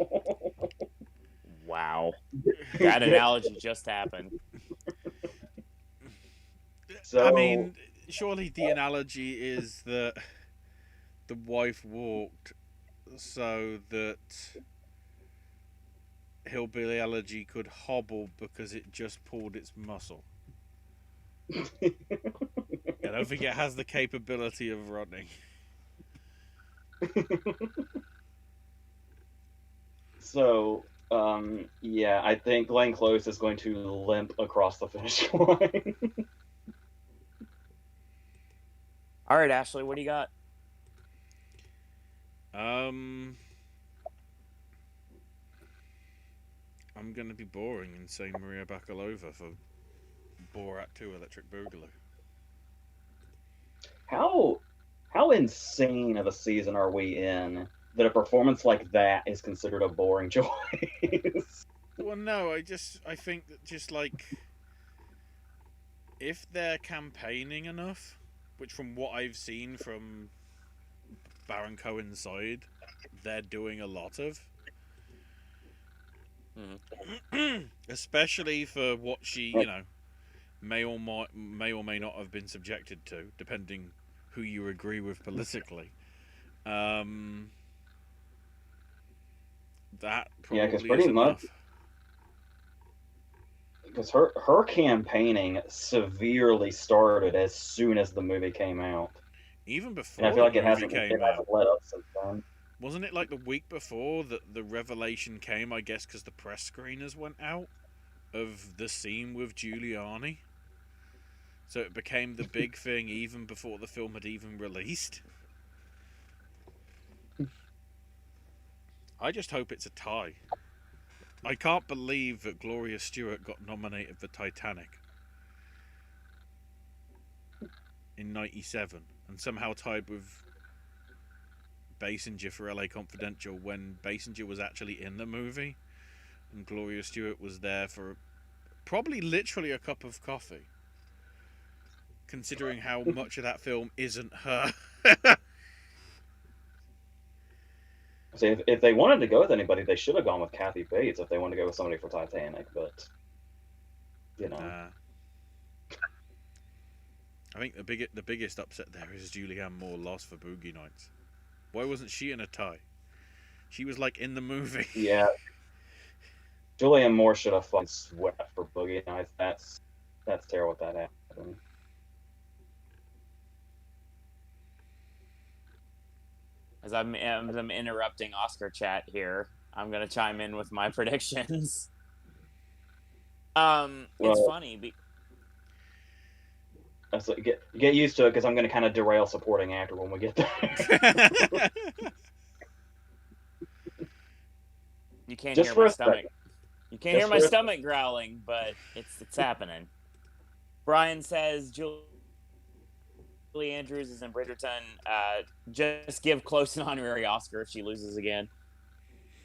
Wow. That analogy just happened. So, surely the analogy is that the wife walked so that Hillbilly Elegy could hobble because it just pulled its muscle. I don't think it has the capability of running. So, yeah, I think Glenn Close is going to limp across the finish line. All right, Ashley, what do you got? I'm going to be boring and say Maria Bakalova for Borat 2 Electric Boogaloo. How insane of a season are we in that a performance like that is considered a boring choice? Well, no, I think that just like if they're campaigning enough, which from what I've seen from Baron Cohen's side, they're doing a lot of. Especially for what she, may or may not have been subjected to, depending who you agree with politically. That probably is enough. Because her campaigning severely started as soon as the movie came out. Even before and I feel like the it hasn't let up since then. Wasn't it like the week before that the revelation came, I guess, because the press screeners went out of the scene with Giuliani? So it became the big thing even before the film had even released. I just hope it's a tie. I can't believe that Gloria Stewart got nominated for Titanic in '97 and somehow tied with Basinger for LA Confidential when Basinger was actually in the movie and Gloria Stewart was there for probably literally a cup of coffee, considering how much of that film isn't her. So if they wanted to go with anybody, they should have gone with Kathy Bates if they wanted to go with somebody for Titanic. But I think the biggest upset there is Julianne Moore lost for Boogie Nights. Why wasn't she in a tie? She was like in the movie. Yeah, Julianne Moore should have fucking swept for Boogie Nights. That's terrible what that happened. As I'm interrupting Oscar chat here, I'm gonna chime in with my predictions. It's funny. So get used to it because I'm going to kind of derail supporting actor when we get there. You can't hear my stomach. You can't hear my stomach growling, but it's happening. Brian says Julie Andrews is in Bridgerton. Just give Close an honorary Oscar if she loses again.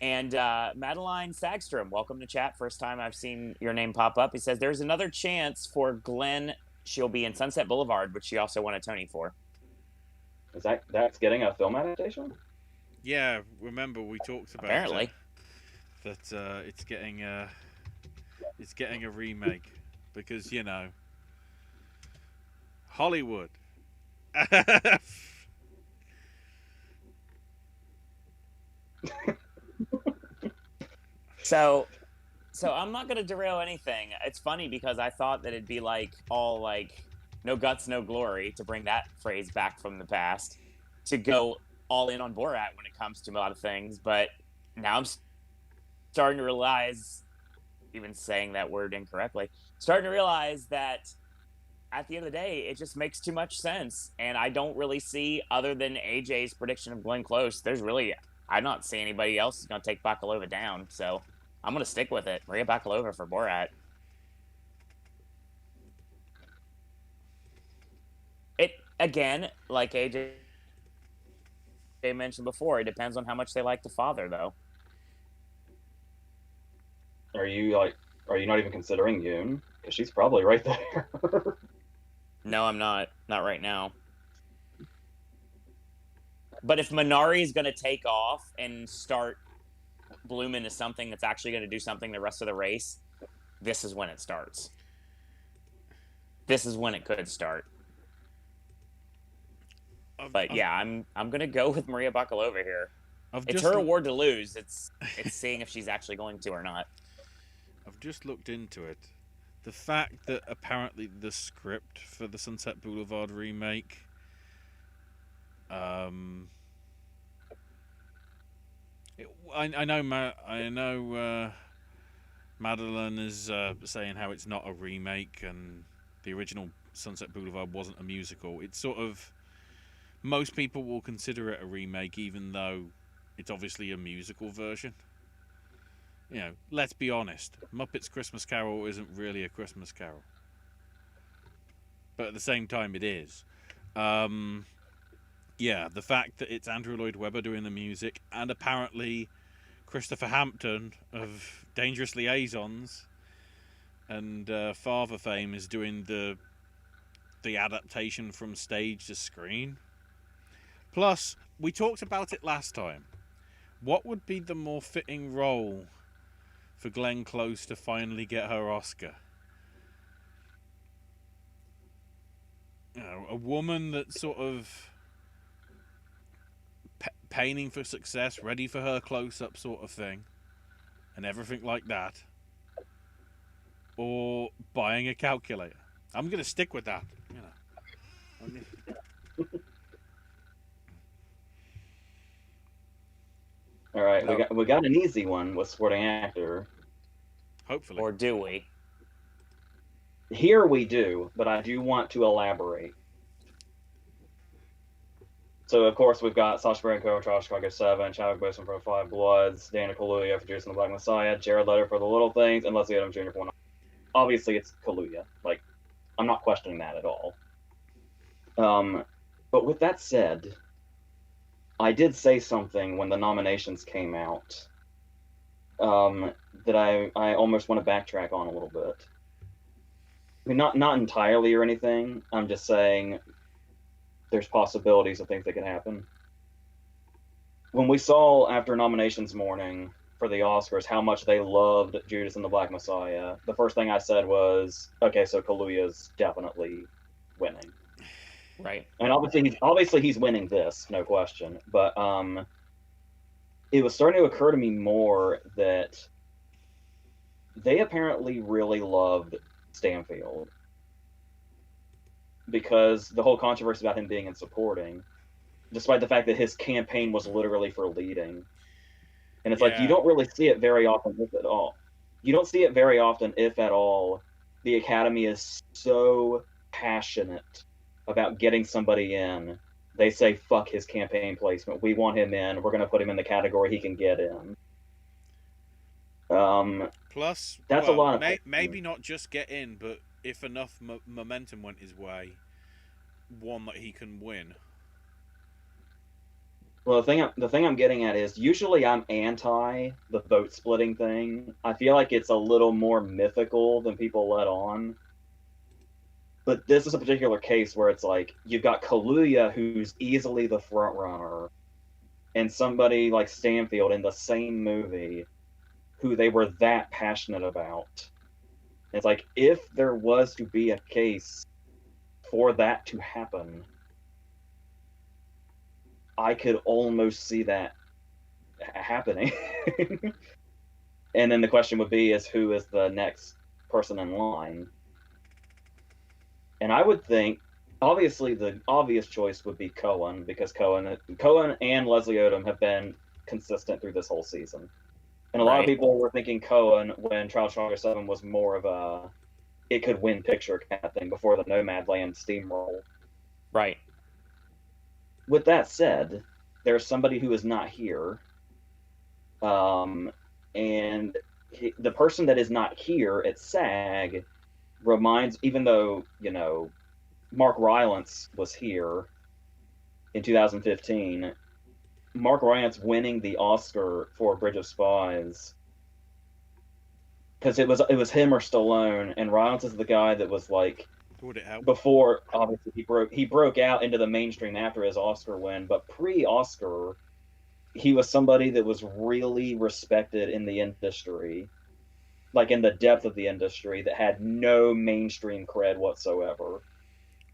And Madeline Sagstrom, welcome to chat. First time I've seen your name pop up. He says there's another chance for Glenn. She'll be in Sunset Boulevard, which she also won a Tony for. Is that's getting a film adaptation? Yeah, remember we talked about apparently that it's getting a remake because Hollywood. So I'm not going to derail anything. It's funny because I thought that it'd be like all like no guts, no glory, to bring that phrase back from the past, to go all in on Borat when it comes to a lot of things. But now I'm starting to realize, even saying that word incorrectly, starting to realize that at the end of the day, it just makes too much sense. And I don't really see, other than AJ's prediction of Glenn Close, I'm not seeing anybody else who's going to take Bakalova down. So I'm going to stick with it. Maria Bakalova for Borat. It, again, like AJ mentioned before, it depends on how much they like the father, though. Are you not even considering Yoon? Because she's probably right there. No, I'm not. Not right now. But if Minari is going to take off and start bloom into something that's actually going to do something the rest of the race, this is when it starts. This is when it could start. But yeah, I'm going to go with Maria Bakalova here. It's her award to lose. It's seeing if she's actually going to or not. I've just looked into it. The fact that apparently the script for the Sunset Boulevard remake I know Madeline is saying how it's not a remake and the original Sunset Boulevard wasn't a musical. It's sort of, most people will consider it a remake even though it's obviously a musical version. Let's be honest, Muppets Christmas Carol isn't really a Christmas Carol. But at the same time it is. Yeah, the fact that it's Andrew Lloyd Webber doing the music and apparently Christopher Hampton of Dangerous Liaisons and Father fame is doing the adaptation from stage to screen. Plus, we talked about it last time. What would be the more fitting role for Glenn Close to finally get her Oscar? A woman that's sort of painting for success, ready for her close-up sort of thing, and everything like that, or buying a calculator. I'm going to stick with that. All right, we got an easy one with supporting actor. Hopefully. Or do we? Here we do, but I do want to elaborate. So, of course, we've got Sacha Baron Cohen for Chicago 7, Chadwick Boseman for Five Bloods, Daniel Kaluuya for Judas and the Black Messiah, Jared Leto for The Little Things, and Leslie Odom Jr. for One. Obviously, it's Kaluuya. Like, I'm not questioning that at all. But with that said, I did say something when the nominations came out that I almost want to backtrack on a little bit. I mean, not entirely or anything. I'm just saying there's possibilities of things that could happen. when we saw after nominations morning for the Oscars how much they loved Judas and the Black Messiah, the first thing I said was, okay, so Kaluuya's definitely winning. Right. And obviously he's winning this, no question. But it was starting to occur to me more that they apparently really loved Stanfield because the whole controversy about him being in supporting, despite the fact that his campaign was literally for leading. And it's like, you don't really see it very often, if at all. You don't see it very often, if at all. The Academy is so passionate about getting somebody in. They say, fuck his campaign placement. We want him in. We're going to put him in the category he can get in. Plus, that's a lot of maybe not just get in, but if enough momentum went his way, one that he can win. Well, the thing I'm getting at is usually I'm anti the vote splitting thing. I feel like it's a little more mythical than people let on. But this is a particular case where it's like you've got Kaluuya, who's easily the front runner, and somebody like Stanfield in the same movie who they were that passionate about. It's like, if there was to be a case for that to happen, I could almost see that happening. And then the question would be, is who is the next person in line? And I would think, obviously, the obvious choice would be Cohen, because Cohen and Leslie Odom have been consistent through this whole season. And a lot of people were thinking Cohen when Child Stronger 7 was more of a it could win picture kind of thing before the Nomadland steamroll. Right. With that said, there's somebody who is not here. And the person that is not here at SAG reminds, even though, you know, Mark Rylance was here in 2015, Mark Rylance winning the Oscar for Bridge of Spies, because it was him or Stallone, and Rylance is the guy that was like, would it help? Before, obviously, he broke out into the mainstream after his Oscar win, but pre-Oscar, he was somebody that was really respected in the industry, like in the depth of the industry, that had no mainstream cred whatsoever.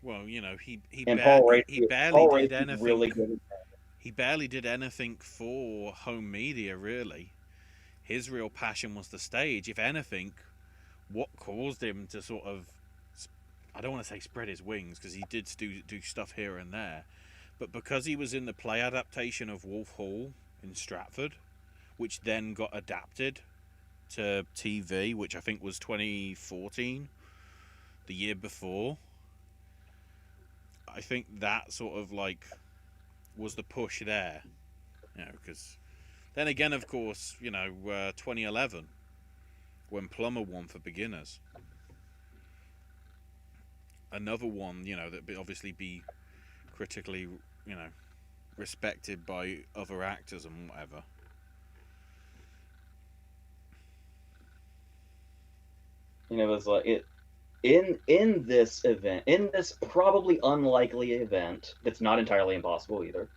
Well, you know, he barely did anything for home media, really. His real passion was the stage. If anything, what caused him to sort of, I don't want to say spread his wings, because he did do stuff here and there, but because he was in the play adaptation of Wolf Hall in Stratford, which then got adapted to TV, which I think was 2014, the year before, I think that sort of like was the push there, you know, because then again, of course, you know, 2011, when Plummer won for Beginners, another one, you know, that would obviously be critically, you know, respected by other actors and whatever. You know, it was like it in this event, in this probably unlikely event that's not entirely impossible either,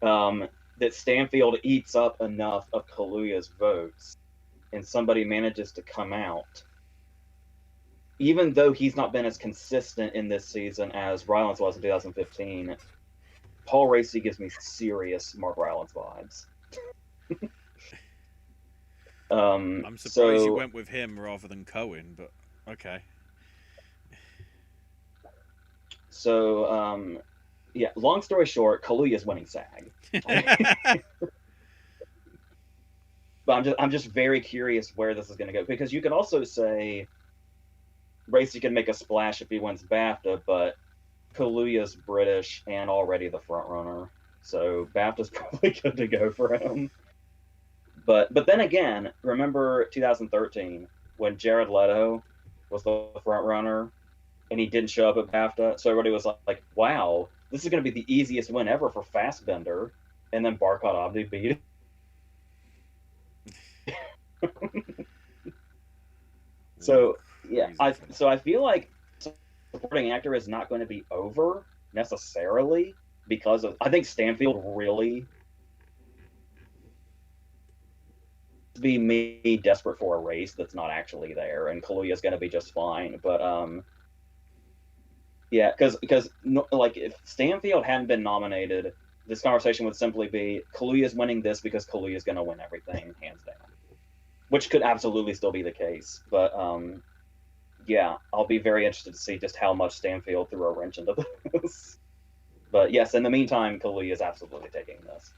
that Stanfield eats up enough of Kaluuya's votes and somebody manages to come out, even though he's not been as consistent in this season as Rylance was in 2015, Paul Raci gives me serious Mark Rylance vibes. I'm surprised you went with him rather than Cohen, but okay. So, yeah, long story short, Kaluuya's winning SAG. But I'm just very curious where this is going to go, because you could also say Raci can make a splash if he wins BAFTA, but Kaluuya's British and already the front runner, so BAFTA's probably good to go for him. But then again, remember 2013 when Jared Leto was the front runner and he didn't show up at BAFTA, so everybody was like, "Wow, this is going to be the easiest win ever for Fassbender," and then Barkhad Abdi beat it. So yeah, I feel like supporting actor is not going to be over necessarily, because of, I think Stanfield really be me desperate for a race that's not actually there, and Kaluuya's going to be just fine. But yeah, because like if Stanfield hadn't been nominated, this conversation would simply be Kaluuya's winning this because Kaluuya's going to win everything hands down, which could absolutely still be the case. But yeah, I'll be very interested to see just how much Stanfield threw a wrench into this. But yes, in the meantime, Kaluuya is absolutely taking this.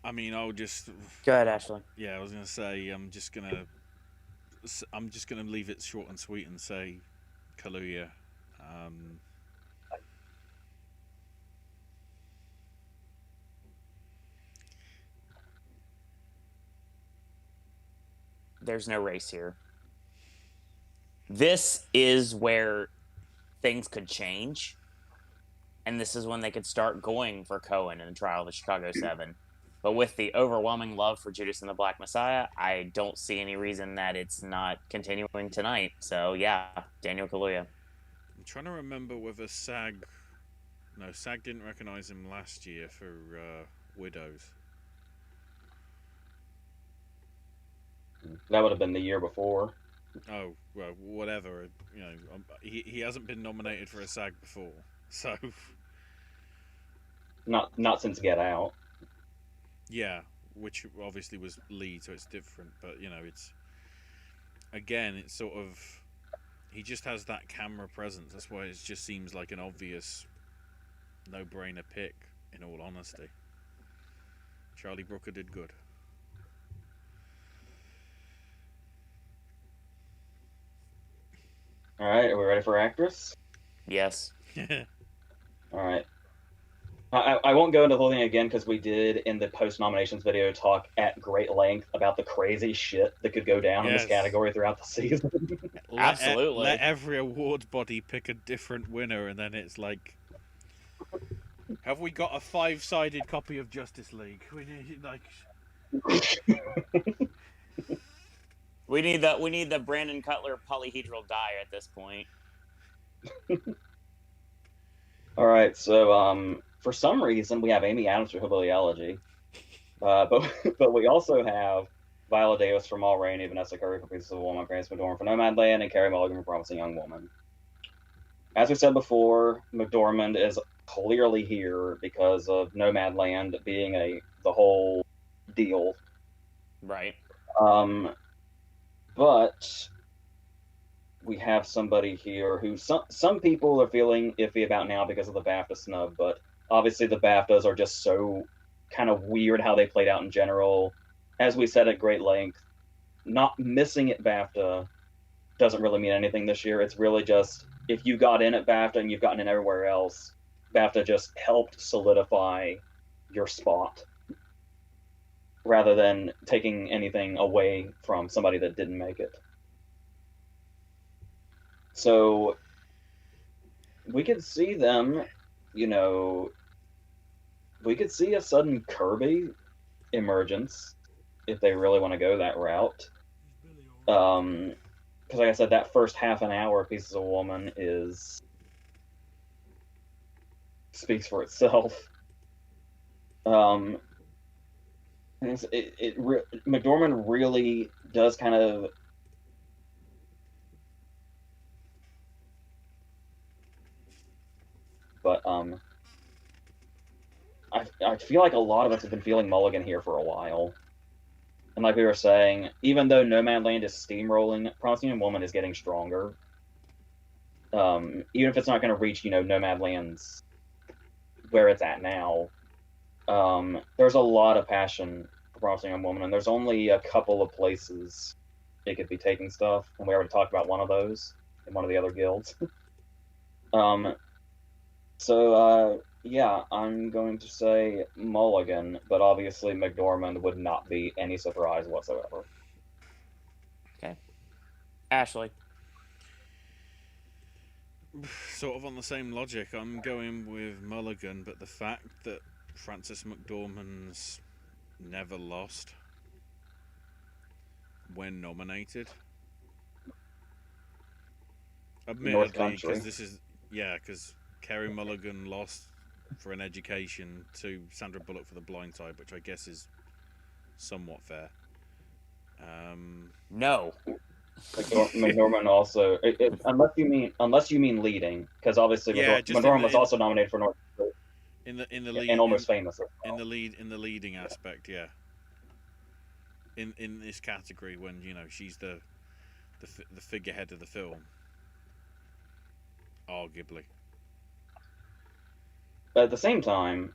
I mean, I'll just. Go ahead, Ashley. Yeah, I was gonna say I'm just gonna leave it short and sweet and say Kaluuya. There's no race here. This is where things could change, and this is when they could start going for Cohen in the trial of the Chicago 7. But with the overwhelming love for Judas and the Black Messiah, I don't see any reason that it's not continuing tonight. So yeah, Daniel Kaluuya. I'm trying to remember whether SAG didn't recognize him last year for Widows. That would have been the year before. Oh, well, whatever. You know, he hasn't been nominated for a SAG before, so not since Get Out. Yeah, which obviously was lead, so it's different. But you know, it's sort of he just has that camera presence. That's why it just seems like an obvious no-brainer pick. In all honesty, Charlie Brooker did good. All right, are we ready for actress? Yes. All right. I won't go into the whole thing again because we did in the post-nominations video talk at great length about the crazy shit that could go down in this category throughout the season. Absolutely. Let every awards body pick a different winner, and then it's like, have we got a 5-sided copy of Justice League? We need We need the Brandon Cutler polyhedral die at this point. All right, so for some reason we have Amy Adams for Hillbilly Elegy, but we also have Viola Davis for Ma Rainey, Vanessa Kirby for Pieces of a Woman, Grace McDormand for Nomadland, and Carey Mulligan for Promising Young Woman. As we said before, McDormand is clearly here because of Nomadland being the whole deal. Right. But we have somebody here who some people are feeling iffy about now because of the BAFTA snub, but obviously the BAFTAs are just so kind of weird how they played out in general. As we said at great length, not missing at BAFTA doesn't really mean anything this year. It's really just if you got in at BAFTA and you've gotten in everywhere else, BAFTA just helped solidify your spot rather than taking anything away from somebody that didn't make it. So we could see them, we could see a sudden Kirby emergence if they really want to go that route. Because like I said, that first half an hour of Pieces of a Woman speaks for itself. McDormand really does kind of but I feel like a lot of us have been feeling Mulligan here for a while. And like we were saying, even though Nomadland is steamrolling, Promising Young Woman is getting stronger. Even if it's not going to reach, Nomadland's where it's at now, there's a lot of passion for Promising Young Woman, and there's only a couple of places it could be taking stuff, and we already talked about one of those in one of the other guilds. Yeah, I'm going to say Mulligan, but obviously McDormand would not be any surprise whatsoever. Okay. Ashley. Sort of on the same logic, I'm going with Mulligan, but the fact that Frances McDormand's never lost when nominated, admittedly, because because Carey Mulligan lost for an education to Sandra Bullock for The Blind Side, which I guess is somewhat fair. No. McDormand also, unless you mean leading, because obviously Yeah, McDormand was also nominated for North in the lead, and Almost Famous in the leading aspect, yeah. In this category, when she's the figurehead of the film, arguably. But at the same time,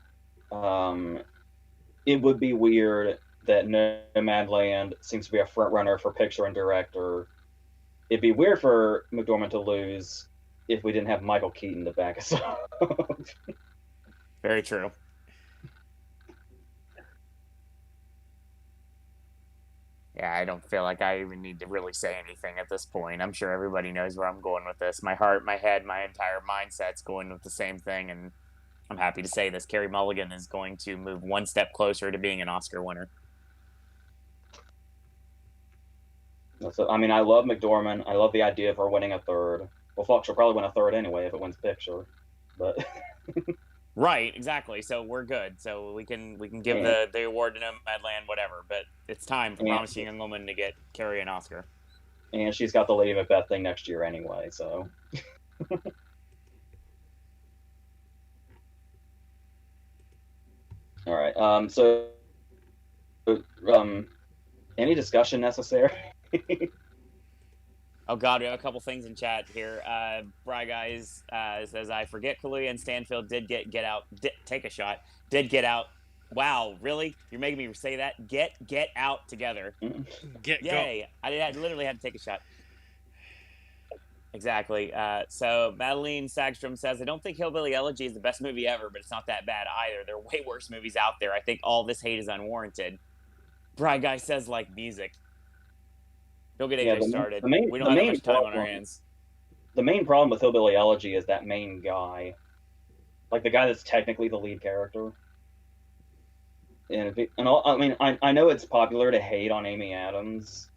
it would be weird that Nomadland seems to be a front runner for picture and director. It'd be weird for McDormand to lose if we didn't have Michael Keaton to back us up. Very true. Yeah, I don't feel like I even need to really say anything at this point. I'm sure everybody knows where I'm going with this. My heart, my head, my entire mindset's going with the same thing, and I'm happy to say this. Carey Mulligan is going to move one step closer to being an Oscar winner. So, I mean, I love McDormand. I love the idea of her winning a third. Well, fuck, she'll probably win a third anyway if it wins picture. But right, exactly. So we're good. So we can give the award to Nomadland, whatever. But it's time for Promising Young Woman to get Carey an Oscar. And she's got the Lady Macbeth thing next year anyway. So. All right. So, any discussion necessary? Oh God, we have a couple things in chat here. Bry Guys says, I forget Kaluuya and Stanfield did get out. Take a shot. Did get out. Wow, really? You're making me say that? Get out together. Yay! I literally had to take a shot. Exactly. So Madeline Sagstrom says, I don't think Hillbilly Elegy is the best movie ever, but it's not that bad either. There are way worse movies out there. I think all this hate is unwarranted. Bry Guy says, like music. Don't get AJ started. We don't have much time on our hands. The main problem with Hillbilly Elegy is that main guy. Like the guy that's technically the lead character. I know it's popular to hate on Amy Adams.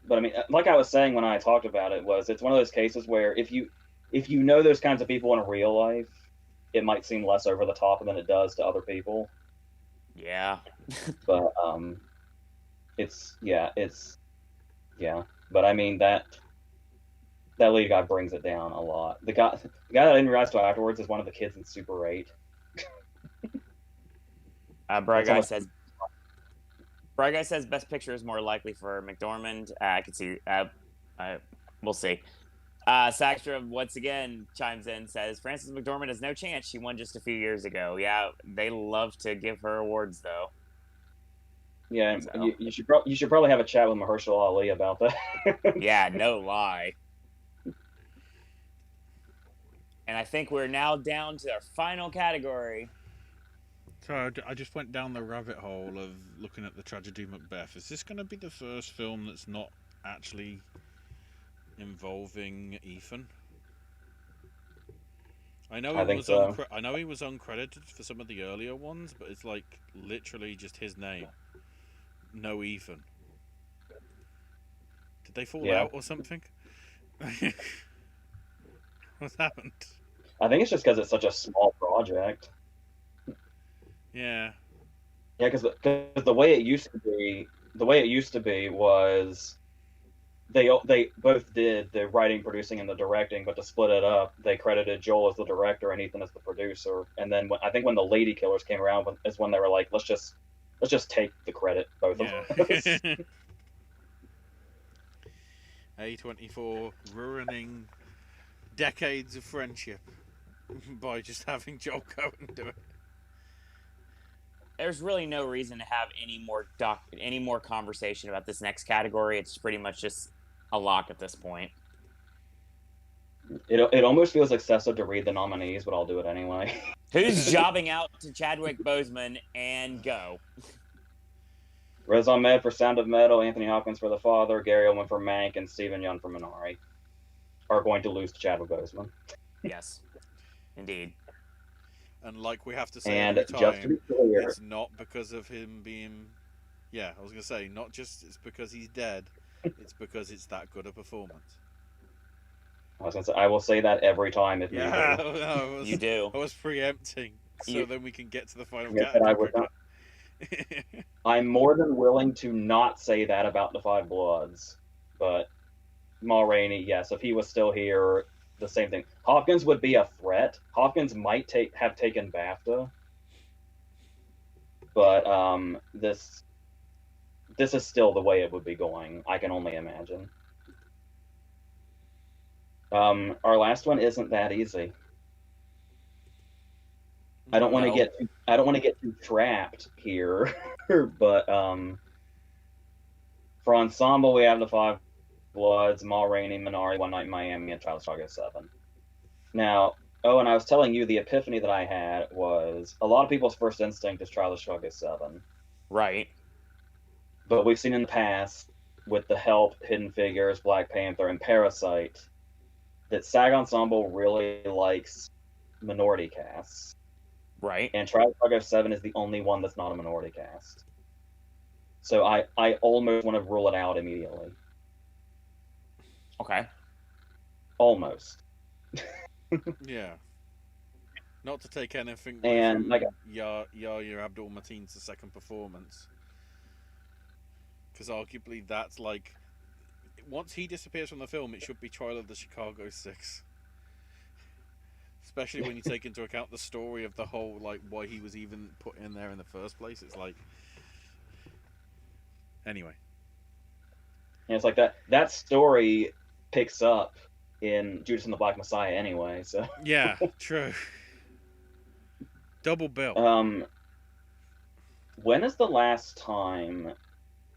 But I mean, like I was saying when I talked about it, it's one of those cases where if you know those kinds of people in real life, it might seem less over the top than it does to other people. Yeah. But But I mean that lead guy brings it down a lot. The guy that I didn't realize till afterwards is one of the kids in Super 8. Bry Guy says Best Picture is more likely for McDormand. I could see. We'll see. Sagstra once again chimes in, says Frances McDormand has no chance. She won just a few years ago. Yeah, they love to give her awards though. Yeah, so. you should probably have a chat with Mahershala Ali about that. Yeah, no lie. And I think we're now down to our final category. So I just went down the rabbit hole of looking at the tragedy Macbeth. Is this going to be the first film that's not actually involving Ethan? I know he was uncredited for some of the earlier ones, but it's like literally just his name. No Ethan. Did they fall out or something? What's happened? I think it's just because it's such a small project. Yeah. Yeah, because the way it used to be was they both did the writing, producing, and the directing, but to split it up, they credited Joel as the director and Ethan as the producer. And then I think when the Lady Killers came around is when they were like, let's just take the credit, both of us. A24 ruining decades of friendship by just having Joel Cohen do it. There's really no reason to have any more conversation about this next category. It's pretty much just a lock at this point. It almost feels excessive to read the nominees, but I'll do it anyway. Who's jobbing out to Chadwick Boseman and go? Riz Ahmed for Sound of Metal, Anthony Hopkins for The Father, Gary Oldman for Mank, and Stephen Yeun for Minari are going to lose to Chadwick Boseman. Yes, indeed. And like we have to say and every time, just to be clear, it's not because of him being... Yeah, I was going to say, not just it's because he's dead, it's because it's that good a performance. I was gonna say, I will say that every time if Yeah, needed. You do. I was preempting, so then we can get to the final Like I said, I category would not. quicker. I'm more than willing to not say that about the Five Bloods, but Ma Rainey, yes, if he was still here, the same thing. Hopkins would be a threat. Hopkins might have taken BAFTA, but this is still the way it would be going. I can only imagine. Our last one isn't that easy. I don't want to get too trapped here, but for Ensemble we have the Five Bloods, Ma Rainey, Minari, One Night in Miami, and Child Chicago 7. Now, and I was telling you the epiphany that I had was a lot of people's first instinct is Child Chicago 7. Right. But we've seen in the past with The Help, Hidden Figures, Black Panther, and Parasite that SAG Ensemble really likes minority casts. Right. And Child Chicago 7 is the only one that's not a minority cast. So I almost want to rule it out immediately. Okay. Almost. Yeah. Not to take anything And, from like, Yahya Abdul Mateen's second performance, because arguably that's like, once he disappears from the film, it should be Trial of the Chicago 6. Especially when you take into account the story of the whole, like, why he was even put in there in the first place. It's like, anyway. And it's like that story picks up in Judas and the Black Messiah anyway, so. Yeah, true. Double bill. When is the last time,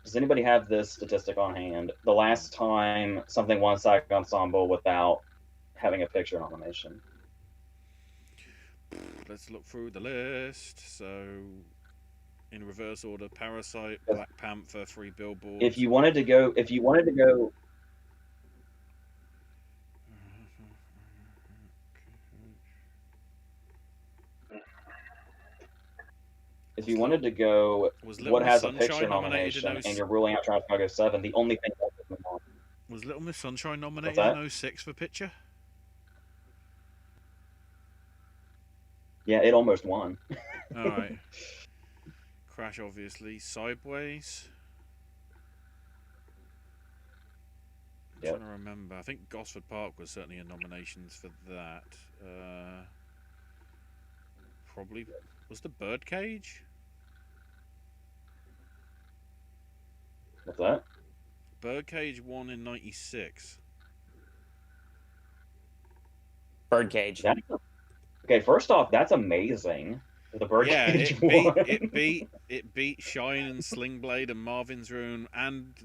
does anybody have this statistic on hand, the last time something won SAG Ensemble without having a picture nomination? Let's look through the list. So, in reverse order: Parasite, Black Panther, 3 Billboards. If you wanted to go, If you wanted to go, what has a picture nomination, and you're ruling out Child Chicago 7, the only thing was Little Miss Sunshine nominated in 06 for picture? Yeah, it almost won. Alright. Crash, obviously. Sideways. I'm trying to remember. I think Gosford Park was certainly in nominations for that. Probably. Was the Birdcage? What's that? Birdcage won in 96. Birdcage. Okay, first off, that's amazing. The Birdcage won. It beat Shine and Sling Blade and Marvin's Rune, and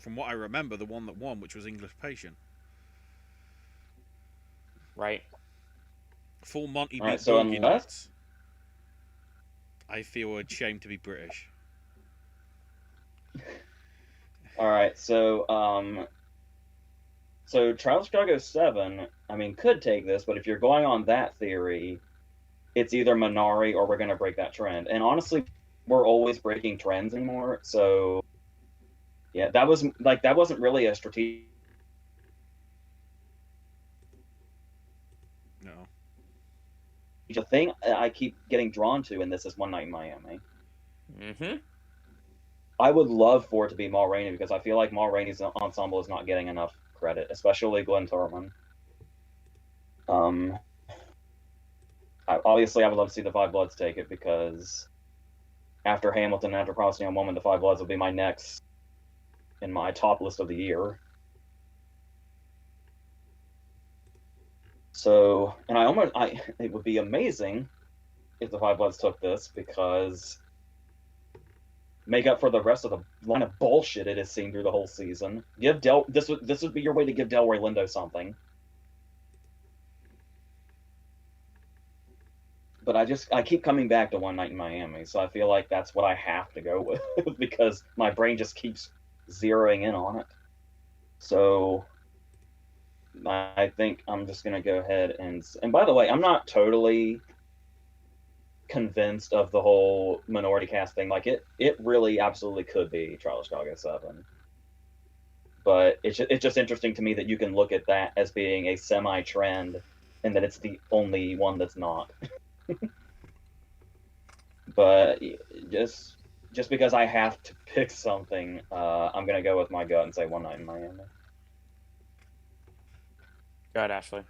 from what I remember, the one that won, which was English Patient. Right. Full Monty beat so Boogie Nights. I feel ashamed to be British. All right, so Trial of Chicago 7, I mean, could take this, but if you're going on that theory, it's either Minari or we're going to break that trend. And honestly, we're always breaking trends anymore. So, yeah, that wasn't really a strategic. No. The thing I keep getting drawn to in this is One Night in Miami. Mm-hmm. I would love for it to be Ma Rainey because I feel like Ma Rainey's ensemble is not getting enough credit, especially Glenn Turman. Obviously, I would love to see the Five Bloods take it because after Hamilton and after Promising Young Woman, the Five Bloods will be my next in my top list of the year. So, and it would be amazing if the Five Bloods took this because make up for the rest of the line of bullshit it has seen through the whole season. This would be your way to give Delroy Lindo something. But I keep coming back to One Night in Miami, so I feel like that's what I have to go with because my brain just keeps zeroing in on it. So I think I'm just gonna go ahead and by the way, I'm not totally convinced of the whole minority cast thing. Like it really absolutely could be Trial of Chicago 7. But it's just interesting to me that you can look at that as being a semi-trend, and that it's the only one that's not. But just because I have to pick something, I'm gonna go with my gut and say One Night in Miami. Go ahead, Ashley.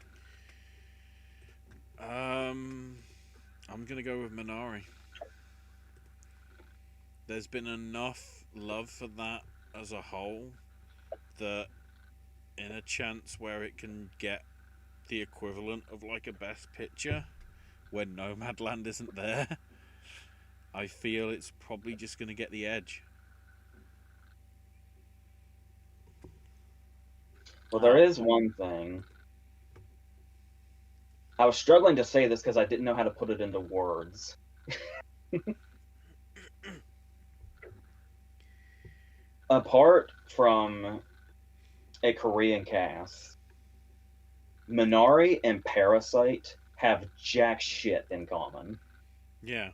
I'm gonna go with Minari. There's been enough love for that as a whole that in a chance where it can get the equivalent of like a Best Picture when Nomadland isn't there, I feel it's probably just going to get the edge. Well, there is one thing. I was struggling to say this because I didn't know how to put it into words. Apart from a Korean cast, Minari and Parasite have jack shit in common. Yeah.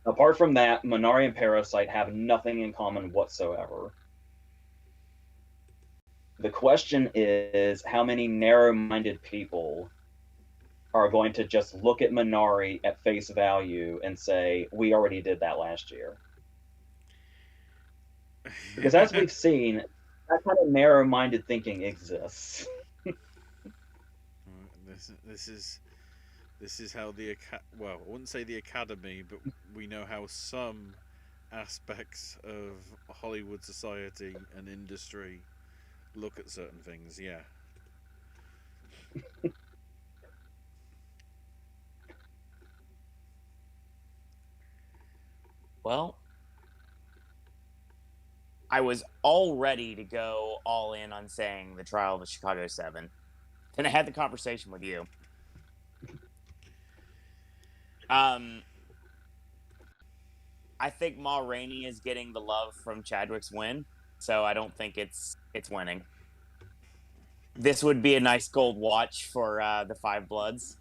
Apart from that, Minari and Parasite have nothing in common whatsoever. The question is, how many narrow-minded people are going to just look at Minari at face value and say, we already did that last year? Because as we've seen, that kind of narrow-minded thinking exists. This is how the well, I wouldn't say the Academy, but we know how some aspects of Hollywood society and industry look at certain things. Yeah. Well, I was all ready to go all in on saying The Trial of the Chicago 7. And I had the conversation with you. I think Ma Rainey is getting the love from Chadwick's win, so I don't think it's winning. This would be a nice gold watch for the Five Bloods.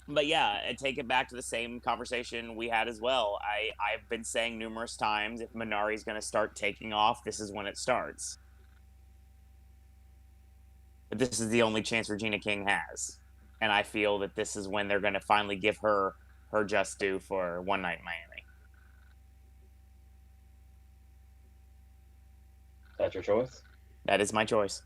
But yeah, I take it back to the same conversation we had as well. I've been saying numerous times, if Minari's going to start taking off, this is when it starts. But this is the only chance Regina King has. And I feel that this is when they're going to finally give her just due for One Night in Miami. That's your choice? That is my choice.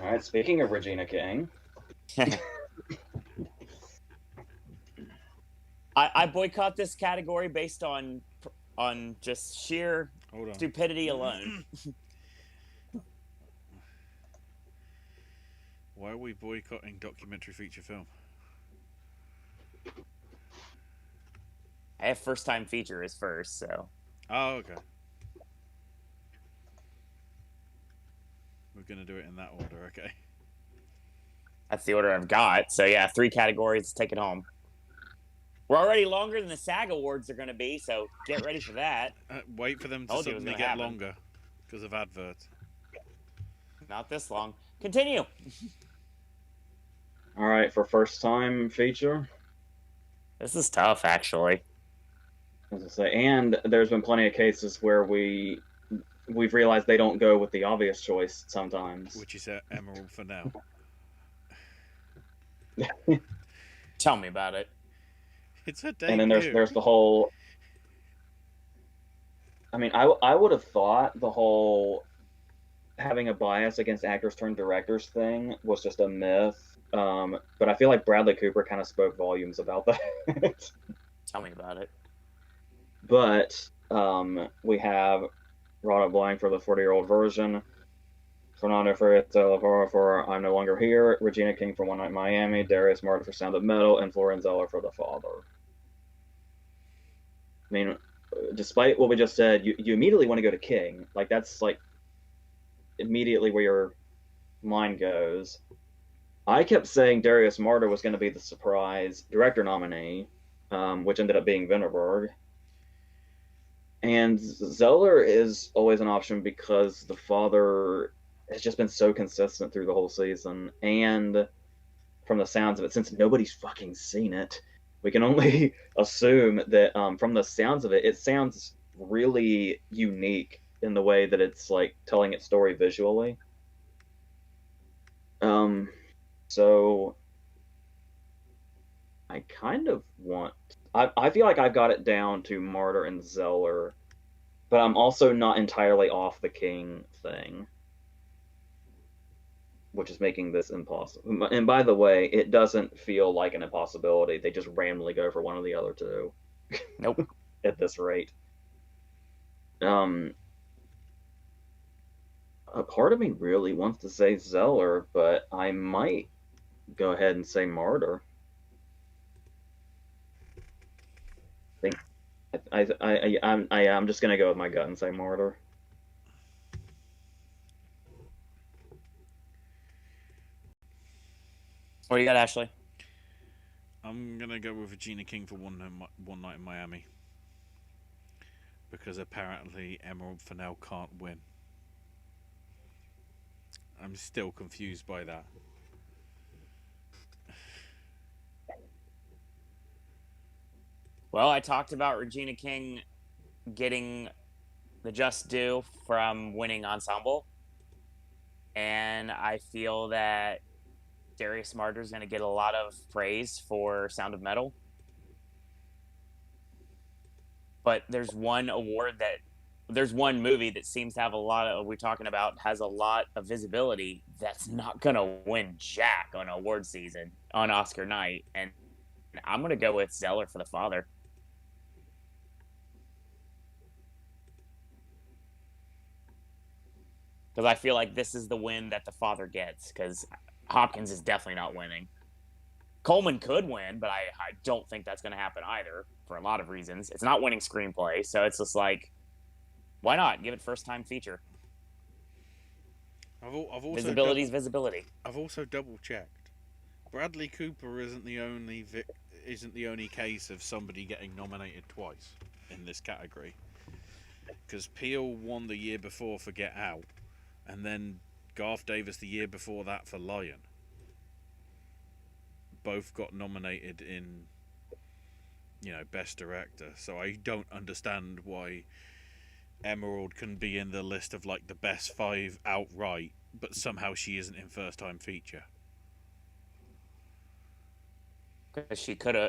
All right, speaking of Regina King. I boycott this category based on just sheer stupidity alone. Why are we boycotting documentary feature film? I have first time feature is first, so. Oh, okay. We're going to do it in that order, okay. That's the order I've got. So yeah, 3 categories, take it home. We're already longer than the SAG Awards are going to be, so get ready for that. Wait for them to suddenly get longer because of adverts. Not this long. Continue. All right, for first time feature. This is tough, actually. As I say, and there's been plenty of cases where we've realized they don't go with the obvious choice sometimes. Which is Emerald for now. Tell me about it. It's a debut. And then there's the whole. I mean, I would have thought the whole having a bias against actors turned directors thing was just a myth. But I feel like Bradley Cooper kind of spoke volumes about that. Tell me about it. But we have Rada Blank for the 40-year-old version, Fernando Ferreira for I'm No Longer Here, Regina King for One Night in Miami, Darius Martin for Sound of Metal, and Florian Zeller for The Father. I mean, despite what we just said, you immediately want to go to King. Like, that's like immediately where your mind goes. I kept saying Darius Martin was going to be the surprise director nominee, which ended up being Vinterberg. And Zeller is always an option because The Father has just been so consistent through the whole season. And from the sounds of it, since nobody's fucking seen it, we can only assume that from the sounds of it, it sounds really unique in the way that it's like telling its story visually. So I kind of want. I feel like I've got it down to Martyr and Zeller, but I'm also not entirely off the king thing, which is making this impossible. And by the way, it doesn't feel like an impossibility. They just randomly go for one of the other two. Nope. At this rate. A part of me really wants to say Zeller, but I might go ahead and say Martyr. I'm just gonna go with my gut and say Martyr. What do you got, Ashley? I'm gonna go with Regina King for One Night in Miami, because apparently Emerald Fennell can't win. I'm still confused by that. Well, I talked about Regina King getting the just due from winning Ensemble, and I feel that Darius Martyr is going to get a lot of praise for Sound of Metal. But there's one movie that seems to have a lot of, we're talking about, has a lot of visibility that's not going to win jack on award season, on Oscar night. And I'm going to go with Zeller for The Father. Because I feel like this is the win that The Father gets, because Hopkins is definitely not winning. Coleman could win, but I don't think that's going to happen either, for a lot of reasons. It's not winning screenplay, so it's just like, why not give it first time feature? I've also Visibility is visibility. I've also double checked. Bradley Cooper isn't the only case of somebody getting nominated twice in this category. Because Peele won the year before for Get Out, and then Garth Davis the year before that for Lion. Both got nominated in, Best Director. So I don't understand why Emerald can be in the list of like the best 5 outright, but somehow she isn't in first time feature. Because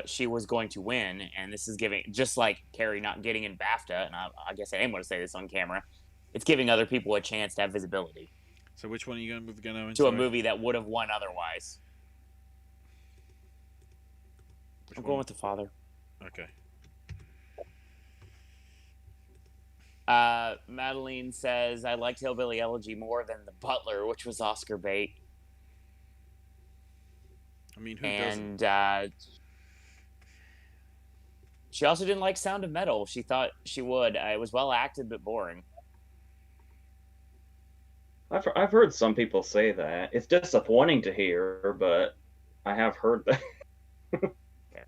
she was going to win, and this is giving, just like Carrie not getting in BAFTA, and I guess I am going to say this on camera, it's giving other people a chance to have visibility. So which one are you going with again, Owen? To a movie that would have won otherwise. I'm going with The Father. Okay. Madeline says, I liked Hillbilly Elegy more than The Butler, which was Oscar bait. I mean, who doesn't? And she also didn't like Sound of Metal. She thought she would. It was well acted, but boring. I've heard some people say that. It's disappointing to hear, but I have heard that. Yeah.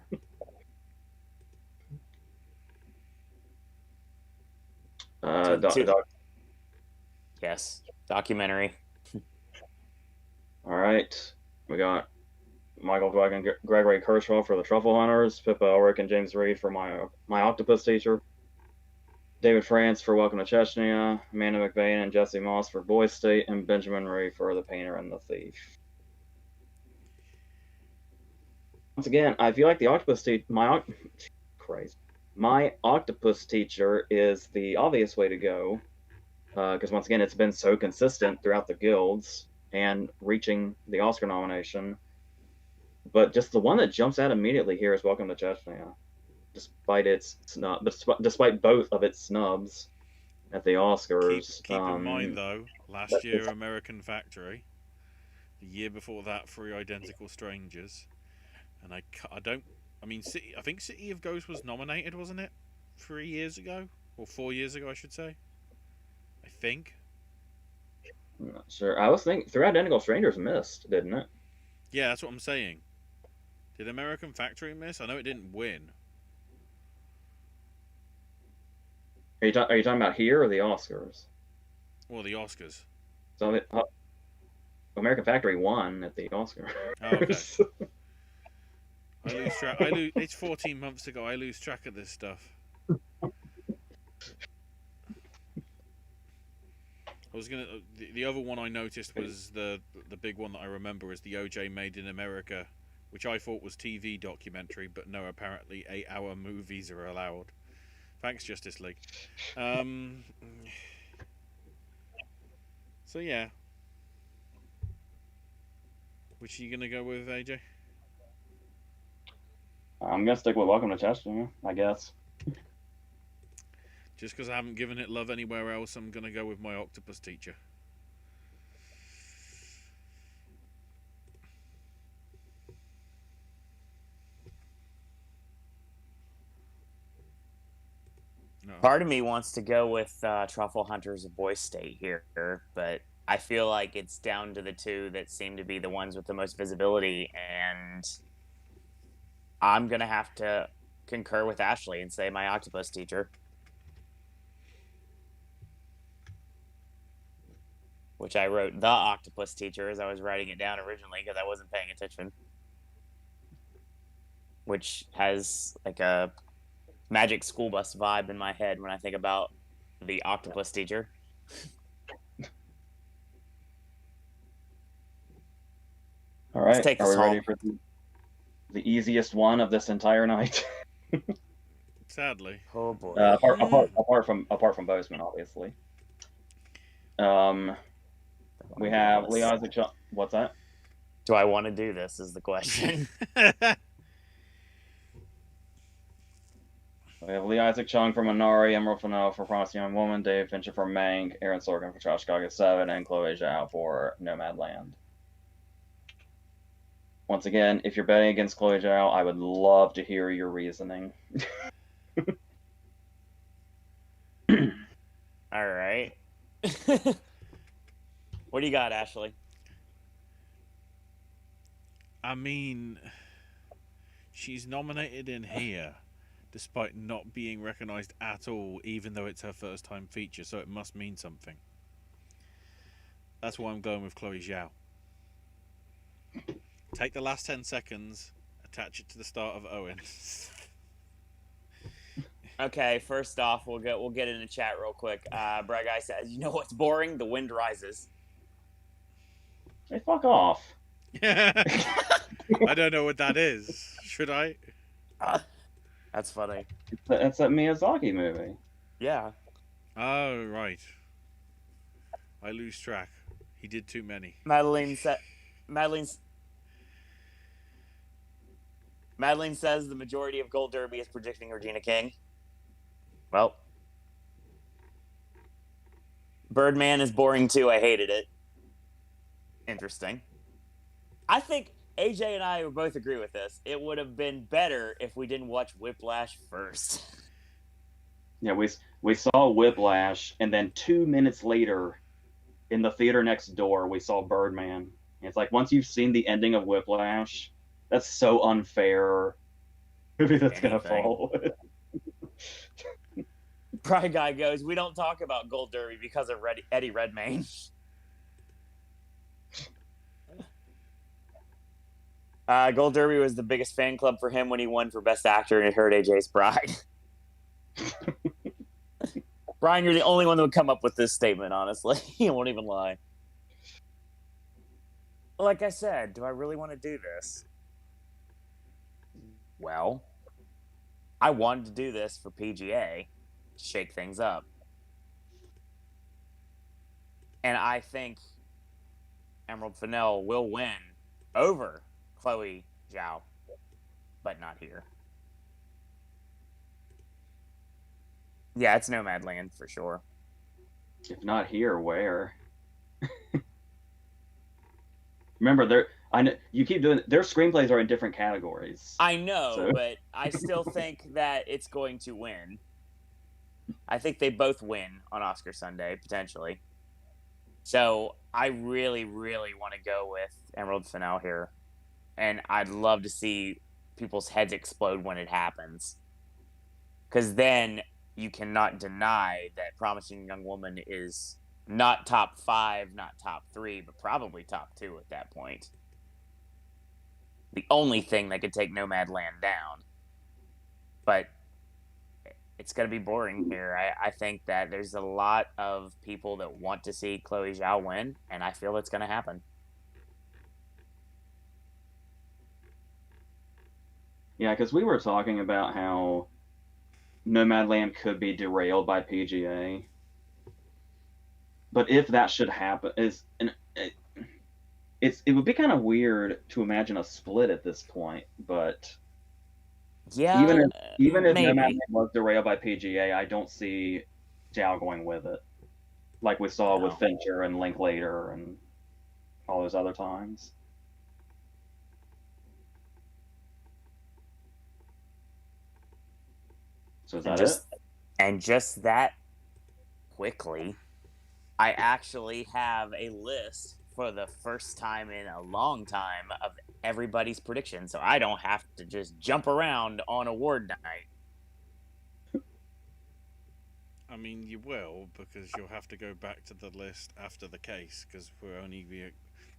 Yes, documentary. All right, we got Michael Fleck and Gregory Kershaw for The Truffle Hunters, Pippa Ulrich and James Reed for My Octopus Teacher, David France for Welcome to Chechnya, Amanda McBain and Jesse Moss for Boy State, and Benjamin Ree for The Painter and the Thief. Once again, I feel like the Octopus Teacher, my Octopus Teacher is the obvious way to go, because once again, it's been so consistent throughout the guilds and reaching the Oscar nomination. But just the one that jumps out immediately here is Welcome to Chechnya, despite both of its snubs at the Oscars. Keep in mind though, last year American Factory, the year before that Three Identical Strangers, and I think City of Ghosts was nominated, wasn't it? 3 years ago, or 4 years ago, I should say. I think. I'm not sure. I was thinking Three Identical Strangers missed, didn't it? Yeah, that's what I'm saying. Did American Factory miss? I know it didn't win. Are you talking about here or the Oscars? Well, the Oscars. So American Factory won at the Oscar. Oh, okay. I lose track. It's 14 months ago. I lose track of this stuff. I was gonna. The other one I noticed was the big one that I remember is the OJ Made in America, which I thought was TV documentary, but no, apparently 8-hour movies are allowed. Thanks, Justice League. So yeah, which are you gonna go with, AJ? I'm gonna stick with Welcome to Chester, I guess. Just because I haven't given it love anywhere else, I'm gonna go with My Octopus Teacher. No. Part of me wants to go with Truffle Hunters of Boy State here, but I feel like it's down to the two that seem to be the ones with the most visibility, and I'm going to have to concur with Ashley and say My Octopus Teacher. Which I wrote The Octopus Teacher as I was writing it down originally because I wasn't paying attention. Which has like a Magic School Bus vibe in my head when I think about The Octopus Teacher. All right, take are this we ready home. for the easiest one of this entire night? Sadly. Oh boy. Apart from Bozeman, obviously. We have Lee Isaac Chung. What's that? Do I want to do this is the question. We have Lee Isaac Chung for Minari, Emerald Fennell for Promising Young Woman, Dave Fincher for Mank, Aaron Sorkin for Trash Chicago 7, and Chloe Zhao for Nomadland. Once again, if you're betting against Chloe Zhao, I would love to hear your reasoning. All right. What do you got, Ashley? I mean, she's nominated in here despite not being recognised at all, even though it's her first time feature, so it must mean something. That's why I'm going with Chloe Zhao. Take the last 10 seconds, attach it to the start of Owen. Okay, first off, we'll get in the chat real quick. Brad Guy says, "You know what's boring? The wind rises." Hey, fuck off. I don't know what that is. Should I? That's funny. It's that Miyazaki movie. Yeah. Oh, right. I lose track. He did too many. Madeline says the majority of Gold Derby is predicting Regina King. Well, Birdman is boring too. I hated it. Interesting. I think AJ and I would both agree with this. It would have been better if we didn't watch Whiplash first. Yeah, we saw Whiplash, and then 2 minutes later, in the theater next door, we saw Birdman. It's like, once you've seen the ending of Whiplash, that's so unfair. Maybe that's going to fall. Pride Guy goes, "We don't talk about Gold Derby because of Eddie Redmayne." Gold Derby was the biggest fan club for him when he won for Best Actor, and it hurt AJ's pride. Brian, you're the only one that would come up with this statement, honestly. You won't even lie. Like I said, do I really want to do this? Well, I wanted to do this for PGA to shake things up. And I think Emerald Fennell will win over Chloe Zhao, but not here. Yeah, it's Nomadland for sure. If not here, where? Remember, I know you keep doing. Their screenplays are in different categories. I know, but I still think that it's going to win. I think they both win on Oscar Sunday potentially. So I really, really want to go with Emerald Fennell here, and I'd love to see people's heads explode when it happens, because then you cannot deny that Promising Young Woman is Not top 5, not top 3, but probably top 2 at that point. The only thing that could take Nomadland down. But it's going to be boring here. I think that there's a lot of people that want to see Chloe Zhao win, and I feel it's going to happen. Yeah, because we were talking about how Nomadland could be derailed by PGA. But if that should happen, it would be kind of weird to imagine a split at this point. But yeah, even if Nomadland was derailed by PGA, I don't see Zhao going with it, like we saw with Fincher and Linklater and all those other times. So is that it? And just that quickly, I actually have a list for the first time in a long time of everybody's predictions, so I don't have to just jump around on award night. I mean, you will, because you'll have to go back to the list after the case, because we're only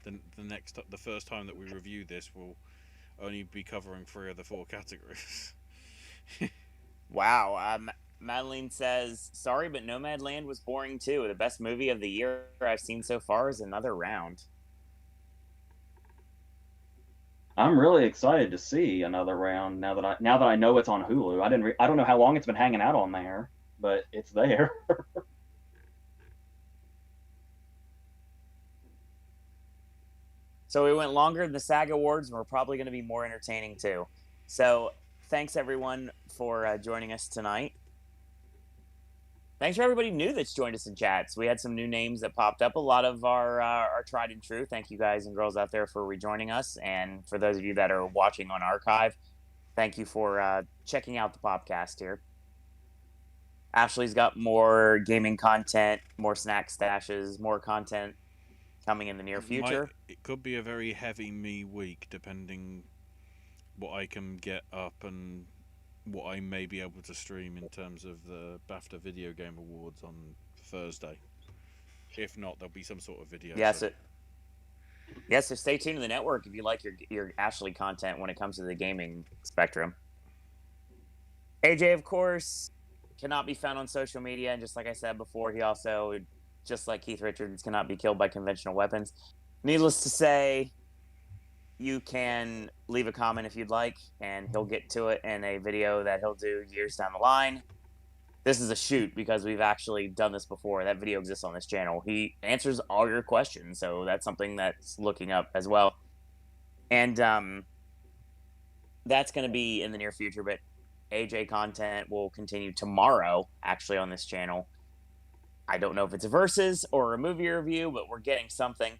the first time that we review this, we'll only be covering 3 of the 4 categories. Wow. Madeline says, sorry, but Nomadland was boring too. The best movie of the year I've seen so far is Another Round. I'm really excited to see Another Round now that I know it's on Hulu. I don't know how long it's been hanging out on there, but it's there. So we went longer than the SAG Awards, and we're probably going to be more entertaining too. So thanks everyone for joining us tonight. Thanks for everybody new that's joined us in chats. We had some new names that popped up. A lot of our tried and true. Thank you guys and girls out there for rejoining us. And for those of you that are watching on archive, thank you for checking out the Popcast here. Ashley's got more gaming content, more snack stashes, more content coming in the near future. It could be a very heavy me week, depending what I can get up and what I may be able to stream in terms of the BAFTA Video Game Awards on Thursday. If not, there'll be some sort of video. Yes, so stay tuned to the network if you like your Ashley content when it comes to the gaming spectrum. AJ, of course, cannot be found on social media, and just like I said before, he also, just like Keith Richards, cannot be killed by conventional weapons. Needless to say, you can leave a comment if you'd like, and he'll get to it in a video that he'll do years down the line. This is a shoot because we've actually done this before. That video exists on this channel. He answers all your questions, so that's something that's looking up as well. And that's going to be in the near future, but AJ content will continue tomorrow, actually, on this channel. I don't know if it's a versus or a movie review, but we're getting something.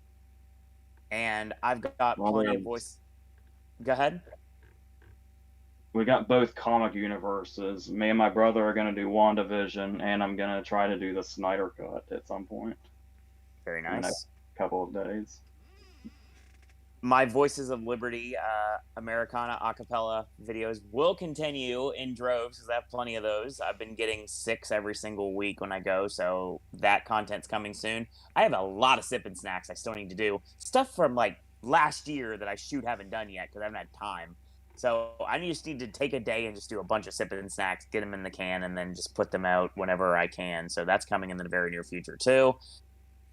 And I've got plenty of voice. Go ahead. We got both comic universes. Me and my brother are going to do WandaVision, and I'm going to try to do the Snyder Cut at some point. Very nice. In a couple of days. My Voices of Liberty Americana acapella videos will continue in droves because I have plenty of those. I've been getting 6 every single week when I go, so that content's coming soon. I have a lot of sip and snacks I still need to do. Stuff from like last year that I haven't done yet because I haven't had time. So I just need to take a day and just do a bunch of sip and snacks, get them in the can, and then just put them out whenever I can. So that's coming in the very near future too.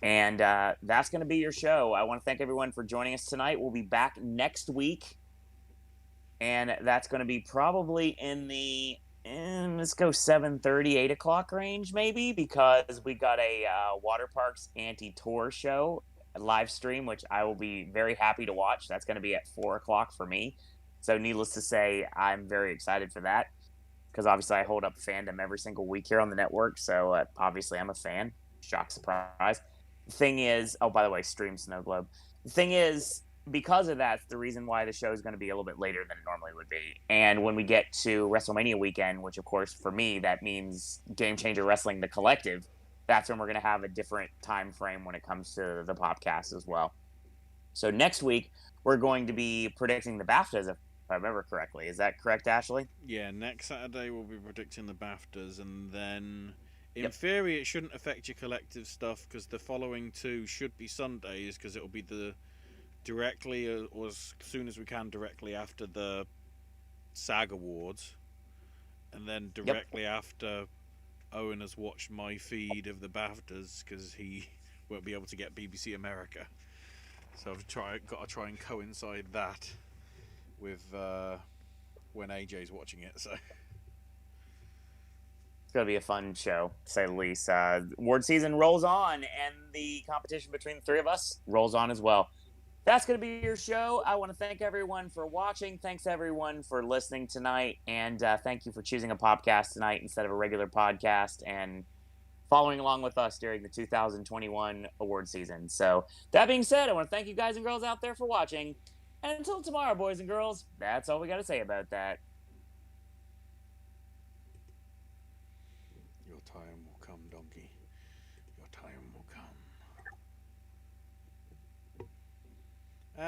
And that's going to be your show. I want to thank everyone for joining us tonight. We'll be back next week. And that's going to be probably in the, let's go 7:30, 8 o'clock range maybe, because we got a Water Parks Anti-Tour show, a live stream, which I will be very happy to watch. That's going to be at 4 o'clock for me. So needless to say, I'm very excited for that because obviously I hold up fandom every single week here on the network. So obviously I'm a fan. Shock, surprise. The thing is, oh, by the way, stream Snow Globe. The thing is, because of that, the reason why the show is going to be a little bit later than it normally would be. And when we get to WrestleMania weekend, which of course for me that means Game Changer Wrestling, the collective, that's when we're going to have a different time frame when it comes to the podcast as well. So next week we're going to be predicting the BAFTAs, if I remember correctly. Is that correct, Ashley? Yeah, next Saturday we'll be predicting the BAFTAs, and then In theory, it shouldn't affect your collective stuff because the following 2 should be Sundays because it'll be the directly or as soon as we can directly after the SAG Awards, and then directly after Owen has watched my feed of the BAFTAs because he won't be able to get BBC America. So I've got to try and coincide that with when AJ's watching it. So it's going to be a fun show, to say the least. Award season rolls on, and the competition between the 3 of us rolls on as well. That's going to be your show. I want to thank everyone for watching. Thanks, everyone, for listening tonight. And thank you for choosing a Popcast tonight instead of a regular podcast and following along with us during the 2021 award season. So that being said, I want to thank you guys and girls out there for watching. And until tomorrow, boys and girls, that's all we got to say about that. Your time will come, donkey. Your time